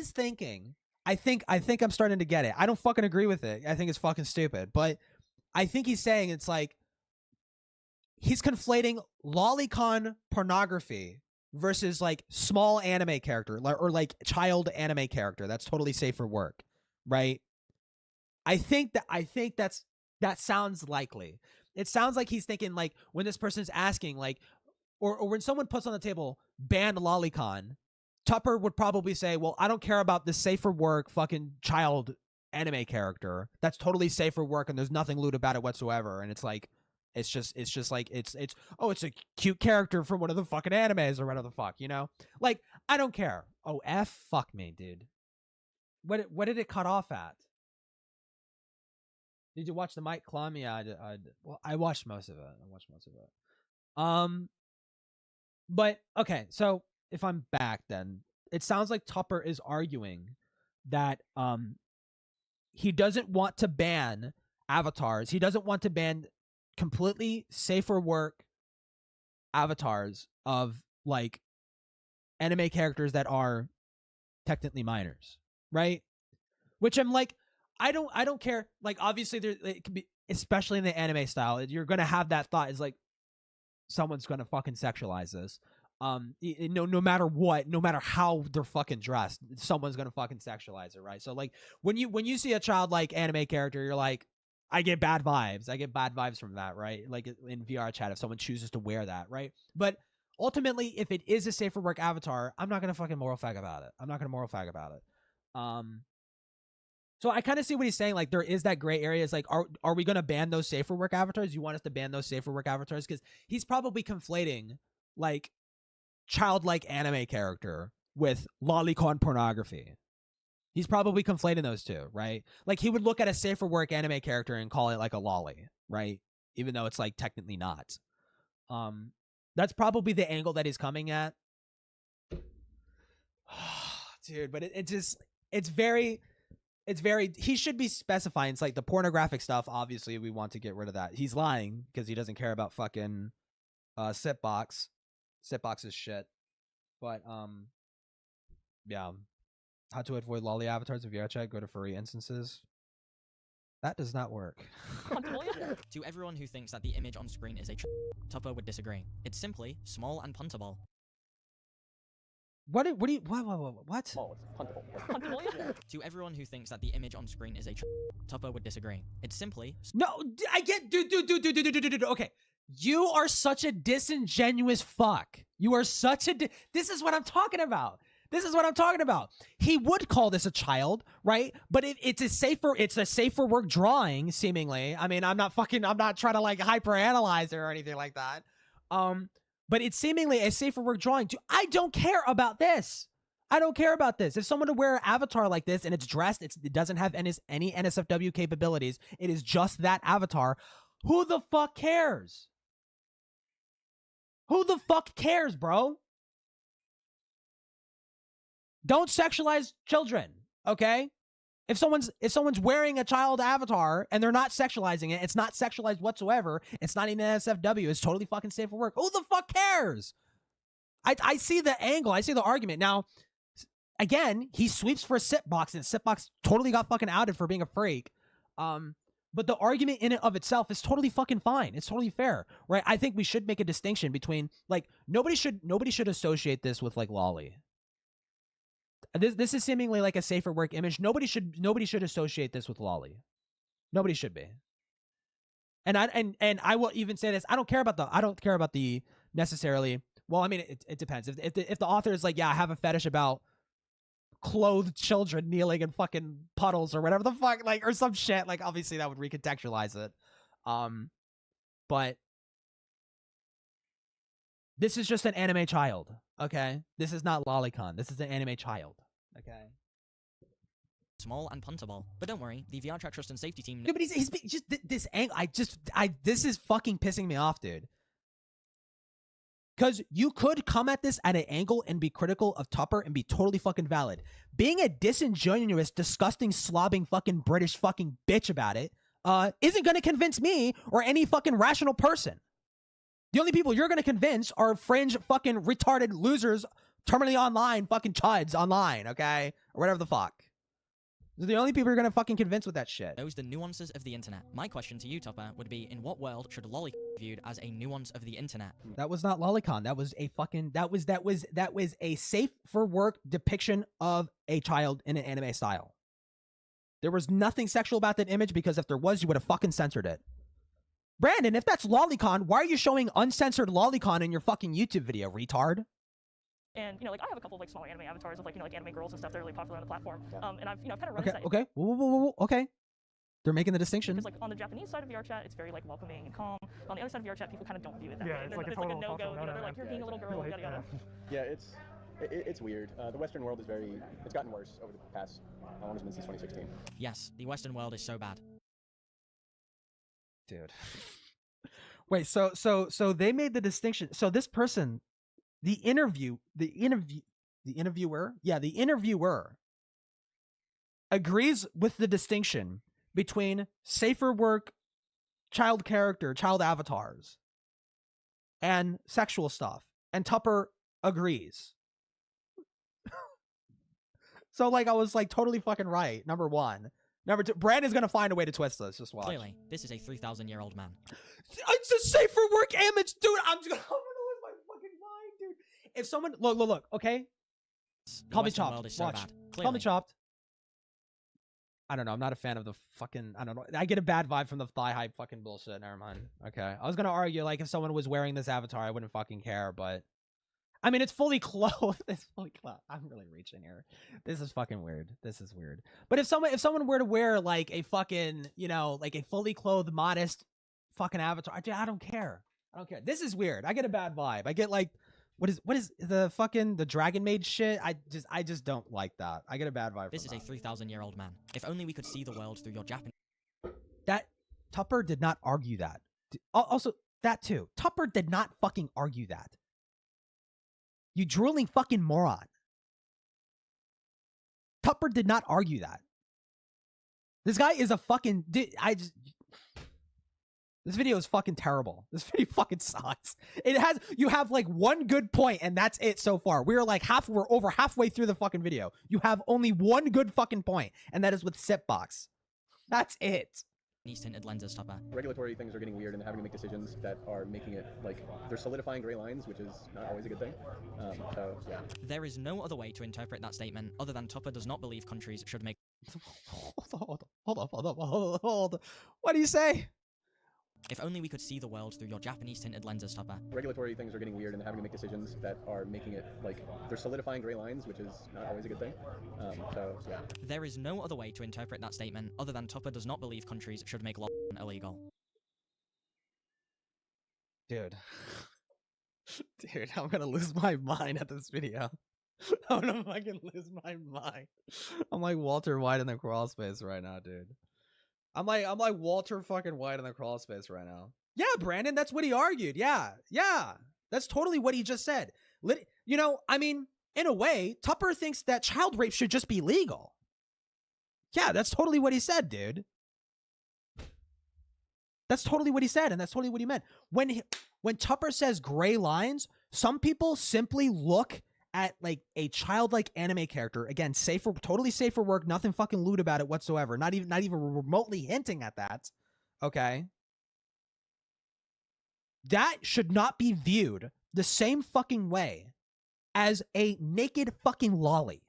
to get it. I don't fucking agree with it. I think it's fucking stupid. But I think he's saying it's like he's conflating lolicon pornography versus like small anime character or like child anime character that's totally safe for work, right? I think that sounds likely. It sounds like he's thinking like when this person's asking like, or when someone puts on the table ban lolicon, Tupper would probably say, well, I don't care about this safe for work fucking child anime character that's totally safe for work and there's nothing lewd about it whatsoever. And it's like, it's just like, it's a cute character from one of the fucking animes or whatever the fuck, you know? Like, I don't care. Oh, fuck me, dude. What did it cut off at? Did you watch the Mike Clum? Yeah, I watched most of it. But okay, so if I'm back, then it sounds like Tupper is arguing that he doesn't want to ban avatars. He doesn't want to ban completely safe for work avatars of like anime characters that are technically minors, right? Which I'm like, I don't care. Like, obviously it can be, especially in the anime style, you're gonna have that thought. Is like someone's gonna fucking sexualize this. No matter what, no matter how they're fucking dressed, someone's gonna fucking sexualize it, right? So like when you see a childlike anime character, you're like, I get bad vibes. I get bad vibes from that, right? Like in VRChat, if someone chooses to wear that, right? But ultimately, if it is a safe for work avatar, I'm not gonna fucking moral fag about it. So I kind of see what he's saying. Like, there is that gray area. It's like, are we going to ban those safe for work avatars? You want us to ban those safe for work avatars? Because he's probably conflating, like, childlike anime character with lolicon pornography. He's probably conflating those two, right? Like, he would look at a safe for work anime character and call it, like, a lolly, right? Even though it's, like, technically not. That's probably the angle that he's coming at. Dude, but it's very... it's very, he should be specifying. It's like the pornographic stuff. Obviously, we want to get rid of that. He's lying because he doesn't care about fucking Sitbox. Sitbox is shit. But yeah. How to avoid lolly avatars of VRChat? Go to furry instances. That does not work. To everyone who thinks that the image on screen is a Tupper would disagree. It's simply small and puntable. What? What? Oh, it's puntable. To everyone who thinks that the image on screen is a Tupper would disagree. It's simply No, I get, dude. Okay, you are such a disingenuous fuck. You are such a. This is what I'm talking about. This is what I'm talking about. He would call this a child, right? But it's a safer work drawing, seemingly. I mean, I'm not trying to like hyperanalyze it or anything like that. But it's seemingly a safer work drawing too. I don't care about this. I don't care about this. If someone to wear an avatar like this and it's dressed, it doesn't have any NSFW capabilities. It is just that avatar. Who the fuck cares? Who the fuck cares, bro? Don't sexualize children, okay? If someone's wearing a child avatar and they're not sexualizing it, it's not sexualized whatsoever. It's not even NSFW. It's totally fucking safe for work. Who the fuck cares? I see the angle. I see the argument. Now, again, he sweeps for a Sitbox, and Sitbox totally got fucking outed for being a freak. But the argument in and of itself is totally fucking fine. It's totally fair, right? I think we should make a distinction between, like, nobody should associate this with like lolly. This is seemingly like a safer work image. Nobody should associate this with lolly. Nobody should be. And I will even say this. I don't care about the necessarily. Well, I mean, it depends. If the author is like, yeah, I have a fetish about clothed children kneeling in fucking puddles or whatever the fuck, like, or some shit, like, obviously that would recontextualize it. But this is just an anime child, okay? This is not lolicon. This is an anime child, okay? Small and puntable. But don't worry, the VRChat Trust and Safety team... Dude, but he's just this angle. This is fucking pissing me off, dude. Because you could come at this at an angle and be critical of Tupper and be totally fucking valid. Being a disingenuous, disgusting, slobbing fucking British fucking bitch about it isn't going to convince me or any fucking rational person. The only people you're going to convince are fringe fucking retarded losers, terminally online fucking chuds online, okay? Or whatever the fuck. They're the only people you're going to fucking convince with that shit. Those the nuances of the internet. My question to you, Tupper, would be, in what world should lolicon be viewed as a nuance of the internet? That was not lolicon. That was a fucking... That was a safe for work depiction of a child in an anime style. There was nothing sexual about that image, because if there was, you would have fucking censored it. Brandon, if that's lolicon, why are you showing uncensored lolicon in your fucking YouTube video, retard? And, you know, like, I have a couple of, like, small anime avatars of, like, you know, like, anime girls and stuff that are really popular on the platform. And I've, you know, kind of run into that. Okay. Whoa. Okay. They're making the distinction. Because, like, on the Japanese side of VRChat, it's very, like, welcoming and calm. On the other side of VRChat, people kind of don't view it that way. It's like, it's like a no-go. You know, they're like, you're being a little girl, yada yada. Yeah, it's weird. The Western world it's gotten worse over the past, how long has it been since 2016? Yes, the Western world is so bad. Dude. Wait, so they made the distinction. So this person, the interviewer agrees with the distinction between safer work, child character, child avatars, and sexual stuff. And Tupper agrees. So, like, I was, like, totally fucking right, number one. Number two, Brandon's gonna find a way to twist this. Just watch. Clearly, this is a 3,000-year-old man. It's a safer work image, dude. I'm gonna lose my fucking mind, dude. If someone look, okay. Call me chopped. Watch. Call me chopped. I don't know. I'm not a fan of the fucking. I don't know. I get a bad vibe from the thigh hype fucking bullshit. Never mind. Okay. I was gonna argue, like, if someone was wearing this avatar, I wouldn't fucking care, but. I mean, it's fully clothed. It's fully clothed. I'm really reaching here. This is fucking weird. This is weird. But if someone were to wear, like, a fucking, you know, like a fully clothed, modest fucking avatar, I don't care. I don't care. This is weird. I get a bad vibe. I get, like, what is the fucking the Dragon Maid shit? I just don't like that. I get a bad vibe. This is a 3,000-year-old man. If only we could see the world through your Japanese. That Tupper did not argue that. Also, that too. Tupper did not fucking argue that. You drooling fucking moron. Tupper did not argue that. This guy is a fucking... This video is fucking terrible. This video fucking sucks. You have like one good point and that's it so far. We're over halfway through the fucking video. You have only one good fucking point, and that is with Sipbox. That's it. Tinted lenses topper. Regulatory things are getting weird and having to make decisions that are making it like they're solidifying gray lines, which is not always a good thing. So yeah. There is no other way to interpret that statement other than Tupper does not believe countries should make. Hold on. What do you say? If only we could see the world through your Japanese tinted lenses, Tupper. Regulatory things are getting weird and having to make decisions that are making it like they're solidifying gray lines, which is not always a good thing. So yeah. There is no other way to interpret that statement other than Tupper does not believe countries should make law illegal. Dude, I'm gonna lose my mind at this video. I'm gonna fucking lose my mind. I'm like Walter White in the crawl space right now, dude. I'm like Walter fucking White in the crawl space right now. Yeah, Brandon, that's what he argued. Yeah. That's totally what he just said. You know, I mean, in a way, Tupper thinks that child rape should just be legal. Yeah, that's totally what he said, dude. That's totally what he said, and that's totally what he meant. When Tupper says gray lines, some people simply look at like a childlike anime character, again, totally safe for work, nothing fucking lewd about it whatsoever, not even remotely hinting at that, okay? That should not be viewed the same fucking way as a naked fucking lolly.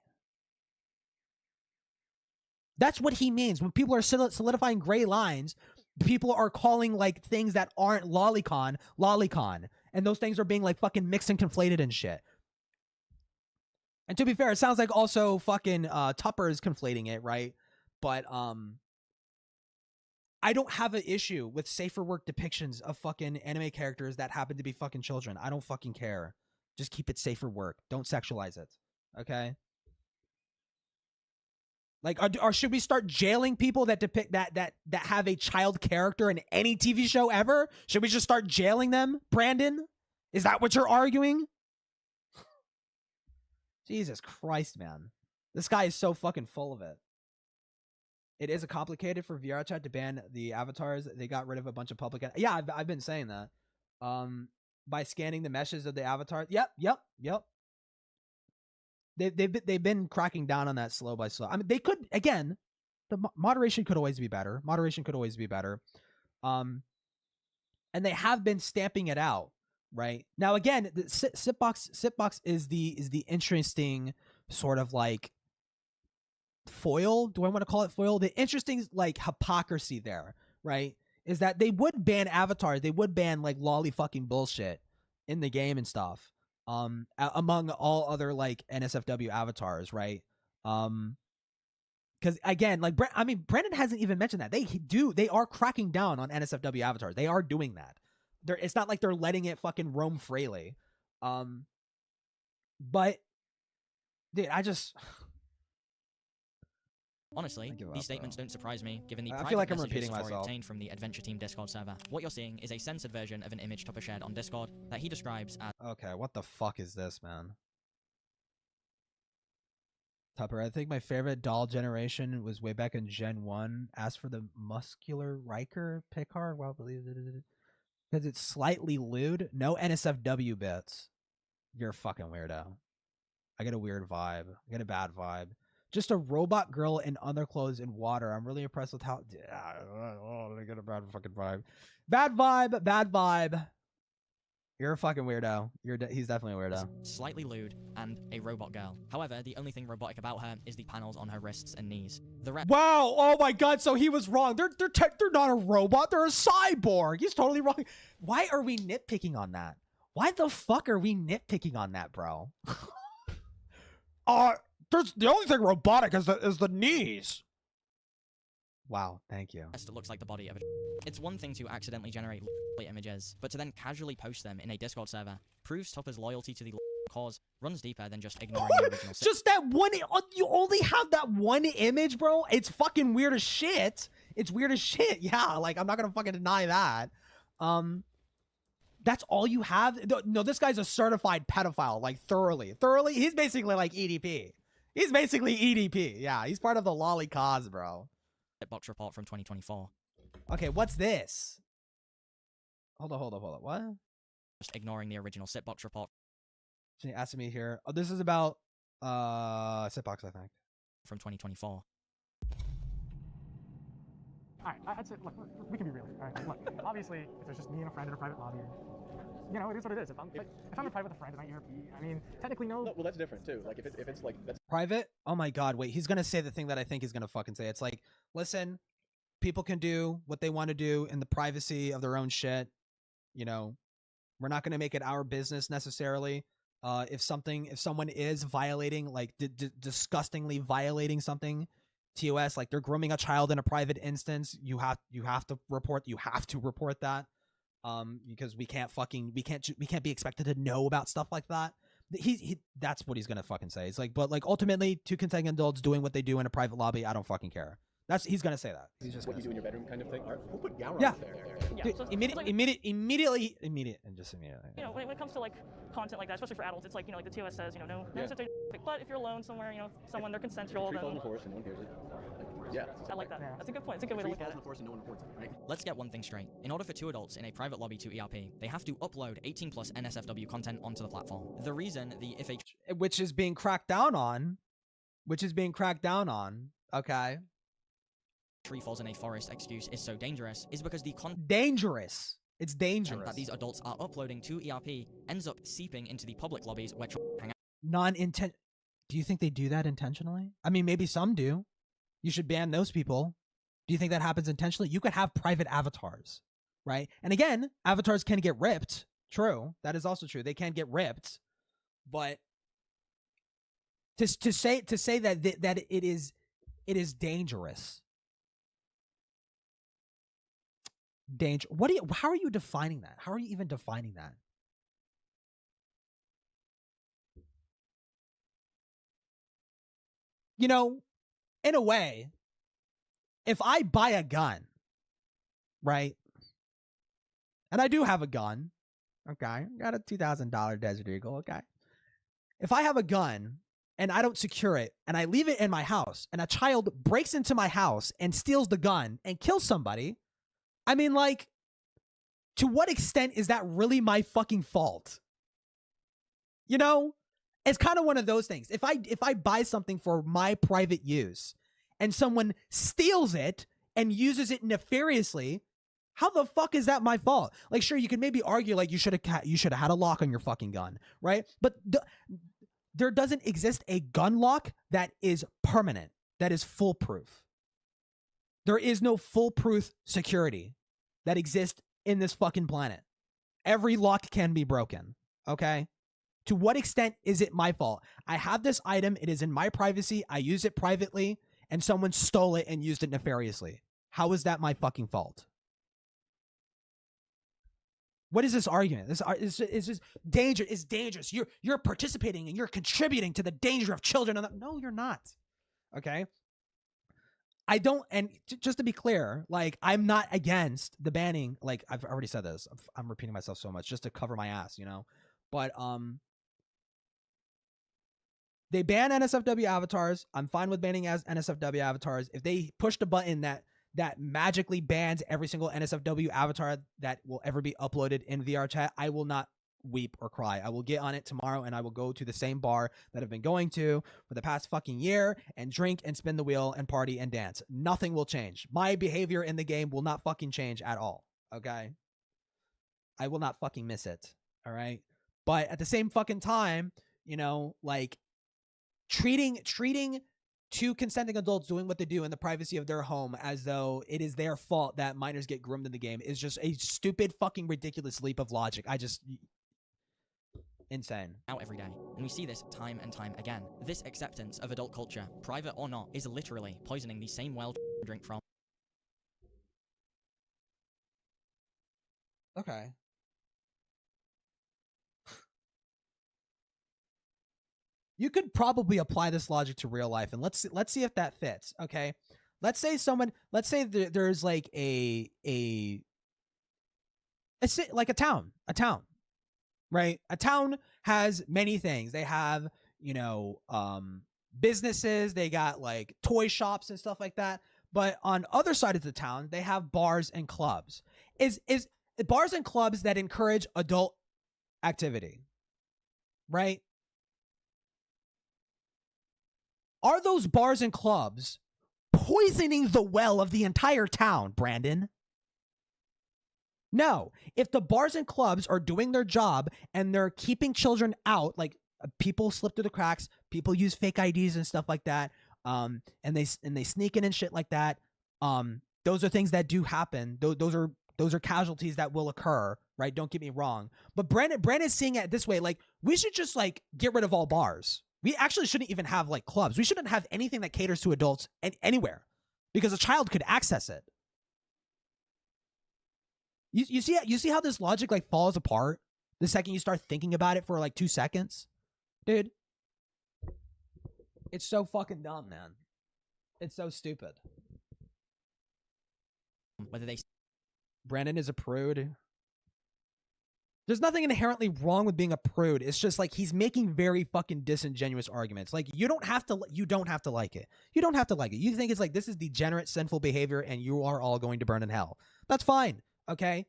That's what he means. When people are solidifying gray lines, people are calling like things that aren't lolicon, and those things are being like fucking mixed and conflated and shit. And to be fair, it sounds like also fucking Tupper is conflating it, right? But I don't have an issue with safer work depictions of fucking anime characters that happen to be fucking children. I don't fucking care. Just keep it safer work. Don't sexualize it. Okay? Like, or should we start jailing people that depict that have a child character in any TV show ever? Should we just start jailing them, Brandon? Is that what you're arguing? Jesus Christ, man. This guy is so fucking full of it. It is complicated for vrchat to ban the avatars. They got rid of a bunch of public... Yeah, I've been saying that. By scanning the meshes of the avatar. Yep. They've been cracking down on that slow by slow. I mean, they could, again, the moderation could always be better. And they have been stamping it out. Right now, again, the Sipbox is the interesting sort of like foil. Do I want to call it foil? The interesting like hypocrisy there, right? Is that they would ban avatars, they would ban like lolly fucking bullshit in the game and stuff. Among all other like NSFW avatars, right? Because again, like Brandon hasn't even mentioned that they are cracking down on NSFW avatars. They are doing that. It's not like they're letting it fucking roam freely. But dude, honestly, these statements don't surprise me, given the I private feel like I'm messages repeating Satori myself. obtained from the Adventure Team Discord server. What you're seeing is a censored version of an image Tupper shared on Discord that he describes as... Okay, what the fuck is this, man? Tupper, I think my favorite doll generation was way back in Gen 1. Asked for the muscular Riker Picard. Well, because it's slightly lewd. No NSFW bits. You're a fucking weirdo. I get a weird vibe. I get a bad vibe. Just a robot girl in underclothes in water. I'm really impressed with how... I get a bad fucking vibe. Bad vibe. You're a fucking weirdo. He's definitely a weirdo. Slightly lewd and a robot girl. However, the only thing robotic about her is the panels on her wrists and knees. Wow! Oh my god! So he was wrong. They're not a robot. They're a cyborg. He's totally wrong. Why are we nitpicking on that? Why the fuck are we nitpicking on that, bro? There's the only thing robotic is the knees. Wow, thank you. It looks like the body of a... It's one thing to accidentally generate images, but to then casually post them in a Discord server proves Tupper's loyalty to the cause runs deeper than just ignoring the original... Just that one... You only have that one image, bro? It's fucking weird as shit. It's weird as shit. Yeah, like, I'm not gonna fucking deny that. That's all you have? No, this guy's a certified pedophile, like, thoroughly. He's basically like EDP. He's basically EDP. Yeah, he's part of the lolly cause, bro. Sitbox report from 2024. Okay, what's this? Hold on. What? Just ignoring the original Sitbox report. So you asking me here. Oh, this is about Sitbox, I think. From 2024. All right, I'd say, look, we can be real. All right, look, obviously, if there's just me and a friend in a private lobby, you know, it is what it is. If I'm in private with a friend in my ERP, I mean, technically no. Well, that's different too. Like if it's like that's Private? Oh my god, wait, he's gonna say the thing that I think he's gonna fucking say. It's like, listen, people can do what they want to do in the privacy of their own shit. You know, we're not gonna make it our business necessarily. If someone is violating, like disgustingly violating something, TOS, like they're grooming a child in a private instance, you have to report that. Because we can't be expected to know about stuff like that. He that's what he's gonna fucking say. It's like, but like ultimately, two consenting adults doing what they do in a private lobby, I don't fucking care. He's gonna say that. He's just what you do in your bedroom kind of thing. We'll put Gowron yeah. there. Dude, so immediately. You know, when it comes to like content like that, especially for adults, it's like, you know, like the TOS says, you know, no sensitive. But if you're alone somewhere, you know, someone they're consensual, Tree then falls in the forest and no one hears it. Yeah, I like that. That's a good point. It's a good way to look at it. Forest and no one reports it, right? Let's get one thing straight. In order for two adults in a private lobby to ERP, they have to upload 18+ NSFW content onto the platform. The reason the which is being cracked down on, okay. Tree falls in a forest excuse is so dangerous is because the It's dangerous that these adults are uploading to ERP ends up seeping into the public lobbies where hang out. Do you think they do that intentionally? I mean, maybe some do. You should ban those people. Do you think that happens intentionally? You could have private avatars, right? And again, avatars can get ripped. True. That is also true. They can get ripped. But to say that it is dangerous. How are you defining that? How are you even defining that? You know, in a way, if I buy a gun, right? And I do have a gun, okay? Got a $2,000 Desert Eagle, okay? If I have a gun and I don't secure it and I leave it in my house and a child breaks into my house and steals the gun and kills somebody, I mean, like, to what extent is that really my fucking fault? You know? It's kind of one of those things. If I buy something for my private use and someone steals it and uses it nefariously, how the fuck is that my fault? Like, sure, you could maybe argue like you should have had a lock on your fucking gun, right? But there doesn't exist a gun lock that is permanent, that is foolproof. There is no foolproof security that exists in this fucking planet. Every lock can be broken, okay? To what extent is it my fault? I have this item, it is in my privacy, I use it privately, and someone stole it and used it nefariously. How is that my fucking fault? What is this argument? This is just danger. It's dangerous. You're participating and you're contributing to the danger of children. No, you're not. Okay? I don't, and just to be clear, like, I'm not against the banning. Like, I've already said this. I'm repeating myself so much just to cover my ass, you know? But, they ban NSFW avatars. I'm fine with banning as NSFW avatars. If they push the button that magically bans every single NSFW avatar that will ever be uploaded in VRChat, I will not weep or cry. I will get on it tomorrow and I will go to the same bar that I've been going to for the past fucking year and drink and spin the wheel and party and dance. Nothing will change. My behavior in the game will not fucking change at all. Okay? I will not fucking miss it. All right? But at the same fucking time, you know, like, treating two consenting adults doing what they do in the privacy of their home as though it is their fault that minors get groomed in the game is just a stupid fucking ridiculous leap of logic. Insane. Out every day. And we see this time and time again. This acceptance of adult culture, private or not, is literally poisoning the same well drink from. Okay. You could probably apply this logic to real life, and let's see if that fits. Okay, let's say there's like a town, right? A town has many things. They have, you know, businesses. They got like toy shops and stuff like that. But on other side of the town, they have bars and clubs. Is bars and clubs that encourage adult activity, right? Are those bars and clubs poisoning the well of the entire town, Brandon? No. If the bars and clubs are doing their job and they're keeping children out, like people slip through the cracks, people use fake IDs and stuff like that, and they sneak in and shit like that. Those are things that do happen. Those are casualties that will occur, right? Don't get me wrong. But Brandon's seeing it this way, like we should just like get rid of all bars. We actually shouldn't even have like clubs. We shouldn't have anything that caters to adults anywhere, because a child could access it. You see how this logic like falls apart the second you start thinking about it for like 2 seconds? Dude, it's so fucking dumb, man. It's so stupid. Whether they... Brandon is a prude. There's nothing inherently wrong with being a prude. It's just like he's making very fucking disingenuous arguments. Like you don't have to like it. You don't have to like it. You think it's like this is degenerate, sinful behavior and you are all going to burn in hell. That's fine. Okay?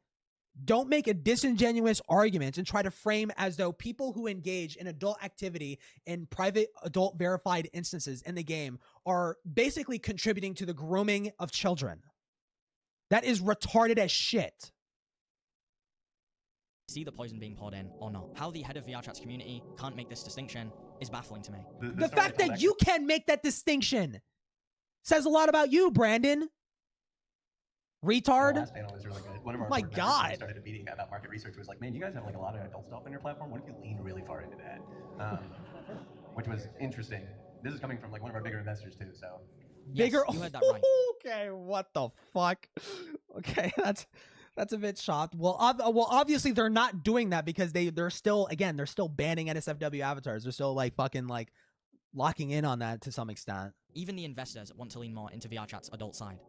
Don't make a disingenuous argument and try to frame as though people who engage in adult activity in private adult verified instances in the game are basically contributing to the grooming of children. That is retarded as shit. See the poison being poured in or not. How the head of VRchat's community can't make this distinction is baffling to me. The fact that you can make that distinction says a lot about you, Brandon. Retard. The last panel was really good. One of our my board members God. when we started a meeting about market research was like, man, you guys have like a lot of adult stuff on your platform. What if you lean really far into that? Which was interesting. This is coming from like one of our bigger investors too. So Bigger. You heard that right. Okay, what the fuck? Okay, that's a bit shocked. Well, obviously they're not doing that because they're still banning NSFW avatars. They're still like fucking like locking in on that to some extent. Even the investors want to lean more into VRchat's adult side.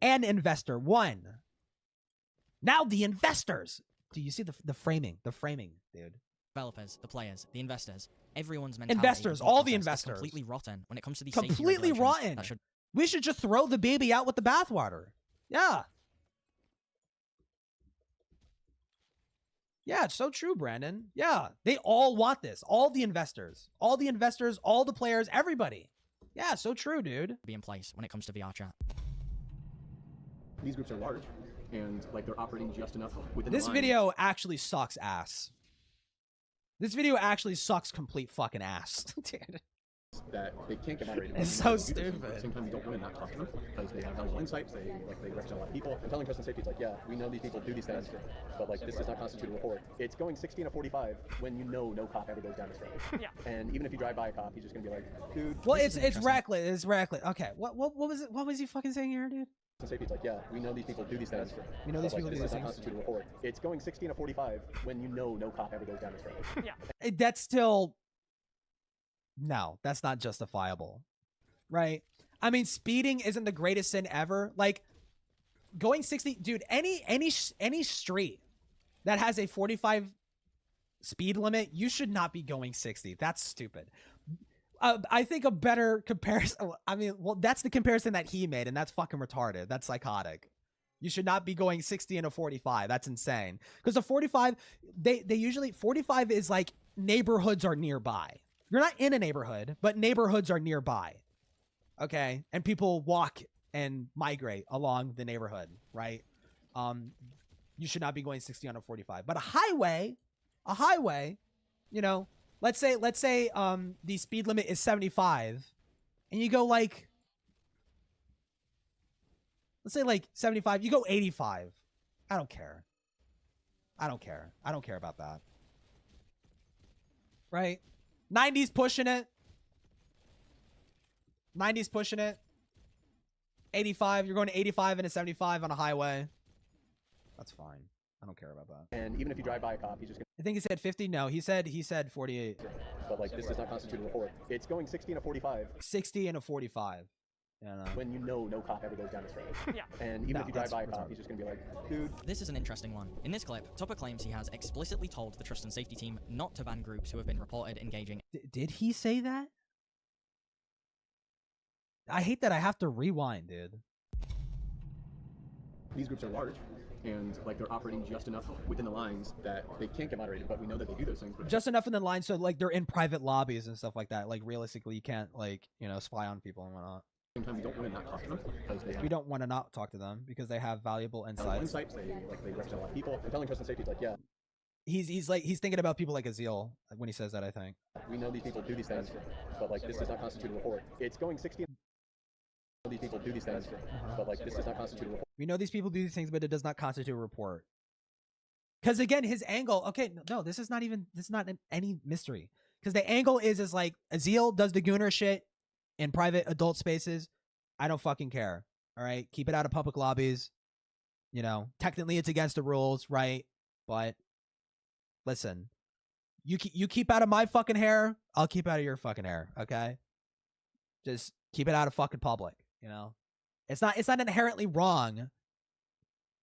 An investor one. Now the investors. Do you see the framing? The framing, dude. Developers, the players, the investors, everyone's mentality. Investors, all the investors. Completely rotten when it comes to these completely rotten. We should just throw the baby out with the bathwater. Yeah. Yeah, it's so true, Brandon. Yeah, they all want this. All the investors, all the players, everybody. Yeah, so true, dude. Be in place when it comes to VRchat. These groups are large, and like they're operating just enough within This the line. video actually sucks ass. This video actually sucks complete fucking ass. Dude. That they can't get moderated. It's so stupid. At the same time, you don't want to not talk to them because they have valuable insights. They represent a lot of people. And telling trust and safety is like, yeah, we know these people do these things, but like this does not constitute a report. It's going 60 and a 45 when you know no cop ever goes down this road. Yeah. And even if you drive by a cop, he's just gonna be like, dude. Well, it's reckless. It's reckless. Okay. What was it? What was he fucking saying here, dude? Safety is like, yeah, we know these people do these things. We know these people do this these does not things. constitute a report. It's going 60 and a 45 when you know no cop ever goes down this road. Yeah. That's still. No, that's not justifiable, right? I mean, speeding isn't the greatest sin ever. Like, going 60, dude. Any street that has a 45 speed limit, you should not be going 60. That's stupid. I think a better comparison. I mean, well, that's the comparison that he made, and that's fucking retarded. That's psychotic. You should not be going 60 and a 45. That's insane. Because the 45, they usually 45 is like neighborhoods are nearby. You're not in a neighborhood, but neighborhoods are nearby. Okay? And people walk and migrate along the neighborhood, right? You should not be going 60 on a 45. But a highway, you know, let's say the speed limit is 75 and you go like, let's say like 75, you go 85. I don't care. I don't care about that. Right? 90's pushing it. 90's pushing it. 85, you're going to 85 and a 75 on a highway. That's fine. I don't care about that. And even if you drive by a cop, he's just gonna... I think he said 50. No, he said 48. But like, this does not constitute a report. It's going 60 and a 45. 60 and a 45. Yeah, no. When you know no cop ever goes down this road. Yeah. And even if you drive by a cop, he's just gonna be like, dude. This is an interesting one. In this clip, Tupper claims he has explicitly told the trust and safety team not to ban groups who have been reported engaging. Did he say that? I hate that I have to rewind, dude. These groups are large, and like they're operating just enough within the lines that they can't get moderated, but we know that they do those things. Just enough in the line so like they're in private lobbies and stuff like that. Like realistically, you can't like, you know, spy on people and whatnot. Sometimes we don't want to not talk to them because they have, we don't want to not talk to them because they have valuable insights. They represent a lot of people. And telling trust and safety is like, yeah. He's thinking about people like Azil when he says that, I think. We know these people do these things, but like this does not constitute a report. It's going 60. These people do these things, but like this does not constitute a report. We know these people do these things, but it does not constitute a report. Because again, his angle. Okay, no, this is not any mystery. Because the angle is like Azil does the gooner shit in private adult spaces. I don't fucking care. All right, keep it out of public lobbies. You know, technically it's against the rules, right? But listen, you keep out of my fucking hair, I'll keep out of your fucking hair. Okay, just keep it out of fucking public. You know, it's not inherently wrong.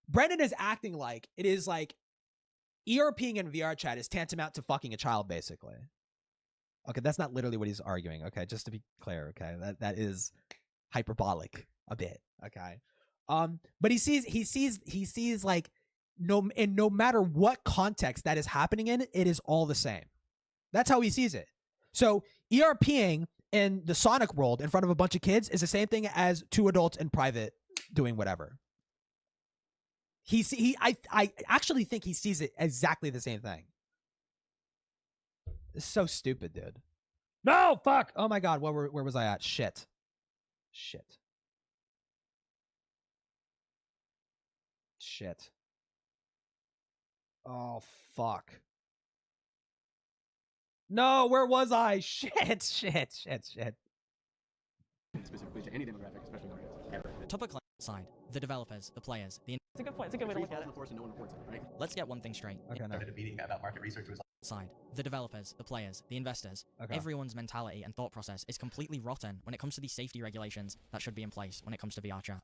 Brandon is acting like it is like ERPing in VRChat is tantamount to fucking a child, basically. Okay, that's not literally what he's arguing. Okay, just to be clear. Okay, that is hyperbolic a bit. Okay, but he sees like no matter what context that is happening in, it is all the same. That's how he sees it. So ERPing in the Sonic world in front of a bunch of kids is the same thing as two adults in private doing whatever. I actually think he sees it exactly the same thing. It's so stupid, dude. No, fuck. Oh my god, where was I at? Shit. Oh fuck. No, where was I? Shit. Specifically to any demographic, especially markets. Topic side, the developers, the players, the... It's a good point. It's a good way to look at it. And no one reports it, right? Let's get one thing straight. Okay, no. The meeting about market research was side, the developers, the players, the investors, okay. Everyone's mentality and thought process is completely rotten when it comes to these safety regulations that should be in place when it comes to VRChat.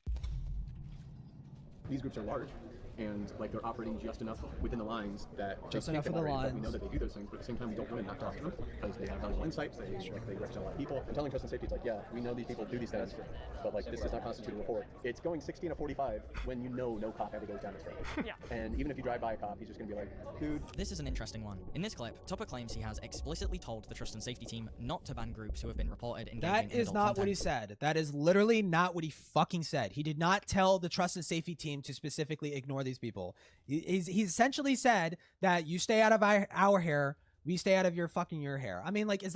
These groups are large, and like they're operating just enough within the lines that just enough of the lines. We know that they do those things, but at the same time we don't want to not talk to them because they have valuable insights. They represent a lot of people. And telling trust and safety is like, yeah, we know these people do these things, but like this does not constitute a report. It's going 60 and a 45 when you know no cop ever goes down this road. Yeah. And even if you drive by a cop, he's just gonna be like, dude. This is an interesting one. In this clip, Tupper claims he has explicitly told the trust and safety team not to ban groups who have been reported engaging That is not what he said. That is literally not what he fucking said. He did not tell the trust and safety team to specifically ignore these people. He essentially said that you stay out of our hair, we stay out of your hair. I mean, like, is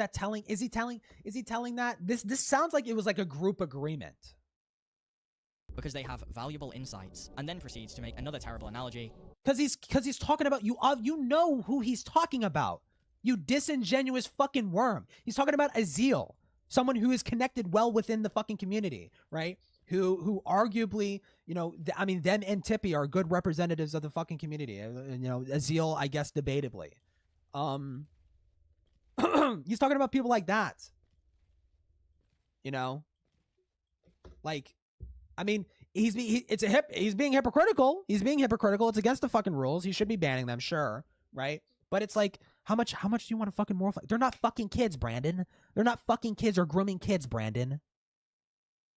he telling that? This sounds like it was like a group agreement. Because they have valuable insights, and then proceeds to make another terrible analogy. Because he's talking about you know who he's talking about. You disingenuous fucking worm. He's talking about Azil, someone who is connected well within the fucking community, right? Who arguably, you know, I mean, them and Tippy are good representatives of the fucking community. You know, Azil, I guess, debatably. He's talking about people like that. You know, like, I mean, he's being hypocritical. He's being hypocritical. It's against the fucking rules. He should be banning them, sure, right? But it's like, how much do you want to fucking morph? They're not fucking kids, Brandon. They're not fucking kids or grooming kids, Brandon.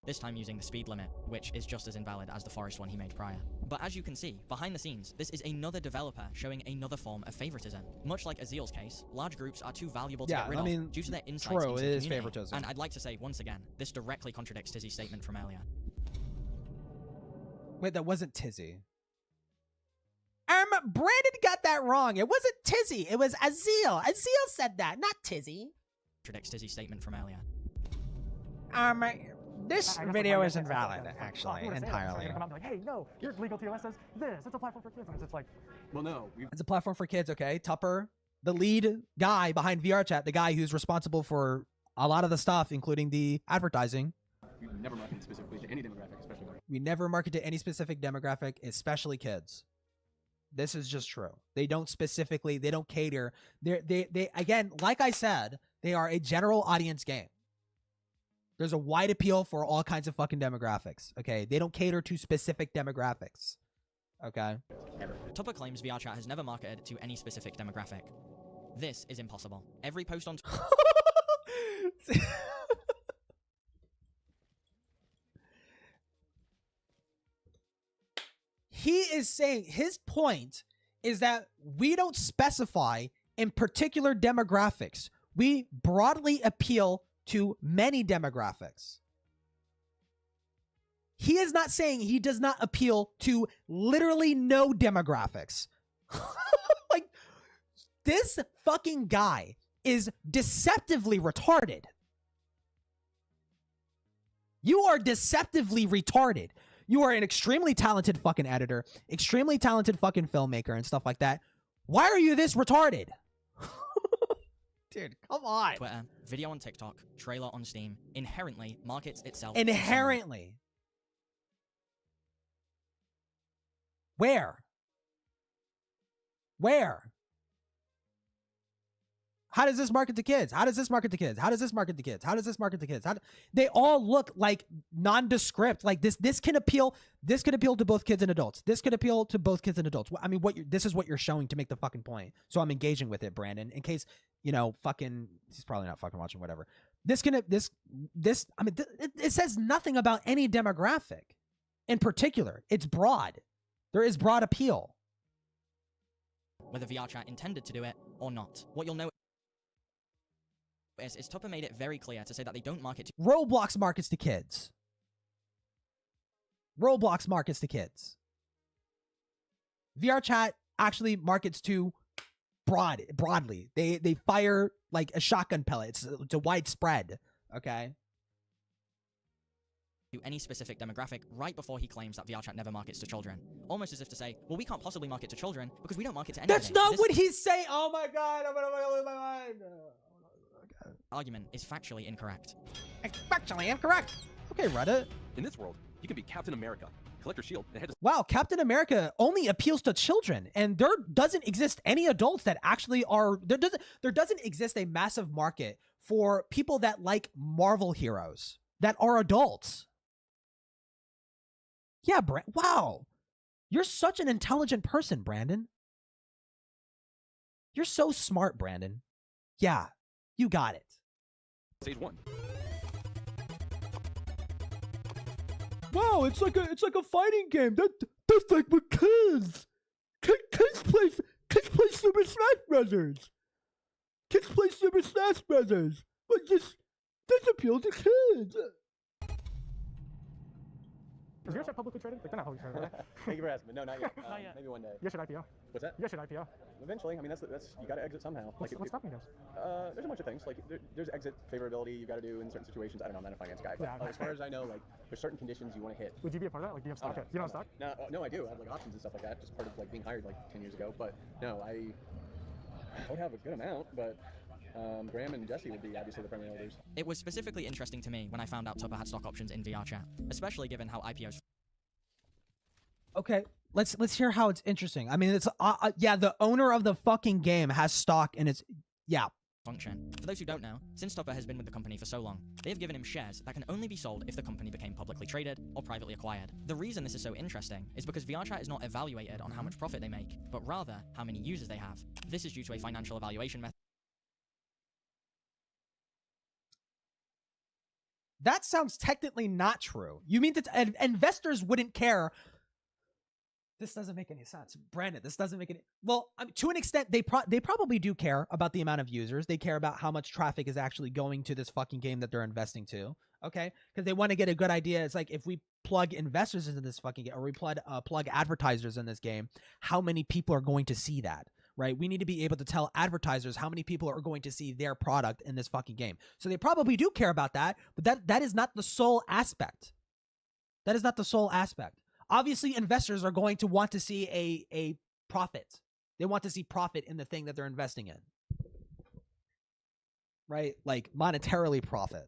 This time using the speed limit, which is just as invalid as the forest one he made prior. But as you can see, behind the scenes, this is another developer showing another form of favoritism. Much like Azil's case, large groups are too valuable to get rid of due to their insights into the community. It is favoritism. And I'd like to say, once again, this directly contradicts Tizzy's statement from earlier. Wait, that wasn't Tizzy. Brandon got that wrong. It wasn't Tizzy. It was Azil. Azil said that, not Tizzy. Contradicts Tizzy's statement from earlier. This video is invalid, actually, entirely. Come out and be like, hey, no, your legal TOS says this. It's a platform for kids. And it's like, well, no. It's a platform for kids, okay? Tupper, the lead guy behind VRChat, the guy who's responsible for a lot of the stuff, including the advertising. We never market specifically to any demographic, especially. We never market to any specific demographic, especially kids. This is just true. They don't cater. They again, like I said, they are a general audience game. There's a wide appeal for all kinds of fucking demographics, okay? They don't cater to specific demographics, okay? Tupper claims VRChat has never marketed to any specific demographic. This is impossible. Every post on... He is saying his point is that we don't specify in particular demographics. We broadly appeal to many demographics. He is not saying he does not appeal to literally no demographics. Like, this fucking guy is deceptively retarded. You are deceptively retarded. You are an extremely talented fucking editor, extremely talented fucking filmmaker and stuff like that. Why are you this retarded? Dude, come on. Twitter, video on TikTok, trailer on Steam, inherently markets itself. Inherently. Where? How does this market to kids? How does this market to kids? How does this market to kids? How does this market to kids? They all look like nondescript. Like this can appeal to both kids and adults. This could appeal to both kids and adults. I mean, this is what you're showing to make the fucking point. So I'm engaging with it, Brandon, in case, fucking, he's probably not fucking watching, whatever. It says nothing about any demographic in particular. It's broad. There is broad appeal. Whether VRChat intended to do it or not. What you'll know is Tupper made it very clear to say that they don't market to Roblox markets to kids. Roblox markets to kids. VRChat actually markets to broadly. They fire like a shotgun pellet. It's a widespread. Okay. to any specific demographic right before he claims that VRChat never markets to children. Almost as if to say, well, we can't possibly market to children because we don't market to anybody. That's not what he's saying! Oh my god, I'm gonna lose my mind! Argument is factually incorrect. It's factually incorrect! Okay, Reddit. In this world, you can be Captain America, collect your shield, and head to... Wow, Captain America only appeals to children, and there doesn't exist any adults that actually are... There doesn't exist a massive market for people that like Marvel heroes that are adults. Yeah, wow. You're such an intelligent person, Brandon. You're so smart, Brandon. Yeah, you got it. Stage 1. Wow, it's like a fighting game. That's like with kids. Kids play Super Smash Brothers. Kids play Super Smash Brothers. But this appeals to kids. Is VRChat publicly traded? Like, they're not publicly traded, right? Thank you for asking, but no, not yet. Not yet. Maybe one day. You should IPO. What's that? You should IPO. Eventually, I mean, that's you got to exit somehow. What's stopping you? There's a bunch of things. Like there's exit favorability you got to do in certain situations. I don't know, I'm not a finance guy, but Yeah, as far as I know, like there's certain conditions you want to hit. Would you be a part of that? Like, do you have stock? You don't have stock? No, I do. I have like options and stuff like that, just part of like being hired like 10 years ago. But no, I would have a good amount, but. Graham and Jesse would be obviously the primary owners. It was specifically interesting to me when I found out Tupper had stock options in VRChat, especially given how IPOs. Okay, let's hear how it's interesting. I mean, it's yeah, the owner of the fucking game has stock in its function. For those who don't know, since Tupper has been with the company for so long, they have given him shares that can only be sold if the company became publicly traded or privately acquired. The reason this is so interesting is because VRChat is not evaluated on how much profit they make, but rather how many users they have. This is due to a financial evaluation method. That sounds technically not true. You mean that investors wouldn't care? This doesn't make any sense. Brandon, this doesn't make any... Well, I mean, to an extent, they probably do care about the amount of users. They care about how much traffic is actually going to this fucking game that they're investing to. Okay? Because they want to get a good idea. It's like if we plug investors into this fucking game, or we plug advertisers in this game, how many people are going to see that? Right? We need to be able to tell advertisers how many people are going to see their product in this fucking game. So they probably do care about that, but that is not the sole aspect. That is not the sole aspect. Obviously, investors are going to want to see a profit. They want to see profit in the thing that they're investing in. Right? Like monetarily profit.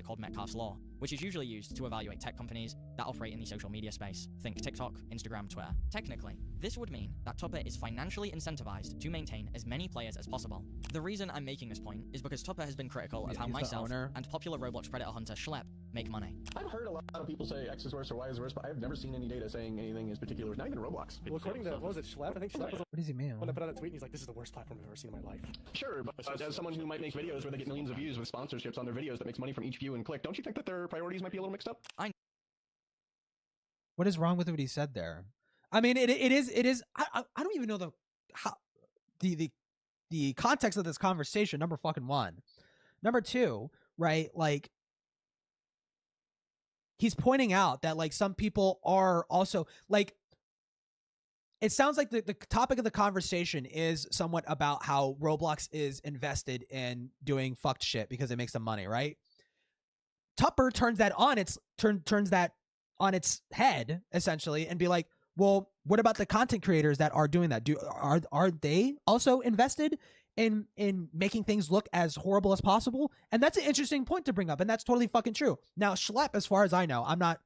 Called Metcalfe's Law, which is usually used to evaluate tech companies that operate in the social media space. Think TikTok, Instagram, Twitter. Technically, this would mean that Tupper is financially incentivized to maintain as many players as possible. The reason I'm making this point is because Tupper has been critical of how myself and popular Roblox predator hunter Schlepp make money. I've heard a lot of people say X is worse or Y is worse, but I've never seen any data saying anything is particular. Not even Roblox. Well, according to, what was it, Schlepp? I think Schlepp was... What does he mean? When I put out a tweet, and he's like, this is the worst platform I've ever seen in my life. Sure, but as someone who might make videos where they get millions of views with sponsorships on their videos that makes money from each view and click, don't you think that their priorities might be a little mixed up? What is wrong with what he said there? I mean, it is. I don't even know the context of this conversation. Number fucking one. Number two, right? Like, he's pointing out that like some people are also like. It sounds like the topic of the conversation is somewhat about how Roblox is invested in doing fucked shit because it makes them money, right? Tupper turns that on turns that on its head essentially and be like, well, what about the content creators that are doing that? Are they also invested in making things look as horrible as possible? And that's an interesting point to bring up, and that's totally fucking true. Now, Schlepp, as far as I know, I'm not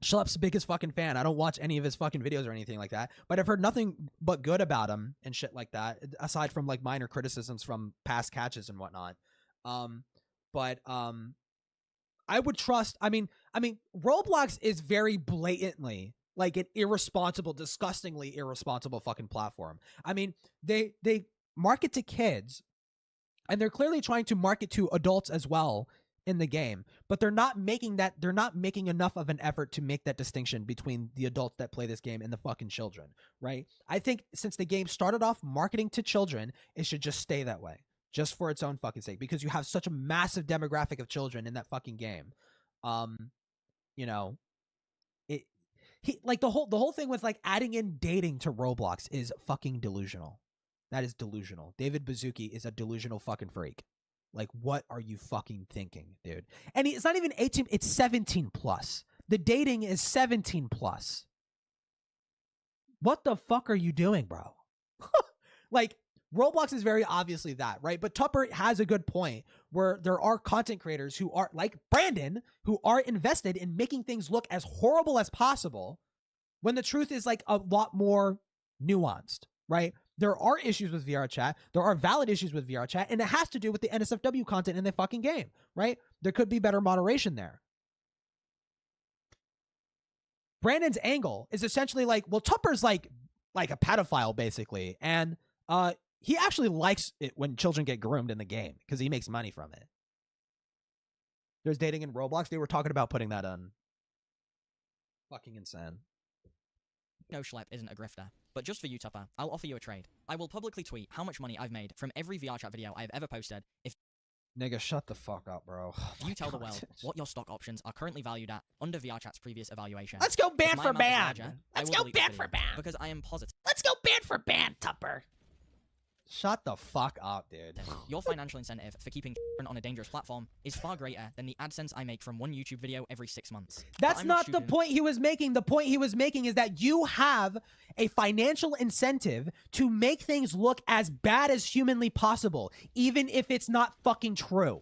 Schlepp's biggest fucking fan. I don't watch any of his fucking videos or anything like that, but I've heard nothing but good about him and shit like that, aside from like minor criticisms from past catches and whatnot. But I would trust. I mean, Roblox is very blatantly like an irresponsible, disgustingly irresponsible fucking platform. I mean, they market to kids, and they're clearly trying to market to adults as well in the game, but they're not making enough of an effort to make that distinction between the adults that play this game and the fucking children, right? I think since the game started off marketing to children, it should just stay that way, just for its own fucking sake, because you have such a massive demographic of children in that fucking game. You know, the whole thing with like adding in dating to Roblox is fucking delusional. That is delusional. David Bazuki is a delusional fucking freak. Like, what are you fucking thinking, dude? And it's not even 18, it's 17 plus. The dating is 17 plus. What the fuck are you doing, bro? Like, Roblox is very obviously that, right? But Tupper has a good point where there are content creators who are, like Brandon, who are invested in making things look as horrible as possible when the truth is, like, a lot more nuanced, right? There are issues with VRChat. There are valid issues with VRChat, and it has to do with the NSFW content in the fucking game, right? There could be better moderation there. Brandon's angle is essentially like, well, Tupper's like a pedophile, basically, and he actually likes it when children get groomed in the game because he makes money from it. There's dating in Roblox. They were talking about putting that on. Fucking insane. No, Schlepp isn't a grifter. But just for you, Tupper, I'll offer you a trade. I will publicly tweet how much money I've made from every VRChat video I've ever posted if Nigga, shut the fuck up, bro. you tell the world what your stock options are currently valued at under VRChat's previous evaluation. Let's go ban for ban. Let's go ban for ban. Because I am positive. Let's go ban for ban, Tupper. Shut the fuck up, dude. Your financial incentive for keeping on a dangerous platform is far greater than the AdSense I make from one YouTube video every 6 months. That's not the point he was making. The point he was making is that you have a financial incentive to make things look as bad as humanly possible, even if it's not fucking true.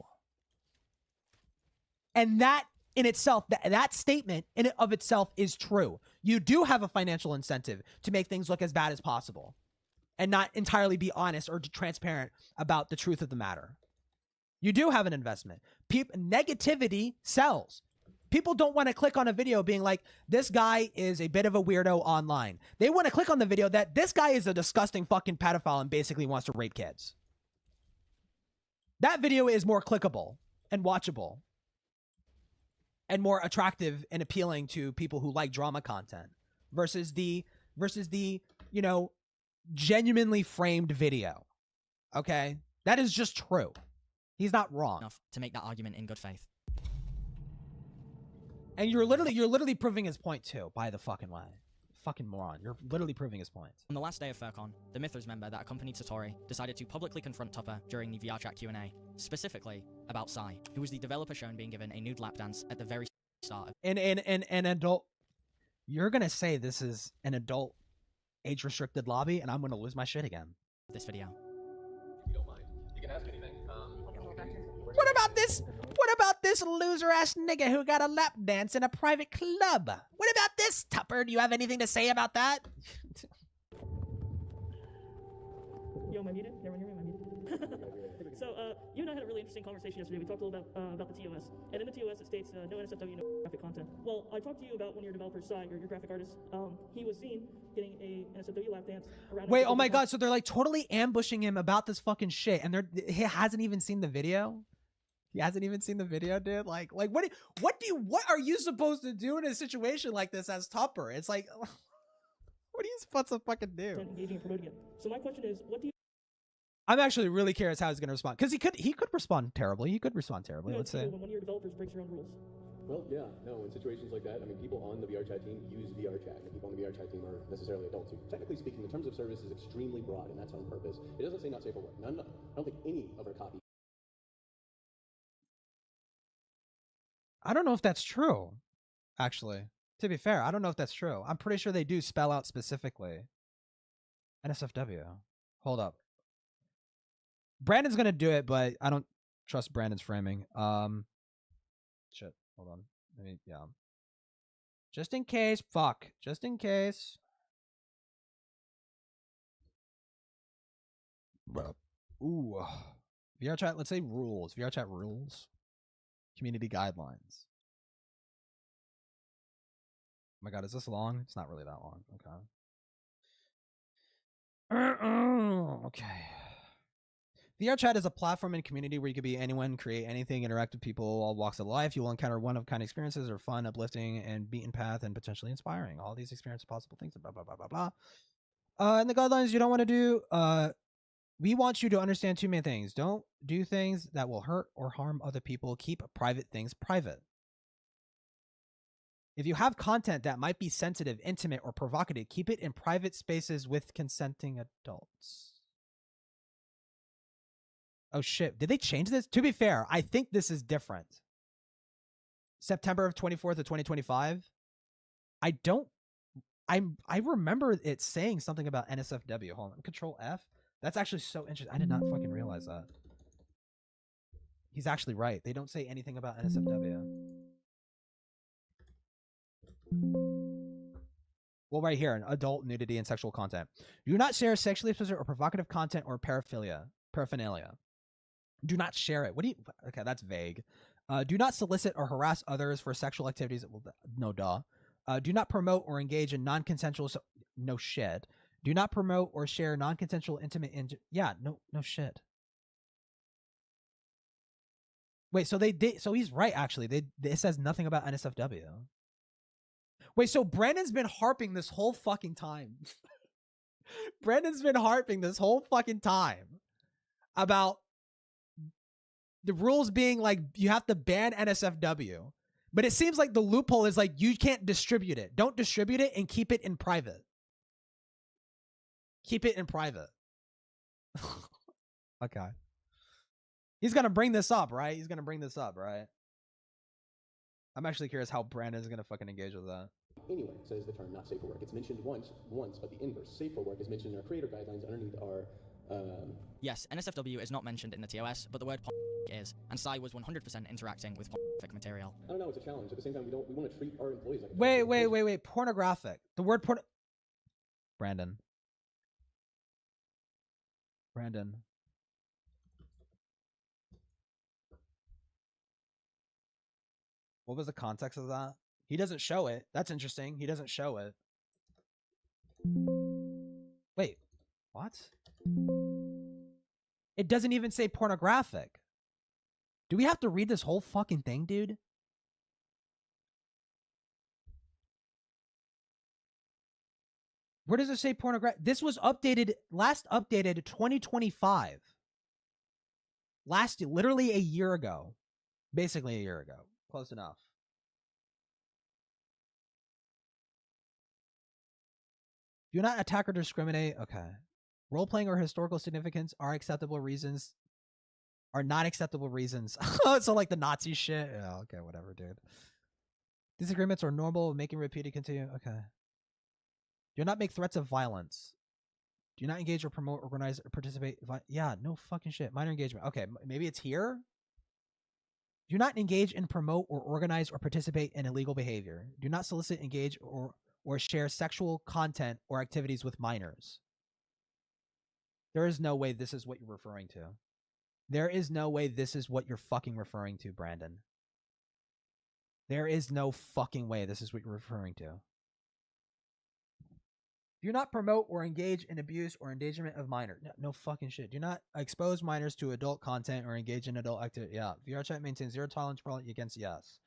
And that in itself, that statement in and of itself is true. You do have a financial incentive to make things look as bad as possible and not entirely be honest or transparent about the truth of the matter. You do have an investment. Negativity sells. People don't want to click on a video being like, this guy is a bit of a weirdo online. They want to click on the video that this guy is a disgusting fucking pedophile and basically wants to rape kids. That video is more clickable and watchable and more attractive and appealing to people who like drama content versus the, you know, genuinely framed video. Okay? That is just true. He's not wrong. Enough to make that argument in good faith. And you're literally proving his point too, by the fucking way. Fucking moron. You're literally proving his point. On the last day of FurCon, the Mythos member that accompanied Satori decided to publicly confront Tupper during the VRChat Q&A, specifically about Sai, who was the developer shown being given a nude lap dance at the very start of an adult. You're gonna say this is an adult age-restricted lobby, and I'm gonna lose my shit again. This video. You don't mind. You can ask me anything. What about this loser-ass nigga who got a lap dance in a private club? What about this, Tupper? Do you have anything to say about that? Yo, am I muted? Everyone hear me? Am I muted? So, you and I had a really interesting conversation yesterday. We talked a little about the TOS. And in the TOS, it states, no NSFW, no graphic content. Well, I talked to you about one of your developers, Sai, your graphic artist. He was seen getting a NSFW lap dance around... Wait, oh my god, so they're like totally ambushing him about this fucking shit, and he hasn't even seen the video? He hasn't even seen the video, dude? Like what are you supposed to do in a situation like this as Tupper? It's like... He's supposed to fucking do. Engaging and promoting it. So my question is, what do you I'm actually really curious how he's gonna respond, because he could respond terribly. He could respond terribly. Let's say. when one of your developers breaks your own rules? Well, yeah, no, in situations like that, I mean, people on the VRChat team use VRChat, and people on the VRChat team are necessarily adults who, technically speaking, the terms of service is extremely broad, and that's on purpose. It doesn't say not safe for work. I don't think any of our copy. I don't know if that's true, actually. To be fair, I don't know if that's true. I'm pretty sure they do spell out specifically. NSFW. Hold up. Brandon's gonna do it, but I don't trust Brandon's framing. Shit. Hold on. Yeah. Just in case. Fuck. Just in case. Ooh. VRChat, let's say rules. VRChat rules. Community guidelines. Oh my god, is this long? It's not really that long. Okay. Okay. VRChat is a platform and community where you can be anyone, create anything, interact with people, all walks of life. You will encounter one-of-kind experiences that are fun, uplifting, and beaten path, and potentially inspiring. All these experiences, possible things, blah, blah, blah, blah, blah. And the guidelines you don't want to do, we want you to understand two main things. Don't do things that will hurt or harm other people. Keep private things private. If you have content that might be sensitive, intimate, or provocative, keep it in private spaces with consenting adults. Oh shit, did they change this? To be fair, I think this is different. September of 24th of 2025. I remember it saying something about NSFW. Hold on, Control F. That's actually so interesting. I did not fucking realize that. He's actually right. They don't say anything about NSFW. Well, right here, adult nudity and sexual content. Do not share sexually explicit or provocative content or paraphernalia. Do not share it. What do you? Okay, that's vague. Do not solicit or harass others for sexual activities. Well, no, duh. Do not promote or engage in non-consensual. No shit. Do not promote or share non-consensual intimate. Yeah, no shit. Wait, so they did. So he's right. Actually, it says nothing about NSFW. Wait, so Brandon's been harping this whole fucking time. Brandon's been harping this whole fucking time about the rules being like you have to ban NSFW, but it seems like the loophole is like you can't distribute it. Don't distribute it and keep it in private. Keep it in private. Okay. He's gonna bring this up, right? He's gonna bring this up, right? I'm actually curious how Brandon's gonna fucking engage with that. Anyway, says the term not safe for work. It's mentioned once, but the inverse, safe for work, is mentioned in our creator guidelines underneath our. Yes, NSFW is not mentioned in the TOS, but the word is, and Sai was 100% interacting with pornographic material. I don't know, it's a challenge. At the same time, we want to treat our employees like. Wait. Pornographic. The word Brandon. What was the context of that? He doesn't show it. That's interesting. He doesn't show it. Wait, what? It doesn't even say pornographic. Do we have to read this whole fucking thing, dude? Where does it say pornographic? This was last updated 2025. Literally a year ago. Basically a year ago. Close enough. Do not attack or discriminate. Okay. Role-playing or historical significance are acceptable reasons. Are not acceptable reasons. So like the Nazi shit? Yeah, okay, whatever, dude. Disagreements are normal. Making repeated continue. Okay. Do not make threats of violence. Do not engage or promote, organize, or participate. Yeah, no fucking shit. Minor engagement. Okay, maybe it's here. Do not engage in, promote, or organize or participate in illegal behavior. Do not solicit, engage, or share sexual content or activities with minors. There is no way this is what you're referring to. There is no way this is what you're fucking referring to, Brandon. There is no fucking way this is what you're referring to. Do not promote or engage in abuse or endangerment of minors. No fucking shit. Do not expose minors to adult content or engage in adult activity. Yeah. VRChat maintains zero tolerance against yes.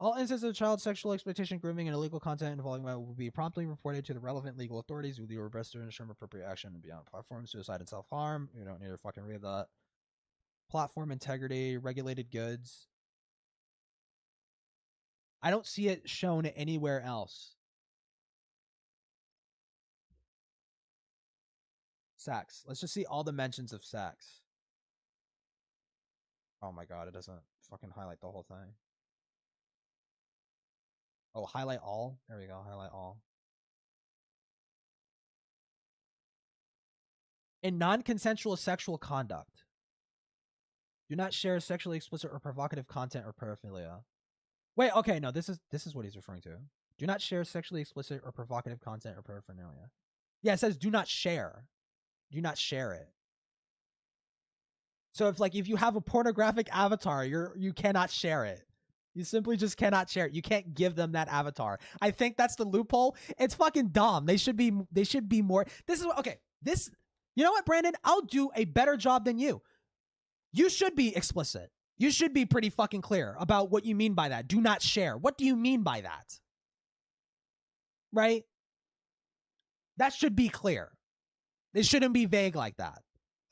All instances of child sexual exploitation, grooming, and illegal content involving that will be promptly reported to the relevant legal authorities with your best to ensure appropriate action beyond platform, suicide, and self-harm. You don't need to fucking read that. Platform integrity, regulated goods. I don't see it shown anywhere else. Sex. Let's just see all the mentions of sex. Oh my god, it doesn't fucking highlight the whole thing. Oh, highlight all? There we go, highlight all. In non-consensual sexual conduct, do not share sexually explicit or provocative content or paraphilia. Wait, okay, no, this is what he's referring to. Do not share sexually explicit or provocative content or paraphernalia. Yeah, it says do not share. Do not share it. So if you have a pornographic avatar, you cannot share it. You simply just cannot share it. You can't give them that avatar. I think that's the loophole. It's fucking dumb. They should be more. This is what, okay. This, you know what, Brandon? I'll do a better job than you. You should be explicit. You should be pretty fucking clear about what you mean by that. Do not share. What do you mean by that? Right? That should be clear. It shouldn't be vague like that.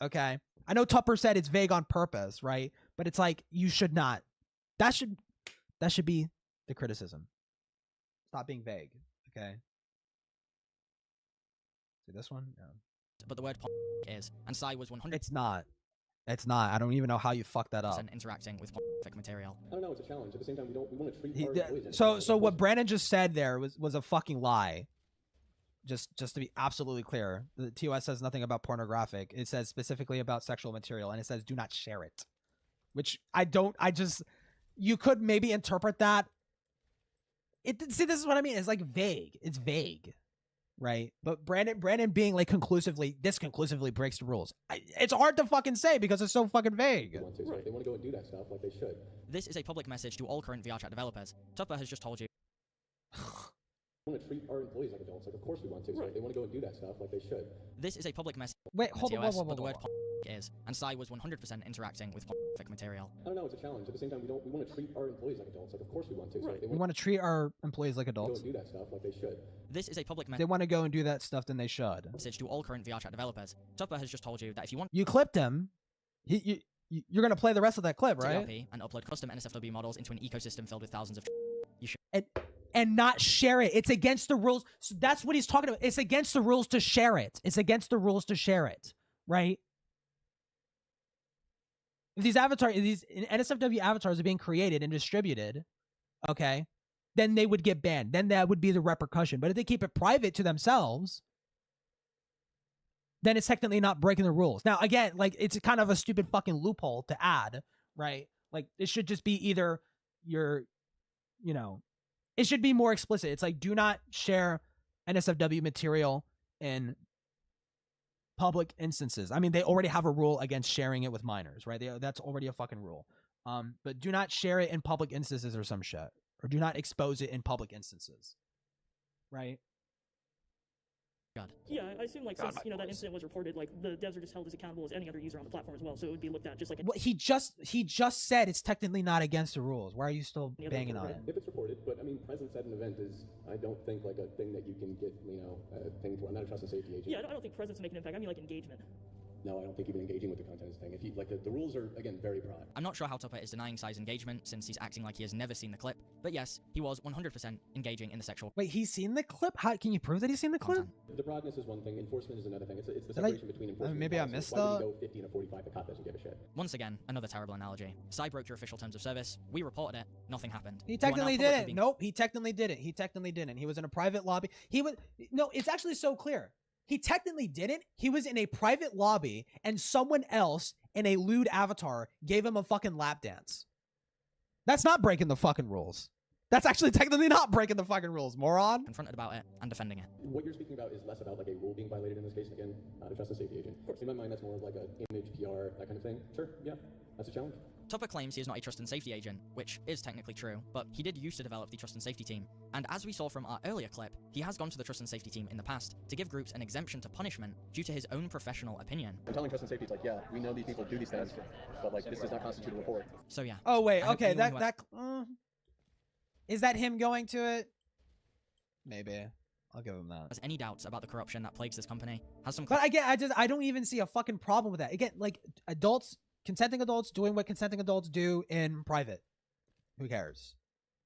Okay? I know Tupper said it's vague on purpose, right? But it's like, you should not. That should be the criticism. Stop being vague. Okay? See this one? Yeah. But the word is, and Sai was 100%. It's not. It's not. I don't even know how you fucked that up. Interacting with pornographic material. I don't know. It's a challenge. At the same time, we want to treat our employees. So what Brandon just said there was a fucking lie. Just to be absolutely clear, the TOS says nothing about pornographic. It says specifically about sexual material, and it says do not share it. Which you could maybe interpret that. See, this is what I mean. It's like vague. It's vague. Right? But Brandon being like this conclusively breaks the rules. It's hard to fucking say because it's so fucking vague. They want to go and do that stuff like they should. This is a public message to all current VRChat developers. Tupper has just told you. We want to treat our employees like adults. Like, of course we want to. So they want to go and do that stuff like they should. This is a public message. Wait, hold on. But the word is, and Sai was 100% interacting with pornographic material. I don't know. It's a challenge. At the same time, we want to treat our employees like adults. Like, of course we want to. So We want to treat our employees like adults. Go and do that stuff like they should. This is a public message. They want to go and do that stuff, then they should. Message to all current VRChat developers. Tupper has just told you that if you want, you clipped him. You're gonna play the rest of that clip, right? And upload custom NSFW models into an ecosystem filled with thousands of. You should. And not share it. It's against the rules. So that's what he's talking about. It's against the rules to share it. It's against the rules to share it, right? If these NSFW avatars are being created and distributed, okay, then they would get banned. Then that would be the repercussion. But if they keep it private to themselves, then it's technically not breaking the rules. Now, again, like, it's kind of a stupid fucking loophole to add, right? Like, it should just be either it should be more explicit. It's like, do not share NSFW material in public instances. I mean, they already have a rule against sharing it with minors, right? That's already a fucking rule. But do not share it in public instances or some shit. Or do not expose it in public instances. Right? God. Yeah, I assume since that incident was reported, the devs are just held as accountable as any other user on the platform as well, so it would be looked at just like. Well, he just said it's technically not against the rules. Why are you still banging on it? If it's reported, but I mean, presence at an event is, I don't think a thing that you can get a thing for. I'm not a trust and safety agent. Yeah, I don't think presence will make an impact. I mean engagement. No, I don't think even engaging with the content is a thing. If you the rules are again very broad. I'm not sure how Tupper is denying Sai's engagement since he's acting like he has never seen the clip, but yes, he was 100% engaging in the sexual. Wait, he's seen the clip? How can you prove that he's seen the clip? The broadness is one thing. Enforcement is another thing. It's the separation between enforcement. Maybe and I missed Why that. would you go 50 and a 45? The cop doesn't give a shit. Once again, another terrible analogy. Sai broke your official terms of service. We reported it. Nothing happened. He technically didn't. Nope, he technically didn't. He technically didn't. He was in a private lobby. No, it's actually so clear. He technically didn't. He was in a private lobby and someone else in a lewd avatar gave him a fucking lap dance. That's not breaking the fucking rules. That's actually technically not breaking the fucking rules, moron. Confronted about it and defending it. What you're speaking about is less about a rule being violated in this case. Again, not a trust and safety agent. In my mind, that's more of an image, PR, that kind of thing. Sure, yeah, that's a challenge. Tupper claims he is not a trust and safety agent, which is technically true, but he did used to develop the trust and safety team. And as we saw from our earlier clip, he has gone to the trust and safety team in the past to give groups an exemption to punishment due to his own professional opinion. I'm telling trust and safety, it's yeah, we know these people do these things, but this does not constitute a report. So yeah. Oh wait, okay, Is that him going to it? Maybe. I'll give him that. Has any doubts about the corruption that plagues this company? Has some. But I don't even see a fucking problem with that. Again, like consenting adults doing what consenting adults do in private. Who cares?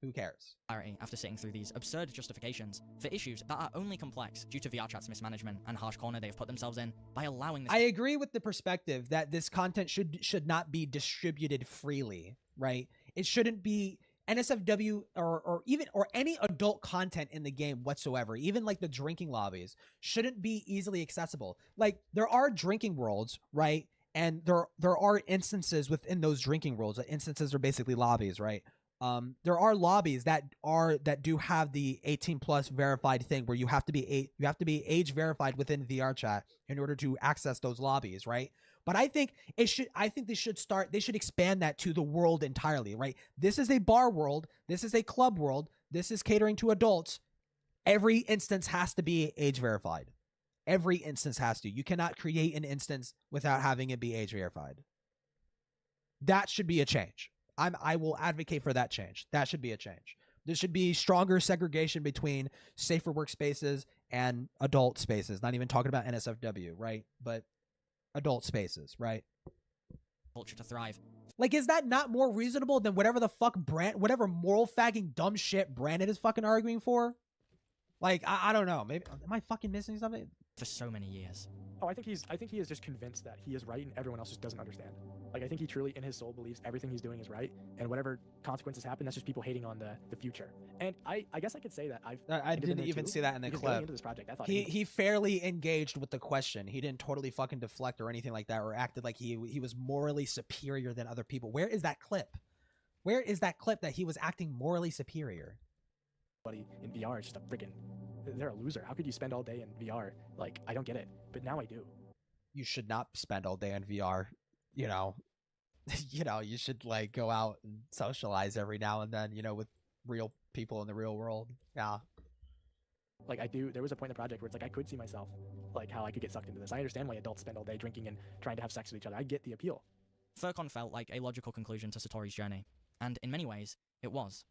Who cares? After sitting through these absurd justifications for issues that are only complex due to VRchat's mismanagement and harsh corner they have put themselves in by allowing this. I agree with the perspective that this content should not be distributed freely, right? It shouldn't be NSFW or any adult content in the game whatsoever, even like the drinking lobbies, shouldn't be easily accessible. Like there are drinking worlds, right? And there are instances within those drinking worlds. Instances are basically lobbies, right? There are lobbies that do have the 18 plus verified thing where you have to be age verified within VRchat in order to access those lobbies, right? But I think they should expand that to the world entirely, right? This is a bar world, this is a club world, this is catering to adults. Every instance has to be age verified. Every instance has to. You cannot create an instance without having it be age verified. That should be a change. I will advocate for that change. That should be a change. There should be stronger segregation between safer workspaces and adult spaces. Not even talking about NSFW, right? But adult spaces, right? Culture to thrive. Like, is that not more reasonable than whatever the fuck whatever moral fagging dumb shit Brandon is fucking arguing for? Like, I don't know. Maybe am I fucking missing something? For so many years. Oh, I think he is just convinced that he is right and everyone else just doesn't understand. Like, I think he truly in his soul believes everything he's doing is right, and whatever consequences happen, that's just people hating on the future. And I guess I could say that I didn't even see that in the clip. Into this project, I thought he fairly engaged with the question. He didn't totally fucking deflect or anything like that, or acted like he was morally superior than other people. Where is that clip? Where is that clip that he was acting morally superior? Buddy, in VR, it's just a freaking... They're a loser. How could you spend all day in VR? Like, I don't get it. But now I do. You should not spend all day in VR. You know, you should like go out and socialize every now and then, with real people in the real world. Yeah. Like I do, there was a point in the project where it's like I could see myself, like how I could get sucked into this. I understand why adults spend all day drinking and trying to have sex with each other. I get the appeal. Furcon felt like a logical conclusion to Satori's journey, and in many ways, it was.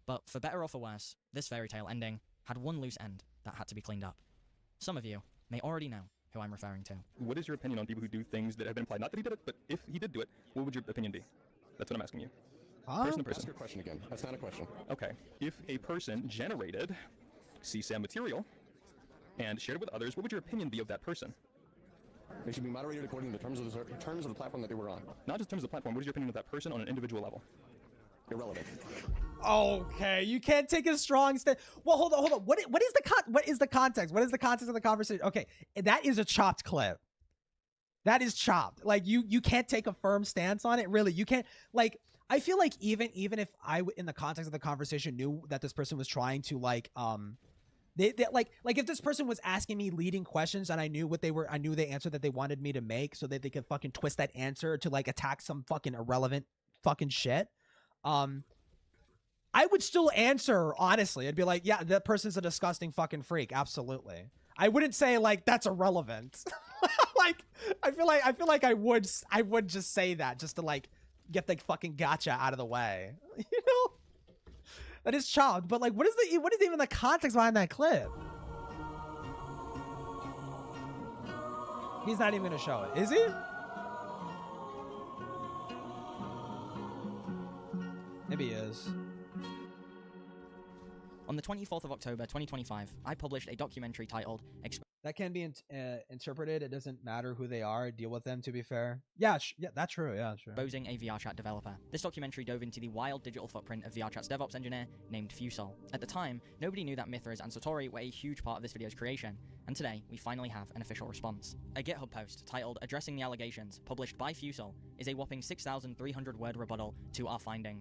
But for better or for worse, this fairy tale ending had one loose end that had to be cleaned up. Some of you may already know who I'm referring to. What is your opinion on people who do things that have been implied? Not that he did it, but if he did do it, what would your opinion be? That's what I'm asking you. Person to person. Ask your question again. That's not a question. Okay. If a person generated CSAM material and shared it with others, what would your opinion be of that person? They should be moderated according to the terms of the platform that they were on. Not just terms of the platform. What is your opinion of that person on an individual level? Irrelevant. Okay, you can't take a strong stand. Well, hold on. What is the context? What is the context of the conversation? Okay, that is a chopped clip. That is chopped. Like you can't take a firm stance on it. Really, you can't. Like, I feel like even if I, in the context of the conversation, knew that this person was trying to like they like if this person was asking me leading questions and I knew the answer that they wanted me to make, so that they could fucking twist that answer to like attack some fucking irrelevant fucking shit. I would still answer honestly. I'd be like, yeah, that person's a disgusting fucking freak. Absolutely. I wouldn't say like that's irrelevant. Like I feel like I would just say that just to like get the fucking gotcha out of the way. That is chopped. But like, what is even the context behind that clip? He's not even gonna show it, is he? Maybe he is. On the 24th of October, 2025, I published a documentary titled... That can be interpreted. It doesn't matter who they are. Deal with them, to be fair. Yeah, that's true. Yeah, sure. Exposing a VRchat developer. This documentary dove into the wild digital footprint of VRchat's DevOps engineer named Fusel. At the time, nobody knew that Mithras and Satori were a huge part of this video's creation, and today, we finally have an official response. A GitHub post titled Addressing the Allegations, published by Fusel, is a whopping 6,300 word rebuttal to our finding.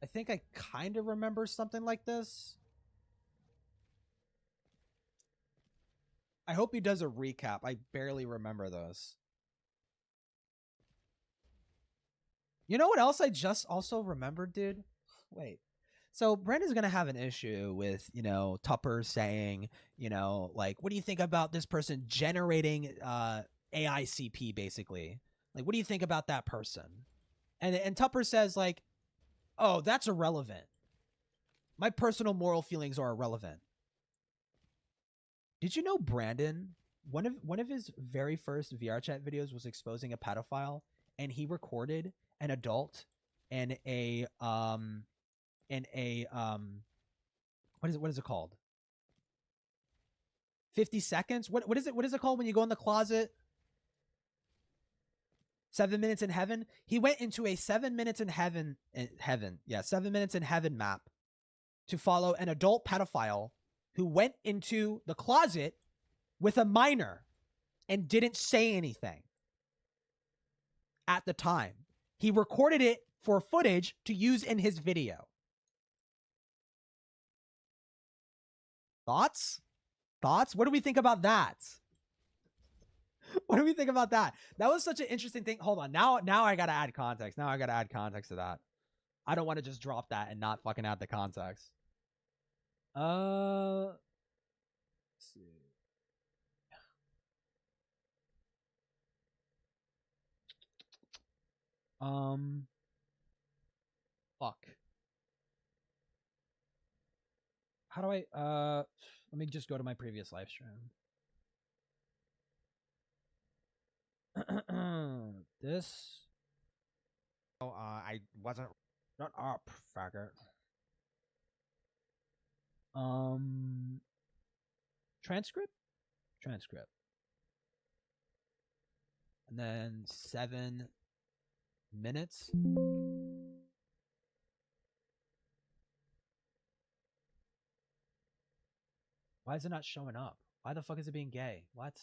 I think I kind of remember something like this. I hope he does a recap. I barely remember this. You know what else I just also remembered, dude? Wait. So Brandon's going to have an issue with, Tupper saying, like, what do you think about this person generating AICP, basically? Like, what do you think about that person? And Tupper says, like, Oh, that's irrelevant. My personal moral feelings are irrelevant. Did you know Brandon, one of his very first VRChat videos was exposing a pedophile, and he recorded an adult and a what is it called? 50 seconds? What is it called when you go in the closet? 7 minutes in heaven. He went into a 7 minutes in heaven. 7 minutes in heaven map to follow an adult pedophile who went into the closet with a minor and didn't say anything at the time. He recorded it for footage to use in his video. Thoughts? What do we think about that? What do we think about that? That was such an interesting thing. Hold on. Now I gotta add context. Now I gotta add context to that. I don't want to just drop that and not fucking add the context. Let's see. Fuck. How do I let me just go to my previous live stream. This. Oh, I wasn't. Not up, faggot. Transcript. And then 7 minutes. Why is it not showing up? Why the fuck is it being gay? What?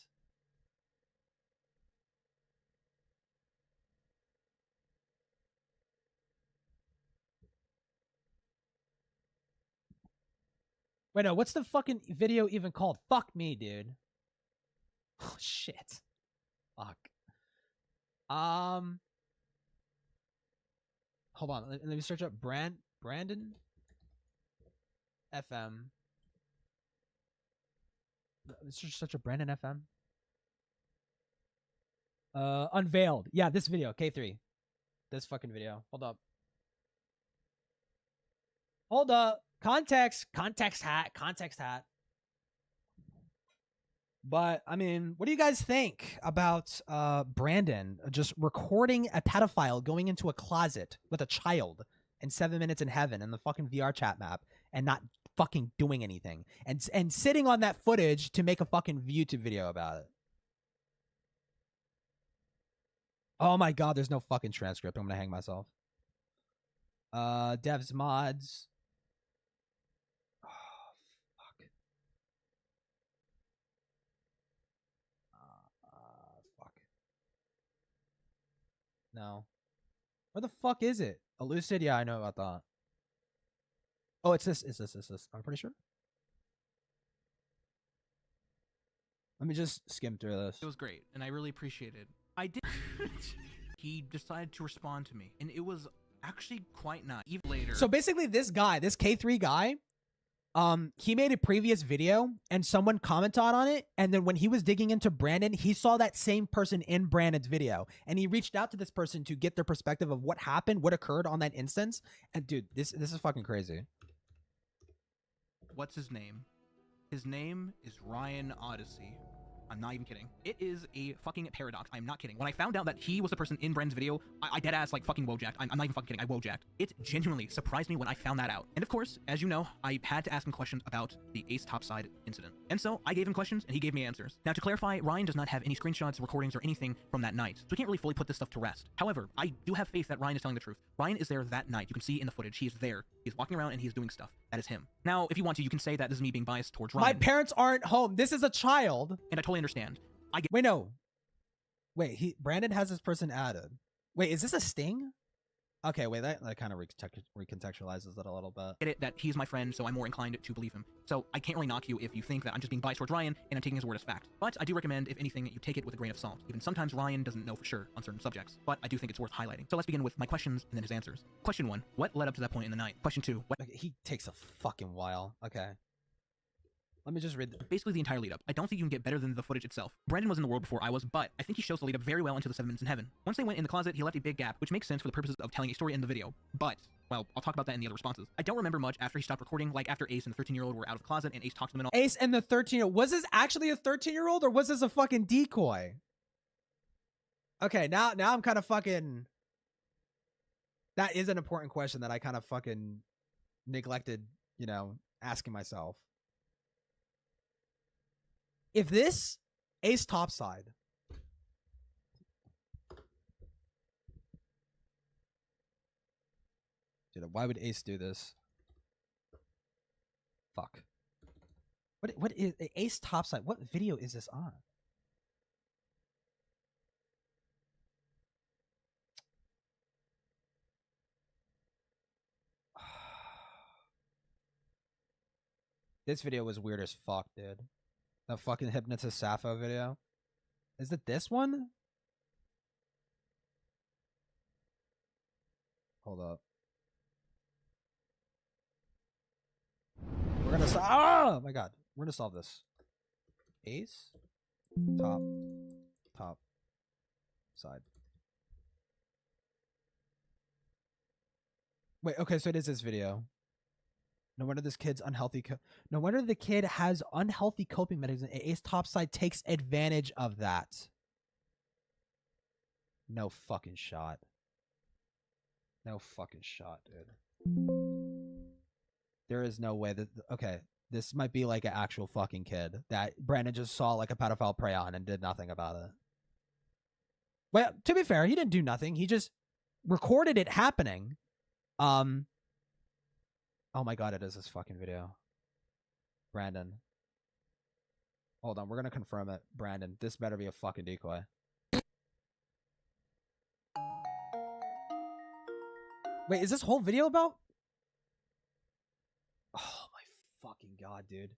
Wait, no, what's the fucking video even called? Fuck me, dude. Oh, shit. Fuck. Hold on. Let me search up Brandon FM. Let's just search up Brandon FM. Unveiled. Yeah, this video, K3. This fucking video. Hold up. Context hat. But I mean, what do you guys think about Brandon just recording a pedophile going into a closet with a child in 7 minutes in heaven in the fucking VRChat map and not fucking doing anything and sitting on that footage to make a fucking YouTube video about it? Oh my god, there's no fucking transcript. I'm gonna hang myself. Devs mods. No. Where the fuck is it? Elucid? Yeah, I know about that. Oh, it's this. It's this. I'm pretty sure. Let me just skim through this. It was great, and I really appreciate it. I did. He decided to respond to me, and it was actually quite nice. Even later. So basically, this guy, this K3 guy, he made a previous video and someone commented on it, and then when he was digging into Brandon, he saw that same person in Brandon's video, and he reached out to this person to get their perspective of what happened, what occurred on that instance. And dude, this is fucking crazy. What's his name? His name is Ryan Odyssey. I'm not even kidding. It is a fucking paradox. I'm not kidding. When I found out that he was the person in Brandon's video, I dead ass like fucking wojacked. I'm not even fucking kidding. I wojacked. It genuinely surprised me when I found that out. And of course, as you know, I had to ask him questions about the Ace Topside incident. And so I gave him questions and he gave me answers. Now to clarify, Ryan does not have any screenshots, recordings, or anything from that night, so we can't really fully put this stuff to rest. However, I do have faith that Ryan is telling the truth. Ryan is there that night. You can see in the footage, he is there. He's walking around and he's doing stuff. That is him. Now, if you want to, you can say that this is me being biased towards Ryan. My parents aren't home. This is a child. And I totally understand. Wait, no. Wait, Brandon has this person added. Wait, is this a sting? Okay, wait, that kind of recontextualizes it a little bit. Get it that he's my friend, so I'm more inclined to believe him. So I can't really knock you if you think that I'm just being biased towards Ryan and I'm taking his word as fact. But I do recommend, if anything, you take it with a grain of salt. Even sometimes Ryan doesn't know for sure on certain subjects, but I do think it's worth highlighting. So let's begin with my questions and then his answers. Question 1, what led up to that point in the night? Question 2, what... He takes a fucking while. Okay. Let me just read this. Basically the entire lead up. I don't think you can get better than the footage itself. Brandon was in the world before I was, but I think he shows the lead up very well into the 7 minutes in heaven. Once they went in the closet, he left a big gap, which makes sense for the purposes of telling a story in the video. But Well, I'll talk about that in the other responses. I don't remember much after he stopped recording, like after Ace and the 13-year-old were out of the closet and Ace talked to them and all. Ace and the 13-year-old. Was this actually a 13-year-old or was this a fucking decoy? Okay, now I'm kind of fucking... That is an important question that I kind of fucking neglected, you know, asking myself. If this Ace topside... Dude, why would Ace do this? Fuck. What is Ace topside? What video is this on? This video was weird as fuck, dude. The fucking Hypnotist Sappho video. Is it this one? Hold up. We're gonna solve. Oh my god. We're gonna solve this. Ace. Top. Side. Wait, okay, so it is this video. No wonder this kid's unhealthy. No wonder the kid has unhealthy coping mechanisms. Ace topside takes advantage of that. No fucking shot. No fucking shot, dude. There is no way that... Okay, this might be like an actual fucking kid that Brandon just saw like a pedophile prey on and did nothing about it. Well, to be fair, he didn't do nothing. He just recorded it happening. Oh my god, it is this fucking video. Brandon. Hold on, we're gonna confirm it. Brandon, this better be a fucking decoy. Wait, is this whole video about... Oh my fucking god, dude.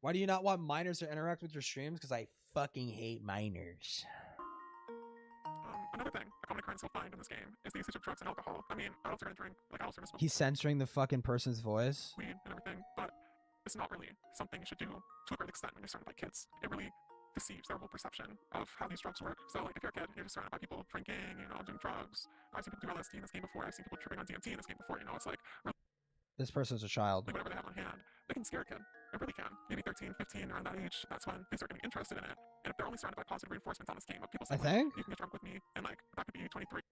Why do you not want minors to interact with your streams? Because I fucking hate minors. Another thing a common occurrence you'll find in this game is the usage of drugs and alcohol. I mean, adults are gonna drink, like adults are gonna smoke. He's censoring the fucking person's voice. Weed and everything, but it's not really something you should do to a great extent when you're surrounded by kids. It really deceives their whole perception of how these drugs work. So, like, if you're a kid, you're just surrounded by people drinking, you know, doing drugs. I've seen people do LSD in this game before. I've seen people tripping on DMT in this game before. You know, it's like This person's a child. whatever they have on hand, they can scare a kid. It really can. Maybe 13, 15, around that age, that's when they start getting interested in it. And if they're only surrounded by positive reinforcements on this game of people saying, like, you can get drunk with me, and like, that could be 23.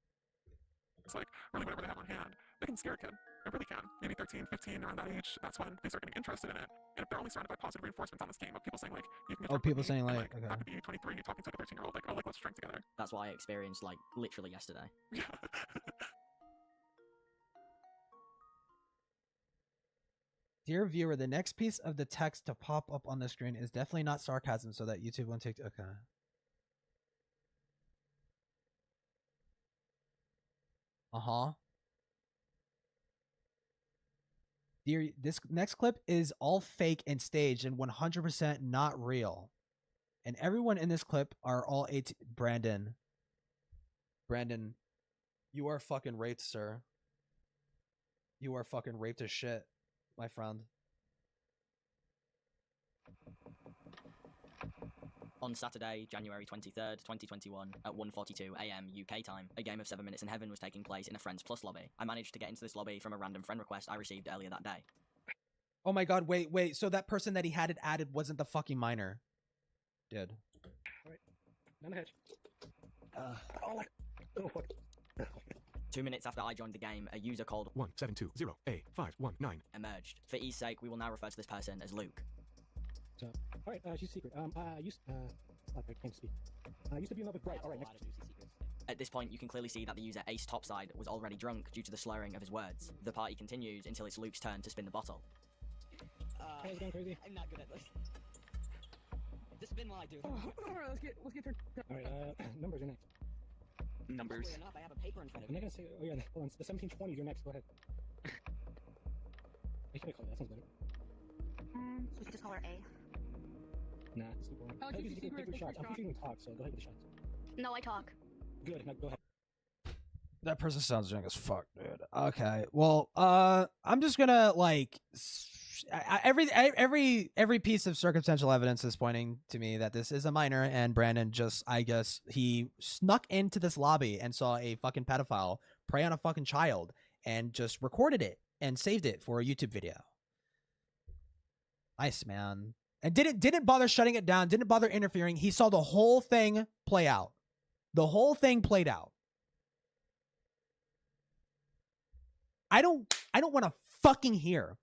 It's like, really whatever they have on hand, they can scare a kid. It really can. Maybe 13, 15, around that age, that's when they start getting interested in it. And if they're only surrounded by positive reinforcements on this game of people saying, like, you can get drunk people with me, saying, and, like, okay. that could be 23, you're talking to like a 13-year-old, like, oh, like, let's drink together. That's what I experienced, like, literally yesterday. Dear viewer, the next piece of the text to pop up on the screen is definitely not sarcasm so that YouTube won't take... Okay. Uh-huh. Dear, this next clip is all fake and staged and 100% not real. And everyone in this clip are all 18... Brandon, you are fucking raped, sir. You are fucking raped as shit, my friend. On Saturday, January 23rd, 2021, at 1:42 AM UK time, a game of 7 Minutes in Heaven was taking place in a Friends Plus lobby. I managed to get into this lobby from a random friend request I received earlier that day. Oh my god, wait, so that person that he had it added wasn't the fucking minor. Dude. Alright, down the hatch. Oh fuck. 2 minutes after I joined the game, a user called 1720A519 emerged. For ease sake, we will now refer to this person as Luke. So, alright, she's secret. I can't speak. I used to be in love with Bright. Alright, next. At this point, you can clearly see that the user Ace Topside was already drunk due to the slurring of his words. The party continues until it's Luke's turn to spin the bottle. How's it going, crazy? I'm not good at this. Just spin while I do. Alright, let's get turned. Alright, numbers are next. Numbers. Enough, I have a paper in front of I'm me. not gonna say. Oh yeah, hold on. The 1720s. You're next. Go ahead. I should call it. That sounds better. We could just call her A. Nah, it's too boring. You can take your shots. I'm pretty sure you can talk, so go ahead with the shots. No, I talk. Good. Now go ahead. That person sounds drunk as fuck, dude. Okay, well, I'm just gonna like every piece of circumstantial evidence is pointing to me that this is a minor, and Brandon just, I guess, he snuck into this lobby and saw a fucking pedophile prey on a fucking child, and just recorded it and saved it for a YouTube video. Nice, man. And didn't bother shutting it down, didn't bother interfering. He saw the whole thing play out. The whole thing played out. I don't want to fucking hear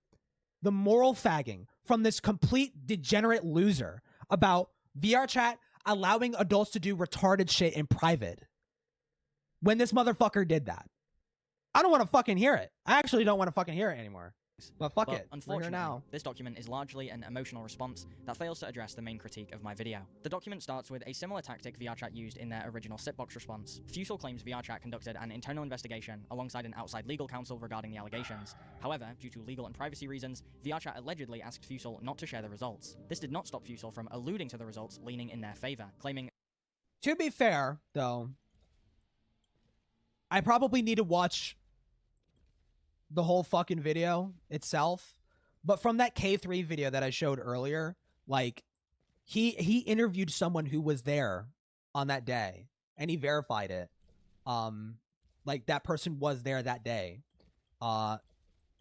the moral fagging from this complete degenerate loser about VRChat allowing adults to do retarded shit in private when this motherfucker did that. I don't want to fucking hear it. I actually don't want to fucking hear it anymore. But fuck it. Unfortunately, this document is largely an emotional response that fails to address the main critique of my video. The document starts with a similar tactic VRChat used in their original Sitbox response. Fusel claims VRChat conducted an internal investigation alongside an outside legal counsel regarding the allegations. However, due to legal and privacy reasons, VRChat allegedly asked Fusel not to share the results. This did not stop Fusel from alluding to the results leaning in their favor, claiming... To be fair, though, I probably need to watch the whole fucking video itself, but from that K3 video that I showed earlier, like he interviewed someone who was there on that day and he verified it. Like that person was there that day. And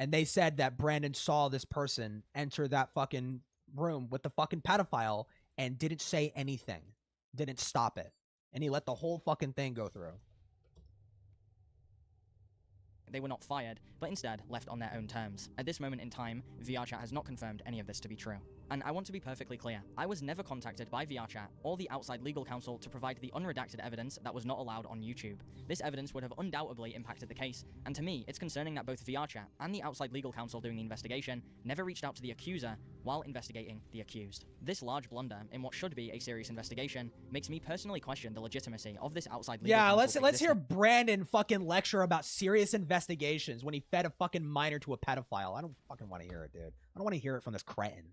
they said that Brandon saw this person enter that fucking room with the fucking pedophile and didn't say anything, didn't stop it. And he let the whole fucking thing go through. They were not fired, but instead left on their own terms. At this moment in time, VRChat has not confirmed any of this to be true. And I want to be perfectly clear, I was never contacted by VRChat or the outside legal counsel to provide the unredacted evidence that was not allowed on YouTube. This evidence would have undoubtedly impacted the case, and to me, it's concerning that both VRChat and the outside legal counsel doing the investigation never reached out to the accuser while investigating the accused. This large blunder in what should be a serious investigation makes me personally question the legitimacy of this outside legal counsel. Yeah, let's hear Brandon fucking lecture about serious investigations when he fed a fucking minor to a pedophile. I don't fucking want to hear it, dude. I don't want to hear it from this cretin.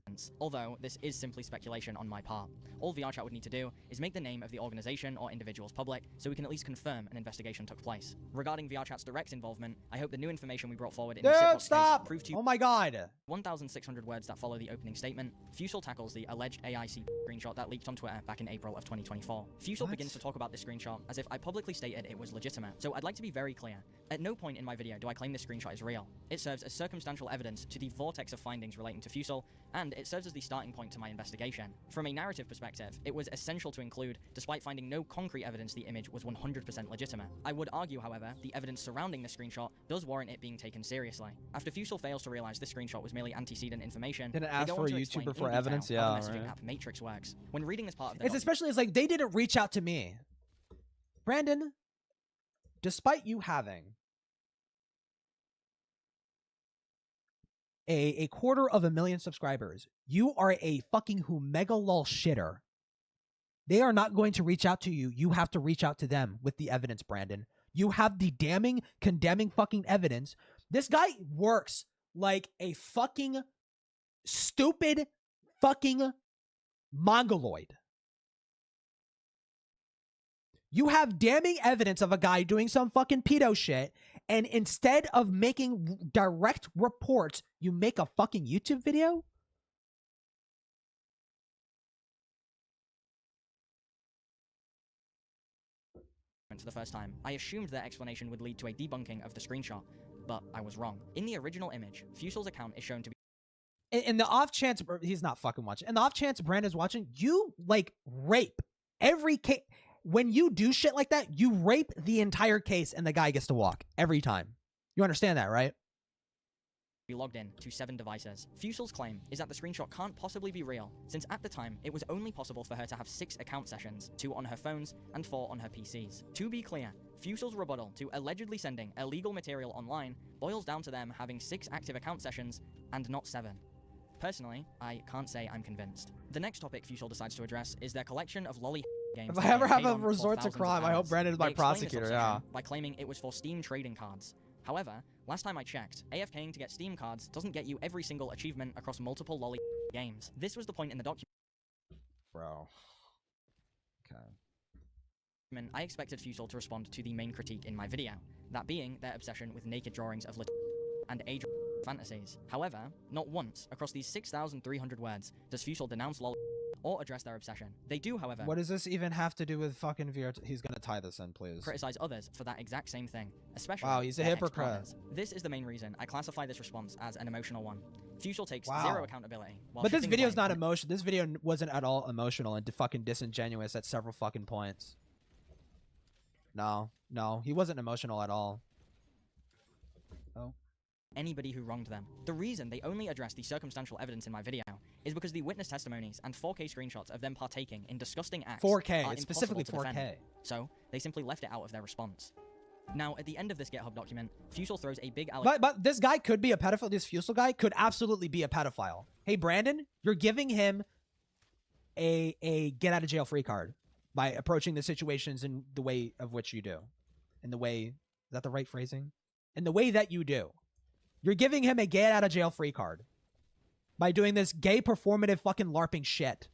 Although this is simply speculation on my part. All VRChat would need to do is make the name of the organization or individuals public so we can at least confirm an investigation took place. Regarding VRChat's direct involvement, I hope the new information we brought forward in the Sitbox case proved to you 1,600 words that follow the opening statement. Fusel tackles the alleged AIC screenshot that leaked on Twitter back in April of 2024. Fusel begins to talk about this screenshot as if I publicly stated it was legitimate. So I'd like to be very clear. At no point in my video do I claim this screenshot is real. It serves as circumstantial evidence to the vortex of findings relating to Fusel, and it serves as the starting point to my investigation. From a narrative perspective, it was essential to include, despite finding no concrete evidence the image was 100% legitimate. I would argue, however, the evidence surrounding the screenshot does warrant it being taken seriously. After Fusel fails to realize this screenshot was merely antecedent information, didn't ask for a YouTuber for evidence. Yeah, how the messaging app Matrix works. When reading this part of the it's like they didn't reach out to me. Brandon, despite you having a 250,000 subscribers, you are a fucking mega lol shitter. They are not going to reach out to you. You have to reach out to them with the evidence, Brandon. You have the damning, condemning fucking evidence. This guy works like a fucking stupid fucking mongoloid. You have damning evidence of a guy doing some fucking pedo shit, and instead of making direct reports, you make a fucking YouTube video? for the first time, I assumed their explanation would lead to a debunking of the screenshot, but I was wrong. In the original image, Fusel's account is shown to be in the off chance he's not fucking watching. In the off chance Brandon's watching, you like rape every case. When you do shit like that, you rape the entire case and the guy gets to walk every time. You understand that, right? Logged in to 7 devices. Fusel's claim is that the screenshot can't possibly be real, since at the time, it was only possible for her to have 6 account sessions, 2 on her phones and 4 on her PCs. To be clear, Fusel's rebuttal to allegedly sending illegal material online boils down to them having 6 active account sessions and not 7. Personally, I can't say I'm convinced. The next topic Fusel decides to address is their collection of lolly games. If I ever have a resort to crime, I hope Brandon is my prosecutor, yeah. By claiming it was for Steam trading cards. However, last time I checked, AFKing to get Steam cards doesn't get you every single achievement across multiple lolly games. This was the point in the document. Bro. Okay. I expected Fusel to respond to the main critique in my video, that being their obsession with naked drawings of and age fantasies. However, not once across these 6,300 words does Fusel denounce lol or address their obsession. They do, however, What does this even have to do with fucking VR? He's gonna tie this in, please. criticize others for that exact same thing, especially Wow, he's a their hypocrite. ex-partners. This is the main reason I classify this response as an emotional one. Fusel takes Wow. zero accountability. While But this shifting video's blame not on- emotional. This video wasn't at all emotional and fucking disingenuous at several fucking points. No, he wasn't emotional at all. Oh. Anybody who wronged them. The reason they only address the circumstantial evidence in my video is because the witness testimonies and 4K screenshots of them partaking in disgusting acts 4K, are it's impossible specifically to defend. 4K. So, they simply left it out of their response. Now, at the end of this GitHub document, Fusel throws a big allegation. But this guy could be a pedophile. This Fusel guy could absolutely be a pedophile. Hey, Brandon, you're giving him a get out of jail free card by approaching the situations in the way of which you do. In the way, is that the right phrasing? In the way that you do. You're giving him a get out of jail free card by doing this gay performative fucking LARPing shit.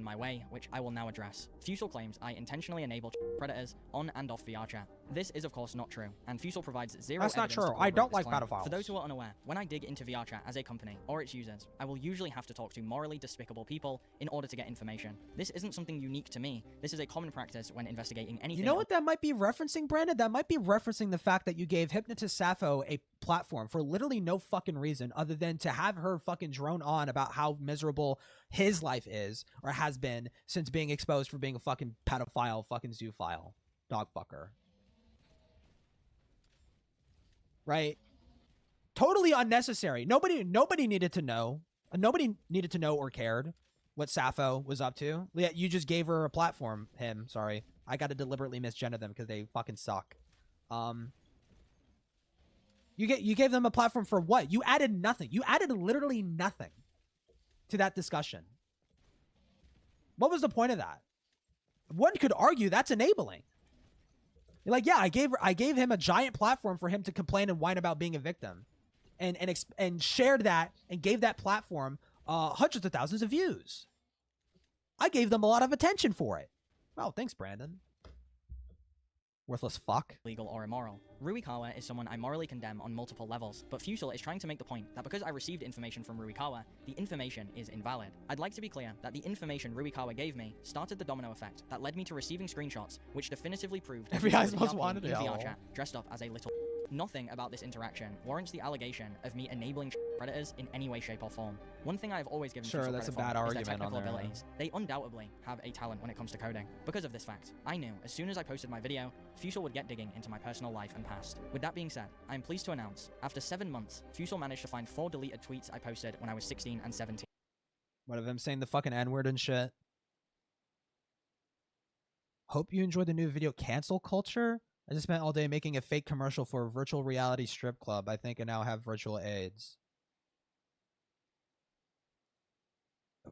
My way, which I will now address. Fusel claims I intentionally enable predators on and off VRChat. This is of course not true, and Fusel provides zero That's not evidence to true. I corroborate don't this like claim. pedophiles. For those who are unaware, when I dig into VRChat as a company or its users, I will usually have to talk to morally despicable people in order to get information. This isn't something unique to me. This is a common practice when investigating anything. You know what that might be referencing, Brandon? That might be referencing the fact that you gave Hypnotist Sappho a platform for literally no fucking reason other than to have her fucking drone on about how miserable his life is or has been since being exposed for being a fucking pedophile, fucking zoophile, dog fucker. Right? Totally unnecessary. Nobody needed to know. Nobody needed to know or cared what Sappho was up to. Yeah, you just gave her a platform. Sorry. I got to deliberately misgender them because they fucking suck. You gave them a platform for what? You added nothing. You added literally nothing to that discussion. What was the point of that? One could argue that's enabling. You're like, yeah, I gave him a giant platform for him to complain and whine about being a victim, and shared that and gave that platform hundreds of thousands of views. I gave them a lot of attention for it. Wow, thanks, Brandon. Worthless fuck. Legal or immoral. Ruikawa is someone I morally condemn on multiple levels, but Fusel is trying to make the point that because I received information from Ruikawa, the information is invalid. I'd like to be clear that the information Ruikawa gave me started the domino effect that led me to receiving screenshots which definitively proved FBI's most wanted in it. VRChat dressed up as a little. Nothing about this interaction warrants the allegation of me enabling predators in any way, shape, or form. One thing I've always given Sure, Fusel that's a credit bad for is argument their on technical their abilities. They undoubtedly have a talent when it comes to coding. Because of this fact, I knew as soon as I posted my video, Fusel would get digging into my personal life and past. With that being said, I am pleased to announce, after 7 months, Fusel managed to find 4 deleted tweets I posted when I was 16 and 17. What of him saying the fucking N-word and shit? Hope you enjoyed the new video Cancel Culture. I just spent all day making a fake commercial for a virtual reality strip club. I think I now have virtual AIDS.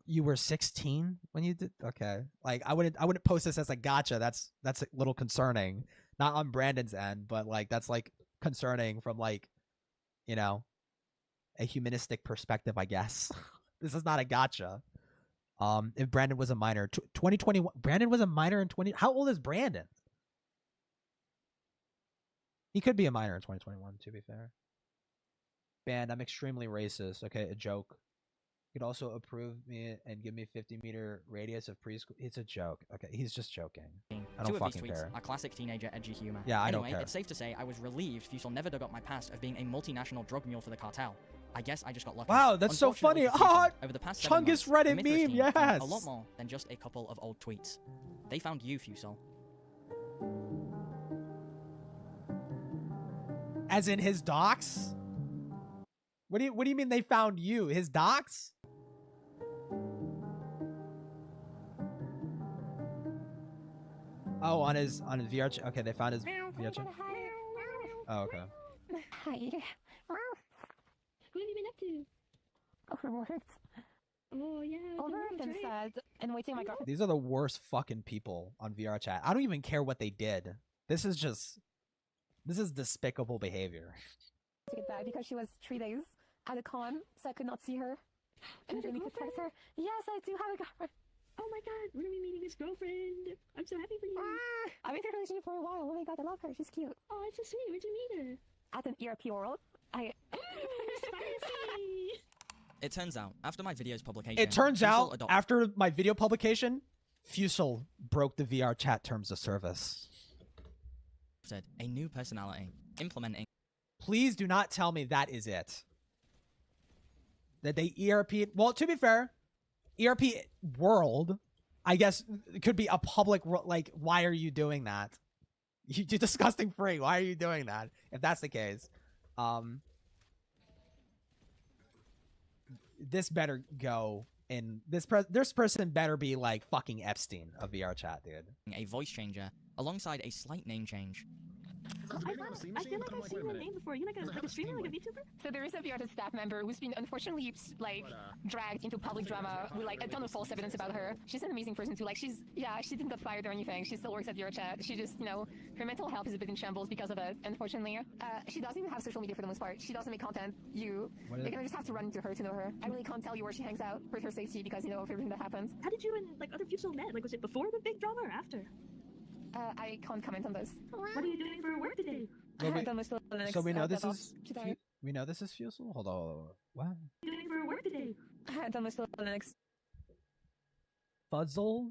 You were 16 when you did? Okay. Like I wouldn't post this as a gotcha. That's a little concerning. Not on Brandon's end, but like that's like concerning from like, you know, a humanistic perspective, I guess. This is not a gotcha. If Brandon was a minor, 2021, Brandon was a minor in 20. How old is Brandon? He could be a minor in 2021, to be fair. Banned, I'm extremely racist. Okay, a joke. You could also approve me and give me 50-meter radius of preschool. It's a joke. Okay, he's just joking. I don't fucking care. Are classic teenager edgy humor. Yeah, I don't anyway, care. It's safe to say I was relieved Fusel never dug up my past of being a multinational drug mule for the cartel. I guess I just got lucky. Wow, that's so funny. Unfortunately for Fusel, over the past 7 months, Chungus Reddit the Mithras meme, team found yes. a lot more than just a couple of old tweets. They found you, Fusel. As in his docs? What do you mean they found you? His docs? Oh, on his VR chat. Okay, they found his VR chat. Oh, okay. Hi. What have you been up to? Overworked. Oh yeah. Overworked and sad, and waiting my girlfriend. These are the worst fucking people on VR chat. I don't even care what they did. This is despicable behavior. To get back because she was 3 days at a con, so I could not see her. And then you could text her. Yes, I do have a girlfriend. Oh my god, we're gonna be meeting his girlfriend. I'm so happy for you. I've been in a relationship for a while. Oh my god, I love her. She's cute. Oh, it's so sweet. Where'd you meet her? at an ERP world. It turns out, after my video's publication... It turns Fusel out, after my video publication, Fusel broke the VR chat terms of service. ...a new personality, implementing... Please do not tell me that is it. That they ERP... Well, to be fair, ERP world, I guess, could be a public... Like, why are you doing that? You're disgusting free. Why are you doing that? If that's the case. This better go in... This person better be, like, fucking Epstein of VR chat, dude. ...a voice changer, alongside a slight name change. I feel like I've seen that name before. You like a streamer, like a VTuber? So there is a VR staff member who's been unfortunately like dragged into public drama with like a ton of false evidence about her. She's an amazing person too. Like she didn't get fired or anything. She still works at VR chat. She just, you know, her mental health is a bit in shambles because of it. Unfortunately, she doesn't even have social media for the most part. She doesn't make content. You're gonna just have to run into her to know her. I really can't tell you where she hangs out for her safety because you know of everything that happens. How did you and like other Fusel met? Like was it before the big drama or after? I can't comment on this. What are you doing for work today? So we know this is we know this is Fusel. Hold on. What? What are you doing for work today? I don't know Linux. Fuzzle.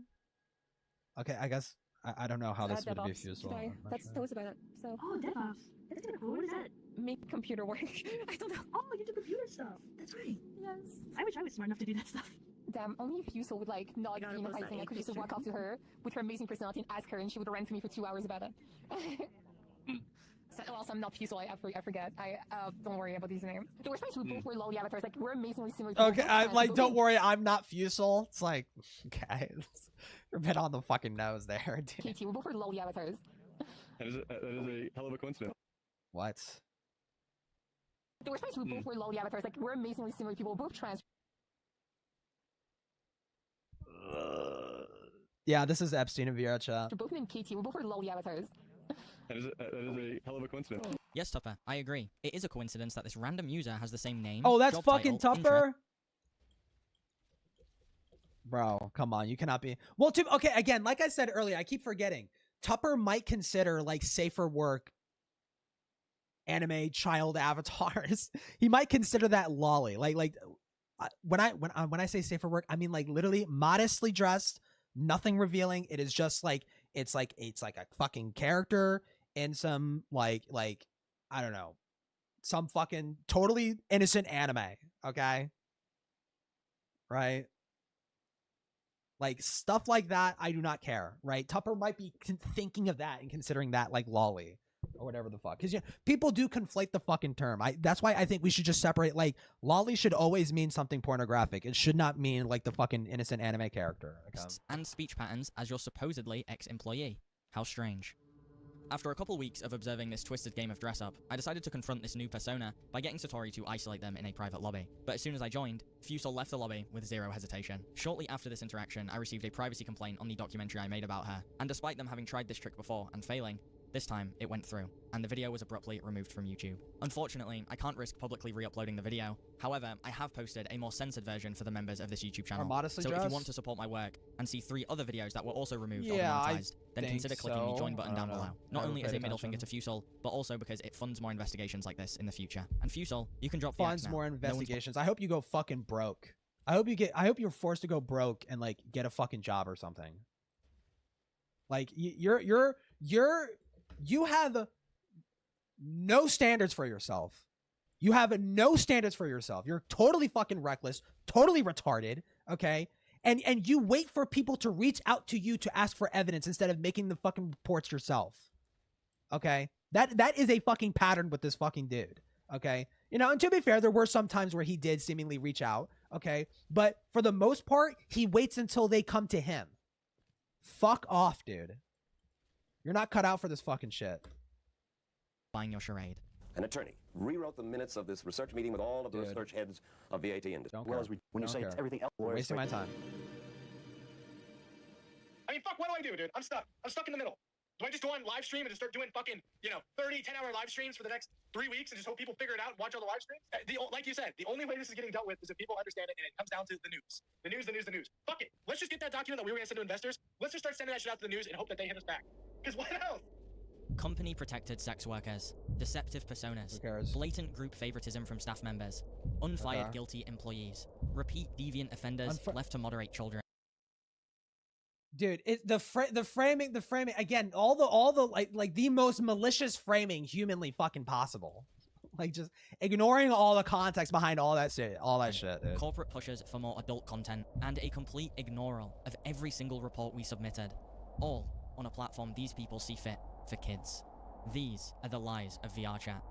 Okay, I guess I don't know how this would be Fusel. That's about it. So. Oh, DevOps. That's kind of cool. What is that? Make computer work. I don't know. Oh, you do computer stuff. That's right. Yes. I wish I was smart enough to do that stuff. Damn, only if Fusel would like not be enticing. I could just walk up to her with her amazing personality and ask her, and she would rant to me for 2 hours about it. So, also, I'm not Fusel. I forget. Don't worry about these names. The worst part is we both were lolly avatars. Like we're amazingly similar. Okay, I'm like, don't worry, I'm not Fusel. It's like, okay, you're a bit on the fucking nose there, dude. KT, we both were lolly avatars. That is a hell of a coincidence. What? The worst part is we both were lolly avatars. Like we're amazingly similar people. We're both trans. Yeah, this is Epstein in VR chat. We're both named KT. We both were lolly avatars. That is a hell of a coincidence. Yes, Tupper, I agree. It is a coincidence that this random user has the same name. Oh, that's job fucking title, Tupper? Bro, come on. You cannot be... Well, okay, again, like I said earlier, I keep forgetting. Tupper might consider, like, safer work anime child avatars. He might consider that lolly. When I say safer work, I mean, like, literally modestly dressed, nothing revealing. It is just, like, it's like a fucking character in some, like, I don't know, some fucking totally innocent anime, okay? Right? Like, stuff like that, I do not care, right? Tupper might be thinking of that and considering that, like, lolly or whatever the fuck. Because, you know, people do conflate the fucking term. That's why I think we should just separate, like, lolly should always mean something pornographic. It should not mean, like, the fucking innocent anime character. And speech patterns as your supposedly ex-employee. How strange. After a couple weeks of observing this twisted game of dress-up, I decided to confront this new persona by getting Satori to isolate them in a private lobby. But as soon as I joined, Fusel left the lobby with zero hesitation. Shortly after this interaction, I received a privacy complaint on the documentary I made about her, and despite them having tried this trick before and failing, this time, it went through, and the video was abruptly removed from YouTube. Unfortunately, I can't risk publicly re-uploading the video. However, I have posted a more censored version for the members of this YouTube channel. So if you want to support my work and see 3 other videos that were also removed or demonetized, then consider clicking the join button down below. Not only as a middle finger to Fusel, but also because it funds more investigations like this in the future. And Fusel, you can drop the axe now. Funds more investigations. I hope you go fucking broke. I hope you're forced to go broke and, like, get a fucking job or something. Like, you have no standards for yourself. You have no standards for yourself. You're totally fucking reckless, totally retarded, okay? And you wait for people to reach out to you to ask for evidence instead of making the fucking reports yourself. Okay? That is a fucking pattern with this fucking dude. Okay? You know, and to be fair, there were some times where he did seemingly reach out, okay? But for the most part, he waits until they come to him. Fuck off, dude. You're not cut out for this fucking shit. Buying your charade. An attorney rewrote the minutes of this research meeting with all of the research heads of the AT industry. Well, when you say everything else, you're wasting my time. I mean, fuck, what do I do, dude? I'm stuck. I'm stuck in the middle. Do I just go on live stream and just start doing fucking, 30, 10-hour live streams for the next 3 weeks and just hope people figure it out and watch all the live streams? Like you said, the only way this is getting dealt with is if people understand it and it comes down to the news. The news. Fuck it. Let's just get that document that we were going to send to investors. Let's just start sending that shit out to the news and hope that they hit us back. Because what else? Company-protected sex workers, deceptive personas, blatant group favoritism from staff members, unfired guilty employees, repeat deviant offenders left to moderate children. Dude, the framing again, all the like the most malicious framing humanly fucking possible. Like, just ignoring all the context behind all that shit, dude. Corporate pushes for more adult content, and a complete ignoral of every single report we submitted. All on a platform these people see fit for kids. These are the lies of VRchat.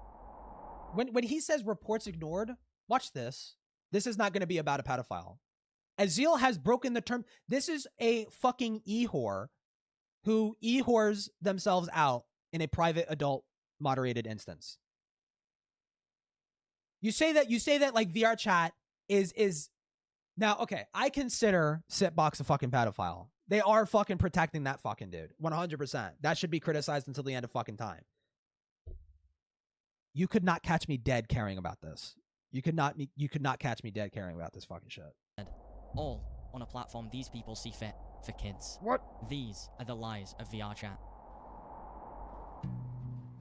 When he says reports ignored, watch this. This is not going to be about a pedophile. Azil has broken the term. This is a fucking e-whore who e-whores themselves out in a private adult moderated instance. You say that like VRchat is now, okay, I consider Sitbox a fucking pedophile. They are fucking protecting that fucking dude. 100%. That should be criticized until the end of fucking time. You could not catch me dead caring about this. You could not catch me dead caring about this fucking shit. All on a platform these people see fit for kids. What? These are the lies of VRchat.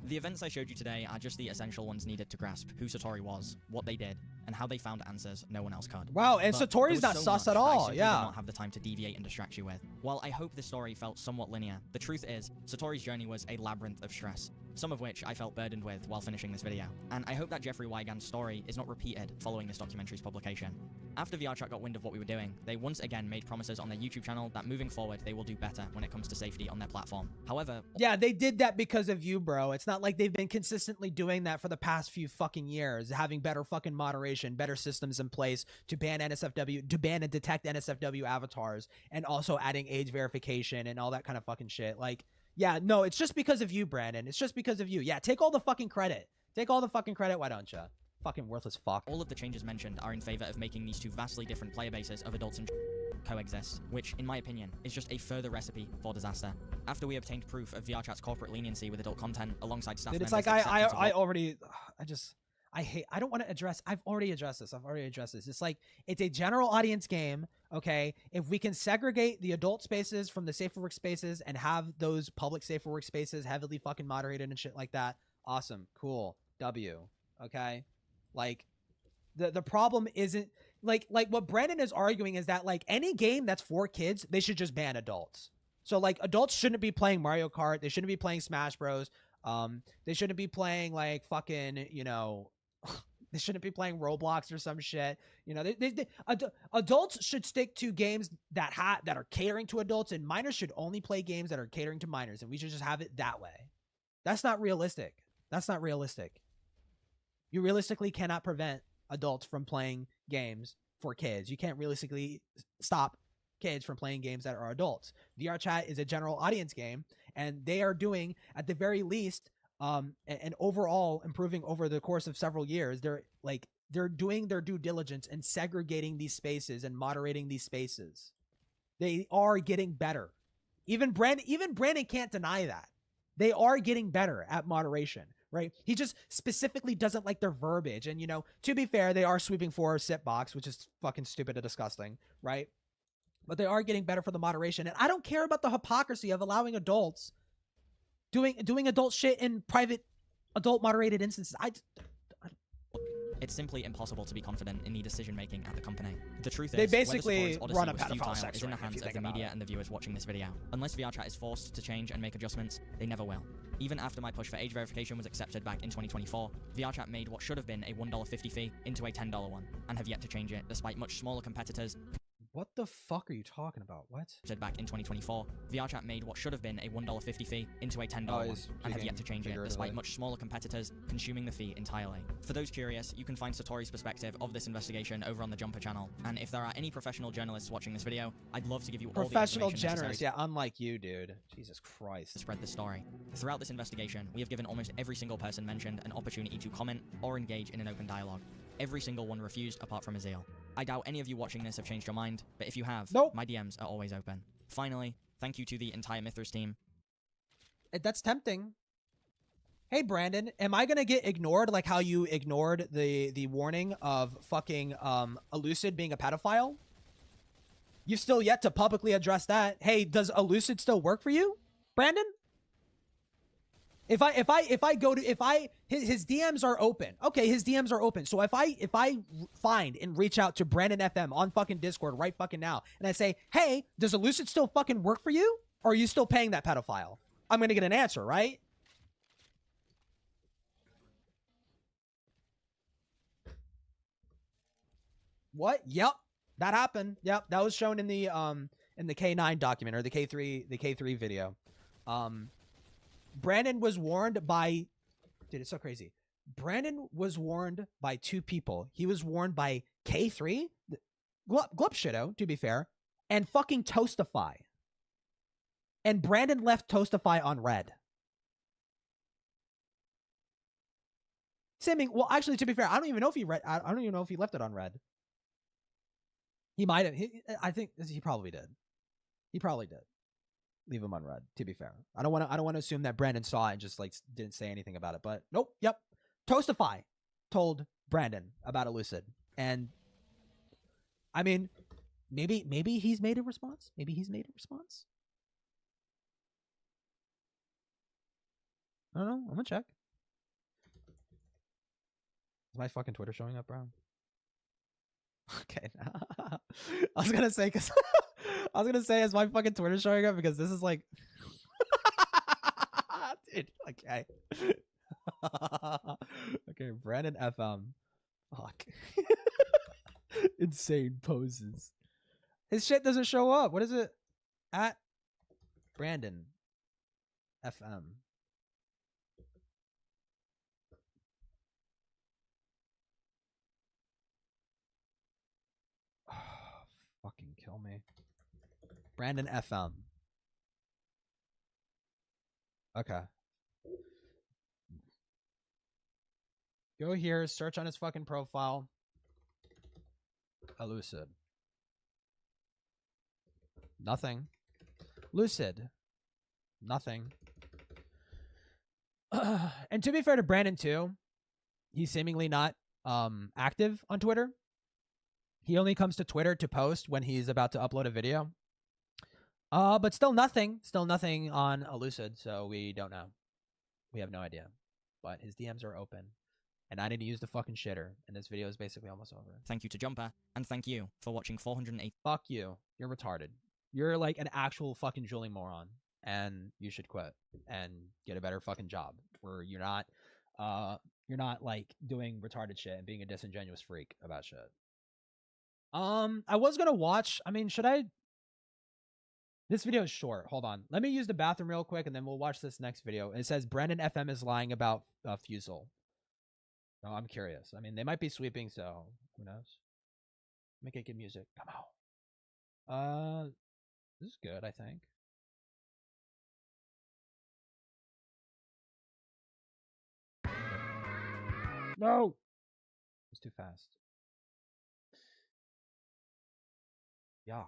The events I showed you today are just the essential ones needed to grasp who Satori was, what they did, and how they found answers no one else could. Wow, and But Satori's there not was sus much at that I all, simply yeah. did not have the time to deviate and distract you with. While I hope this story felt somewhat linear, the truth is, Satori's journey was a labyrinth of stress, some of which I felt burdened with while finishing this video. And I hope that Jeffrey Wygand's story is not repeated following this documentary's publication. After VRchat got wind of what we were doing, they once again made promises on their YouTube channel that moving forward they will do better when it comes to safety on their platform. However, yeah, they did that because of you, bro. It's not like they've been consistently doing that for the past few fucking years, having better fucking moderation, better systems in place to ban NSFW, to ban and detect NSFW avatars, and also adding age verification and all that kind of fucking shit. Like, yeah, no, it's just because of you, Brandon. It's just because of you. Yeah, take all the fucking credit. Take all the fucking credit, why don't you? Fucking worthless fuck. all of the changes mentioned are in favor of making these two vastly different player bases of adults and coexist, which, in my opinion, is just a further recipe for disaster. After we obtained proof of VRchat's corporate leniency with adult content alongside staff members, it's like I don't want to address. I've already addressed this. It's like, it's a general audience game. Okay. If we can segregate the adult spaces from the safer work spaces and have those public safer work spaces heavily fucking moderated and shit like that. Awesome. Cool. W. Okay. Like, the problem isn't like what Brandon is arguing is that like any game that's for kids, they should just ban adults. So like adults shouldn't be playing Mario Kart. They shouldn't be playing Smash Bros. They shouldn't be playing like fucking, you know, they shouldn't be playing Roblox or some shit. You know, adults should stick to games that are catering to adults, and minors should only play games that are catering to minors, and we should just have it that way. That's not realistic. That's not realistic. You realistically cannot prevent adults from playing games for kids. You can't realistically stop kids from playing games that are adults. VRchat is a general audience game, and they are doing, at the very least, and overall improving over the course of several years. They're doing their due diligence and segregating these spaces and moderating these spaces. They are getting better. Even Brandon can't deny that. They are getting better at moderation, right? He just specifically doesn't like their verbiage. And, you know, to be fair, they are sweeping for Sitbox, which is fucking stupid and disgusting, right? But they are getting better for the moderation. And I don't care about the hypocrisy of allowing adults doing adult shit in private adult moderated instances. It's simply impossible to be confident in the decision-making at the company. The truth is, they basically whether run a Satori's Odyssey pedophile was futile sex is in the ring, hands of the media and the viewers watching this video. Unless VRchat is forced to change and make adjustments, they never will. Even after my push for age verification was accepted back in 2024, VRchat made what should have been a $1.50 fee into a $10 one, and have yet to change it, despite much smaller competitors. What the fuck are you talking about? What? Back in 2024, VRchat made what should have been a $1.50 fee into a $10 one, and have yet to change it, despite much smaller competitors consuming the fee entirely. For those curious, you can find Satori's perspective of this investigation over on the Jumper channel, and if there are any professional journalists watching this video, I'd love to give you all the professional information generous, necessary. yeah, unlike you, dude. Jesus Christ. To spread the story. Throughout this investigation, we have given almost every single person mentioned an opportunity to comment or engage in an open dialogue. Every single one refused apart from Azil. I doubt any of you watching this have changed your mind, but if you have, my DMs are always open. Finally, thank you to the entire Mithras team. That's tempting. Hey, Brandon, am I gonna get ignored like how you ignored the warning of fucking Elucid being a pedophile? You've still yet to publicly address that. Hey, does Elucid still work for you, Brandon? If his DMs are open. Okay, his DMs are open. So if I find and reach out to Brandon FM on fucking Discord right fucking now, and I say, hey, does Elucid still fucking work for you? Or are you still paying that pedophile? I'm gonna get an answer, right? What? Yep. That happened. Yep. That was shown in the K9 document or the K3 video. Brandon was warned by, dude, it's so crazy. Brandon was warned by two people. He was warned by K3, Glupshido, to be fair, and fucking Toastify. And Brandon left Toastify on red. Well, actually, to be fair, I don't even know if he left it on red. He might have. I think he probably did. He probably did. Leave him on red, to be fair. I don't want to assume that Brandon saw it and just like didn't say anything about it, but nope. Yep. Toastify told Brandon about Elucid. And I mean, maybe he's made a response. Maybe he's made a response. I don't know. I'm gonna check. Is my fucking Twitter showing up, bro? Okay. I was gonna say is my fucking Twitter showing up because this is like dude, okay. Okay, Brandon FM. Fuck. Insane poses. His shit doesn't show up. What is it? At Brandon FM. Fucking kill me. Brandon FM. Okay. Go here, search on his fucking profile. Elucid. Nothing. Lucid. Nothing. And to be fair to Brandon too, he's seemingly not active on Twitter. He only comes to Twitter to post when he's about to upload a video. But still nothing. Still nothing on Elucid, so we don't know. We have no idea. But his DMs are open. And I need to use the fucking shitter. And this video is basically almost over. Thank you to Jumper, and thank you for watching 480. Fuck you. You're retarded. You're like an actual fucking drooling moron. And you should quit. And get a better fucking job. Where you're not like doing retarded shit and being a disingenuous freak about shit. I was gonna watch. I mean, should I? This video is short. Hold on. Let me use the bathroom real quick, and then we'll watch this next video. It says Brandon FM is lying about Fusel. No, I'm curious. I mean, they might be sweeping, so who knows? Make it good music. Come on. This is good, I think. No, it's too fast. Yeah.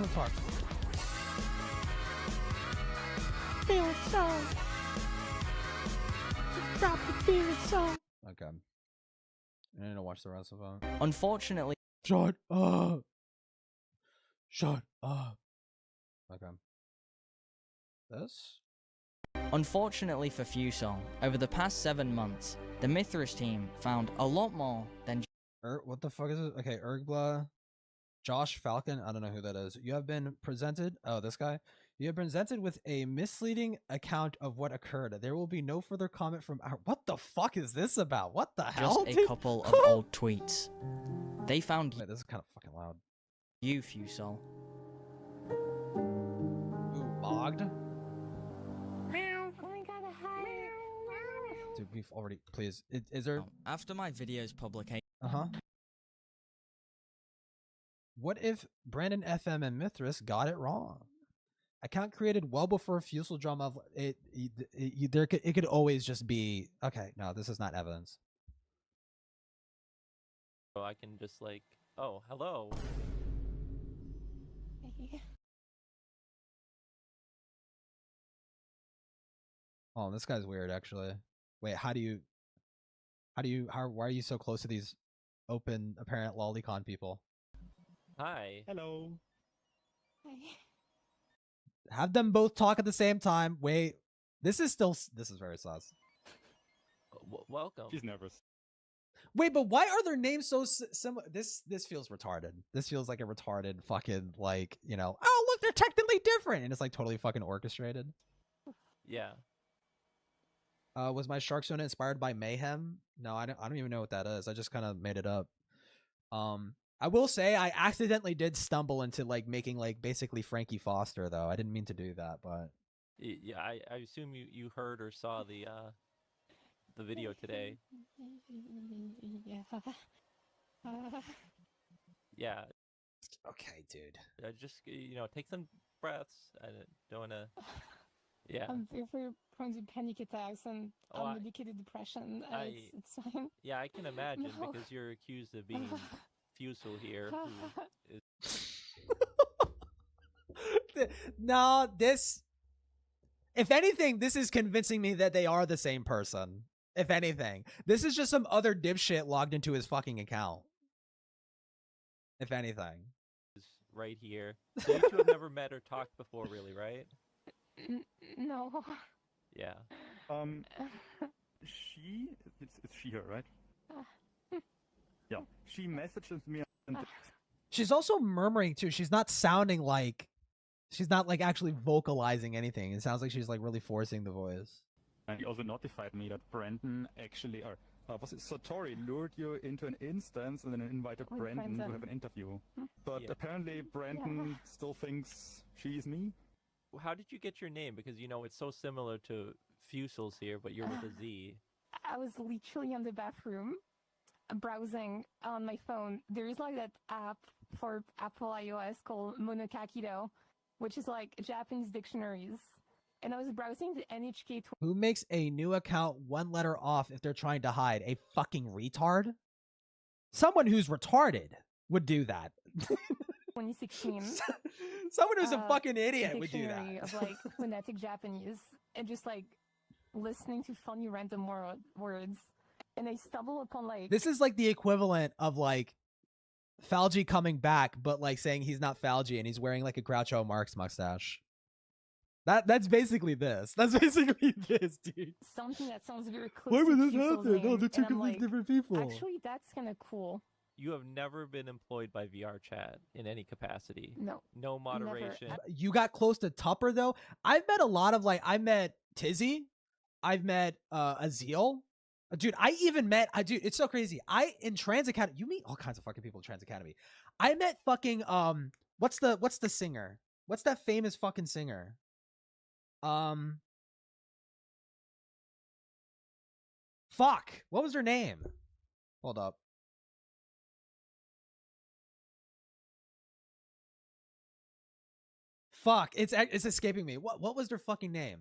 Fuck. Feeling so. Stop the feeling so. Okay. I need to watch the rest of it. Unfortunately, Shut up. Shut up. Okay. This? Unfortunately for Fusel, over the past 7 months, the Mithras team found a lot more than What the fuck is it? Okay, Ergbla. Josh Falcon. I don't know who that is. You have been presented. Oh, this guy. You have been presented with a misleading account of what occurred. There will be no further comment from our. What the fuck is this about? What the hell? just a couple of old tweets. They found Wait, this is kind of fucking loud. you, Fusel. Ooh, bogged. Dude, we've already. Please, is there? After my video's publication. What if Brandon FM and Mithras got it wrong? Account created well before Fusel drama. Of it could always just be okay. No, this is not evidence. So I can just like, oh, hello. Oh, this guy's weird, actually. Wait, why are you so close to these open, apparent lolicon people? Hi. Hello. Have them both talk at the same time. Wait, this is very sus. Welcome. She's nervous. Wait, but why are their names so similar? This feels retarded. This feels like a retarded fucking, like, you know, oh, look, they're technically different. And it's like totally fucking orchestrated. Yeah. Was my Shark Zone inspired by Mayhem? No, I don't even know what that is. I just kind of made it up. I will say I accidentally did stumble into like making like basically Frankie Foster though. I didn't mean to do that, but Yeah, I assume you heard or saw the video today. Yeah. Okay, dude. Just take some breaths. I don't wanna. Yeah. I'm very prone to panic attacks and unmedicated depression. It's fine. Yeah, I can imagine No. because you're accused of being Fusel here. Who is... No, this. If anything, this is convincing me that they are the same person. If anything, this is just some other dipshit logged into his fucking account. If anything, is right here. So you two have never met or talked before, really, right? No. Yeah. It's she her, right? Yeah. She messages me and she's also murmuring too. She's not sounding like. She's not like actually vocalizing anything. It sounds like she's like really forcing the voice. And he also notified me that Brandon actually, was it Satori lured you into an instance and then invited Brandon to have an interview. But apparently Brandon still thinks she's me. How did you get your name? Because it's so similar to Fusel's here, but you're with a Z. I was literally in the bathroom browsing on my phone. There is like that app for Apple iOS called Monokakido, which is like Japanese dictionaries. And I was browsing the NHK. Who makes a new account one letter off if they're trying to hide? A fucking retard? Someone who's retarded would do that. 2016. Someone who's a fucking idiot would do that. Dictionary of like phonetic Japanese and just like listening to funny random words. And I stumbled upon like. This is like the equivalent of like Falgi coming back, but like saying he's not Falgi and he's wearing like a Groucho Marx mustache. That's basically this. That's basically this, dude. Something that sounds very close. Why would to this Fusel's happen? No, name, they're two and I'm completely like, different people. Actually, that's kind of cool. You have never been employed by vrchat in any capacity. No. No moderation. Never. You got close to Tupper though. I've met a lot of I met Tizzy. I've met Azeel. Dude, I even met dude, it's so crazy. In Trans Academy, you meet all kinds of fucking people in Trans Academy. I met fucking what's the singer? What's that famous fucking singer? Fuck. What was her name? Hold up. Fuck. It's escaping me. What was their fucking name?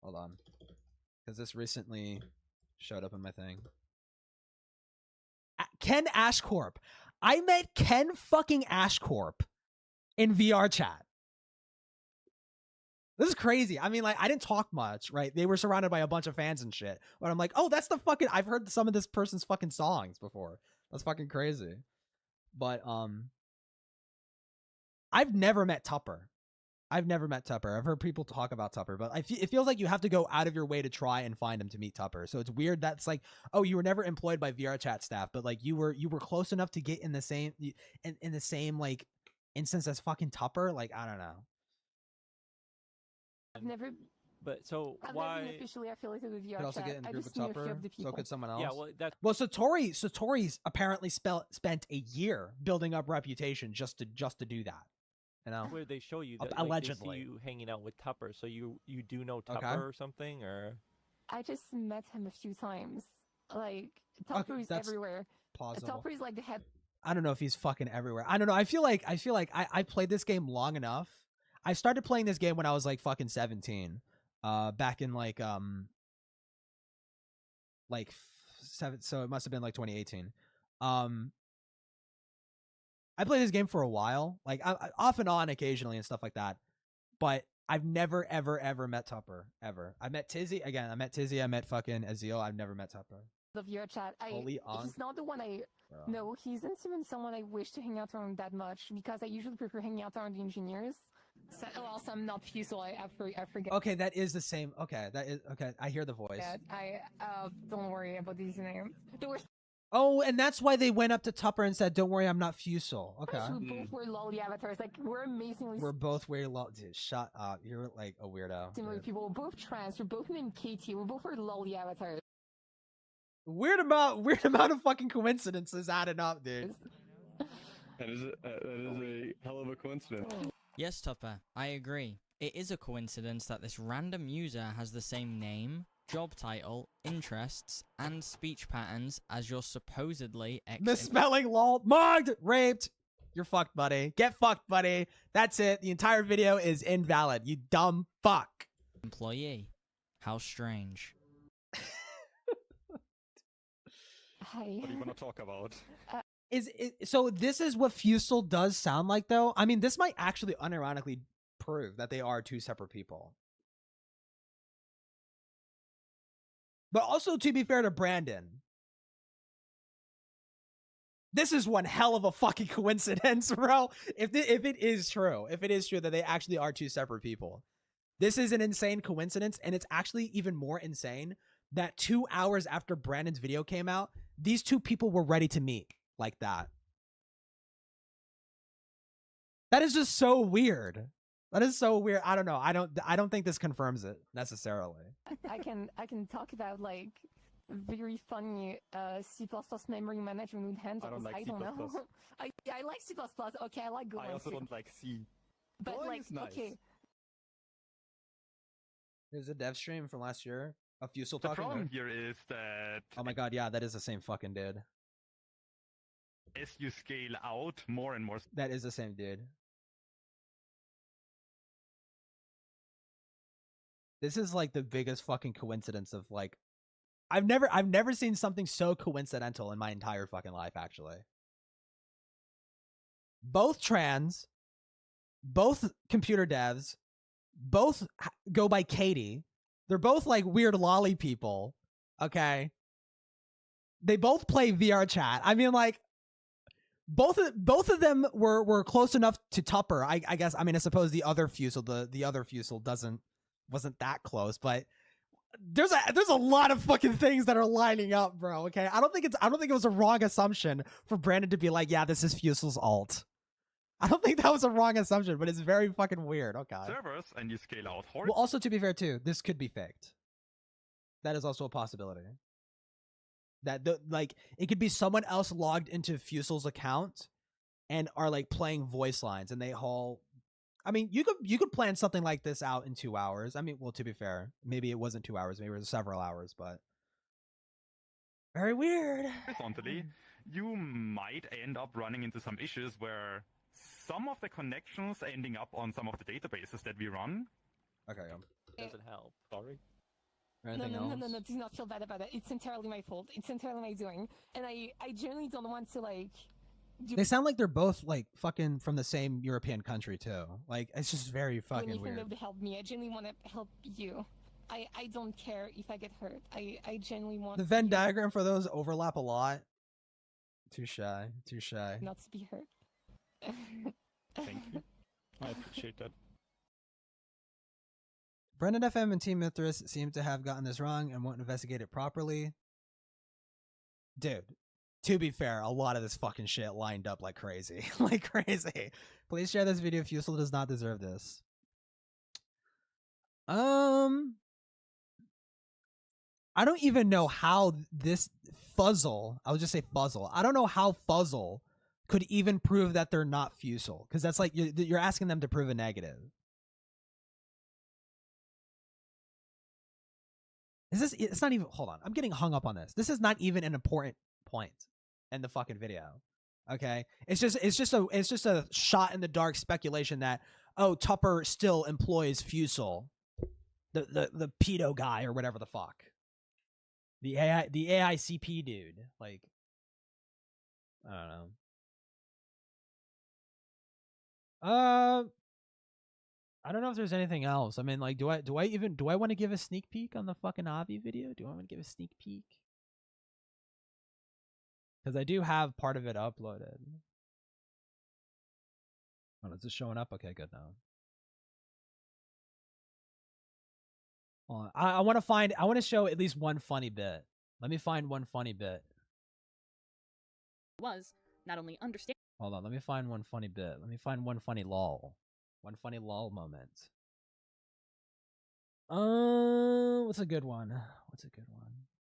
Hold on. Because this recently showed up in my thing. Ken Ashcorp. I met Ken fucking Ashcorp in VR chat. This is crazy. I mean, like, I didn't talk much, right? They were surrounded by a bunch of fans and shit. But I'm like, oh, that's the fucking... I've heard some of this person's fucking songs before. That's fucking crazy. But, I've never met Tupper. I've heard people talk about Tupper, but it feels like you have to go out of your way to try and find him to meet Tupper. So it's weird that's like, oh, you were never employed by VR chat staff, but like you were close enough to get in the same in the same like instance as fucking Tupper. Like, I don't know. I've never. But so I've why? never been officially affiliated with VR Could also chat. get in the I group just with knew a few Tupper. of the people. So could someone else. Yeah, well, that. Well, Satori's apparently spent a year building up reputation just to do that. You know, Where they show you that allegedly like, they see you hanging out with Tupper, so you do know Tupper or something, or I just met him a few times. Like Tupper is that's everywhere. plausible. Tupper is like the head. I don't know if he's fucking everywhere. I don't know. I feel like I played this game long enough. I started playing this game when I was like fucking 17. Back in like seven, so it must have been like 2018. I played this game for a while, like I, off and on occasionally and stuff like that, but I've never ever met Tupper ever. I met Tizzy again. I met fucking Azil. I've never met Tupper. The VR chat. He's not the one I know. He isn't even someone I wish to hang out around that much because I usually prefer hanging out around the engineers. So, also, I'm not few, so I forget. Okay, that is the same. Okay, that is okay. I hear the voice. I don't worry about these names. Oh, and that's why they went up to Tupper and said, "Don't worry, I'm not Fusel." Okay. We both were lolly avatars. Like we're amazingly. We're both weird. Dude, shut up. You're like a weirdo. Similar people. We're both trans. We're both named Katie. We're both lolly avatars. Weird amount of fucking coincidences adding up, dude. That is a hell of a coincidence. Yes, Tupper, I agree. It is a coincidence that this random user has the same name, job title, interests, and speech patterns as your supposedly misspelling, lol, mugged, raped. You're fucked, buddy. Get fucked, buddy. That's it. The entire video is invalid. You dumb fuck. Employee. How strange. Hi. What do you want to talk about? So this is what Fusel does sound like, though? I mean, this might actually unironically prove that they are two separate people. But also, to be fair to Brandon, this is one hell of a fucking coincidence, bro. If it is true that they actually are two separate people, this is an insane coincidence, and it's actually even more insane that 2 hours after Brandon's video came out, these two people were ready to meet like that. That is just so weird. That is so weird. I don't know. I don't think this confirms it necessarily. I can talk about like very funny C++ memory management with handles. I don't know. I like C++. Okay, I like Go. I also don't like C. But like, nice. okay. There's a dev stream from last year. A Fusel The talking. problem here is that oh my god, yeah, that is the same fucking dude. as you scale out more and more. That is the same dude. This is like the biggest fucking coincidence of like, I've never seen something so coincidental in my entire fucking life, actually. Both trans, both computer devs, both go by Katie. They're both like weird lolly people. Okay. They both play VR chat. I mean, like, both of them were close enough to Tupper. I guess. I mean, I suppose the other Fusel, the other Fusel wasn't that close, but there's a lot of fucking things that are lining up, bro. Okay. I don't think it was a wrong assumption for Brandon to be like, yeah, this is Fusel's alt. I don't think that was a wrong assumption, but it's very fucking weird. Okay. Servers and you scale out. Well, also to be fair too, this could be faked. That is also a possibility. That like it could be someone else logged into Fusel's account and are like playing voice lines, and they all. I mean, you could plan something like this out in 2 hours. I mean, well, to be fair, maybe it wasn't 2 hours, maybe it was several hours, but very weird. Horizontally, you might end up running into some issues where some of the connections ending up on some of the databases that we run. Okay. Doesn't help. Sorry. No, do not feel bad about it. It's entirely my fault. It's entirely my doing. And I genuinely don't want to, like, They sound like they're both like fucking from the same European country too. Like it's just very fucking anything weird. that would help me. I genuinely want to help you. I don't care if I get hurt. I genuinely want The Venn diagram for those overlap a lot. Too shy. Too shy. not to be hurt. Thank you. I appreciate that. Brandon FM and Team Mithras seem to have gotten this wrong and won't investigate it properly. Dude, to be fair, a lot of this fucking shit lined up like crazy. Like crazy. Please share this video. Fusel does not deserve this. I don't even know how this Fuzzle, I would just say Fuzzle. I don't know how Fuzzle could even prove that they're not Fusel. Because that's like, you're asking them to prove a negative. Is this, it's not even, hold on. I'm getting hung up on this. This is not even an important point in the fucking video. Okay. It's just a shot in the dark speculation that, oh, Tupper still employs Fusel. The pedo guy or whatever the fuck. The AICP dude. Like, I don't know. I don't know if there's anything else. I mean, like, do I want to give a sneak peek on the fucking Avi video? Do I want to give a sneak peek? Because I do have part of it uploaded. Oh, is it showing up? Okay, good now. I want to show at least one funny bit. Let me find one funny bit. Was not only understand. Hold on, let me find one funny bit. Let me find one funny lol. One funny lol moment. What's a good one? What's a good one?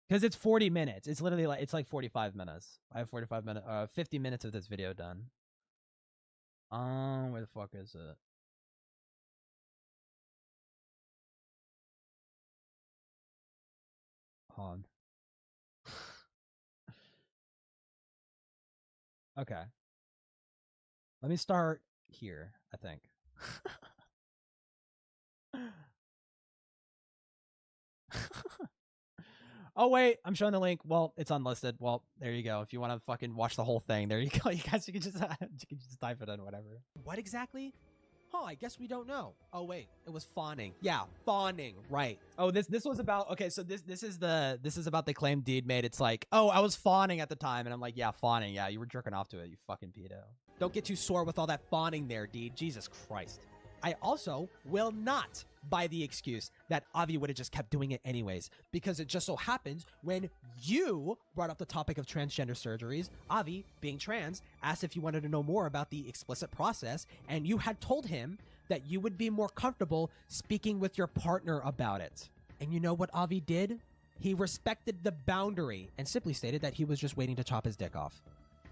Because it's 40 minutes. It's literally like, it's like 45 minutes. I have 50 minutes of this video done. Where the fuck is it? Hold on. Okay. Let me start here, I think. Oh wait, I'm showing the link. Well, it's unlisted. Well, there you go. If you want to fucking watch the whole thing, there you go. You guys, you can just type it in, whatever. What exactly? Oh, I guess we don't know. Oh wait, it was fawning. Yeah, fawning. Right. Oh, this was about. Okay, so this is about the claim Deed made. It's like, oh, I was fawning at the time, and I'm like, yeah, fawning. Yeah, you were jerking off to it, you fucking pedo. Don't get too sore with all that fawning there, Deed. Jesus Christ. I also will not buy the excuse that Avi would have just kept doing it anyways, because it just so happens when you brought up the topic of transgender surgeries, Avi, being trans, asked if you wanted to know more about the explicit process, and you had told him that you would be more comfortable speaking with your partner about it. And you know what Avi did? He respected the boundary and simply stated that he was just waiting to chop his dick off.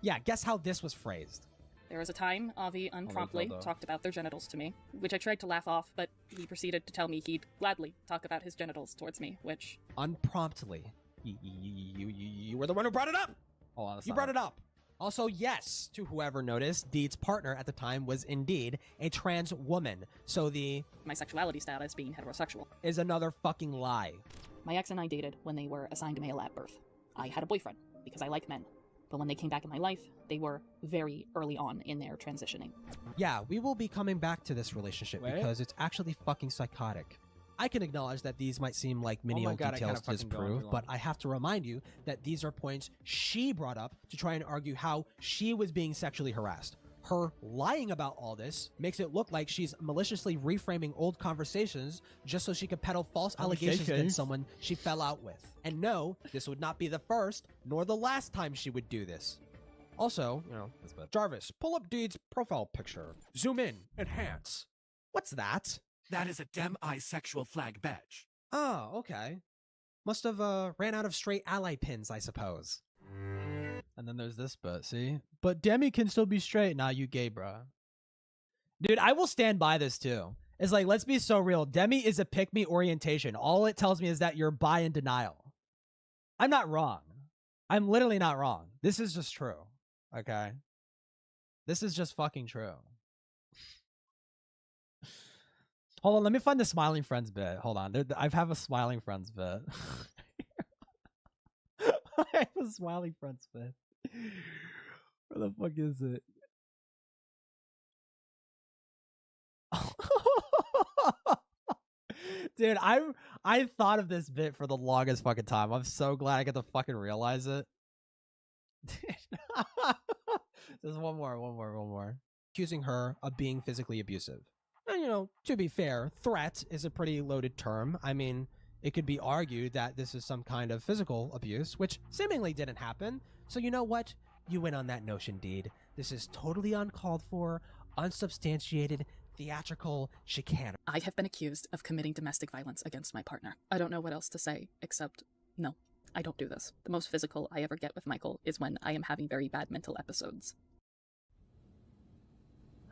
Yeah, guess how this was phrased. There was a time Avi unpromptly talked about their genitals to me, which I tried to laugh off, but he proceeded to tell me he'd gladly talk about his genitals towards me, which... Unpromptly. You were the one who brought it up! Hold on, you brought it up! Also, yes, to whoever noticed, Deed's partner at the time was indeed a trans woman, so my sexuality status being heterosexual is another fucking lie. My ex and I dated when they were assigned male at birth. I had a boyfriend, because I like men. But when they came back in my life, they were very early on in their transitioning. Yeah, we will be coming back to this relationship because it's actually fucking psychotic. I can acknowledge that these might seem like menial details to disprove, but I have to remind you that these are points she brought up to try and argue how she was being sexually harassed. Her lying about all this makes it look like she's maliciously reframing old conversations just so she could peddle false allegations against someone she fell out with. And no, this would not be the first nor the last time she would do this. Also, you know, Jarvis, pull up Deed's profile picture. Zoom in, enhance. What's that? That is a demisexual flag badge. Oh, okay. Must have ran out of straight ally pins, I suppose. And then there's this bit, see? But Demi can still be straight. Nah, you gay, bruh. Dude, I will stand by this too. It's like, let's be so real. Demi is a pick-me orientation. All it tells me is that you're bi in denial. I'm not wrong. I'm literally not wrong. This is just true. Okay? This is just fucking true. Hold on, let me find the smiling friends bit. Hold on. I have a smiling friends bit. I have a smiling friends bit. Where the fuck is it? Dude, I thought of this bit for the longest fucking time. I'm so glad I get to fucking realize it. There's one more. Accusing her of being physically abusive. And, you know, to be fair, threat is a pretty loaded term. I mean, it could be argued that this is some kind of physical abuse, which seemingly didn't happen. So you know what? You win on that notion, Deed. This is totally uncalled for, unsubstantiated, theatrical chicane. I have been accused of committing domestic violence against my partner. I don't know what else to say, except no, I don't do this. The most physical I ever get with Michael is when I am having very bad mental episodes.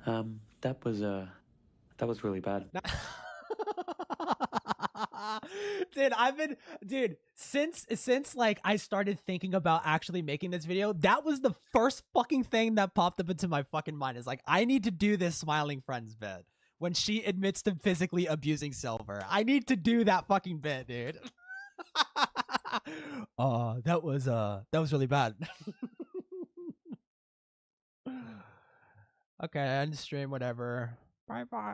That was really bad. Dude, since like I started thinking about actually making this video, that was the first fucking thing that popped up into my fucking mind. Is like, I need to do this smiling friends bit when she admits to physically abusing Silver. I need to do that fucking bit, dude. That was really bad. Okay, end stream, whatever. Bye bye.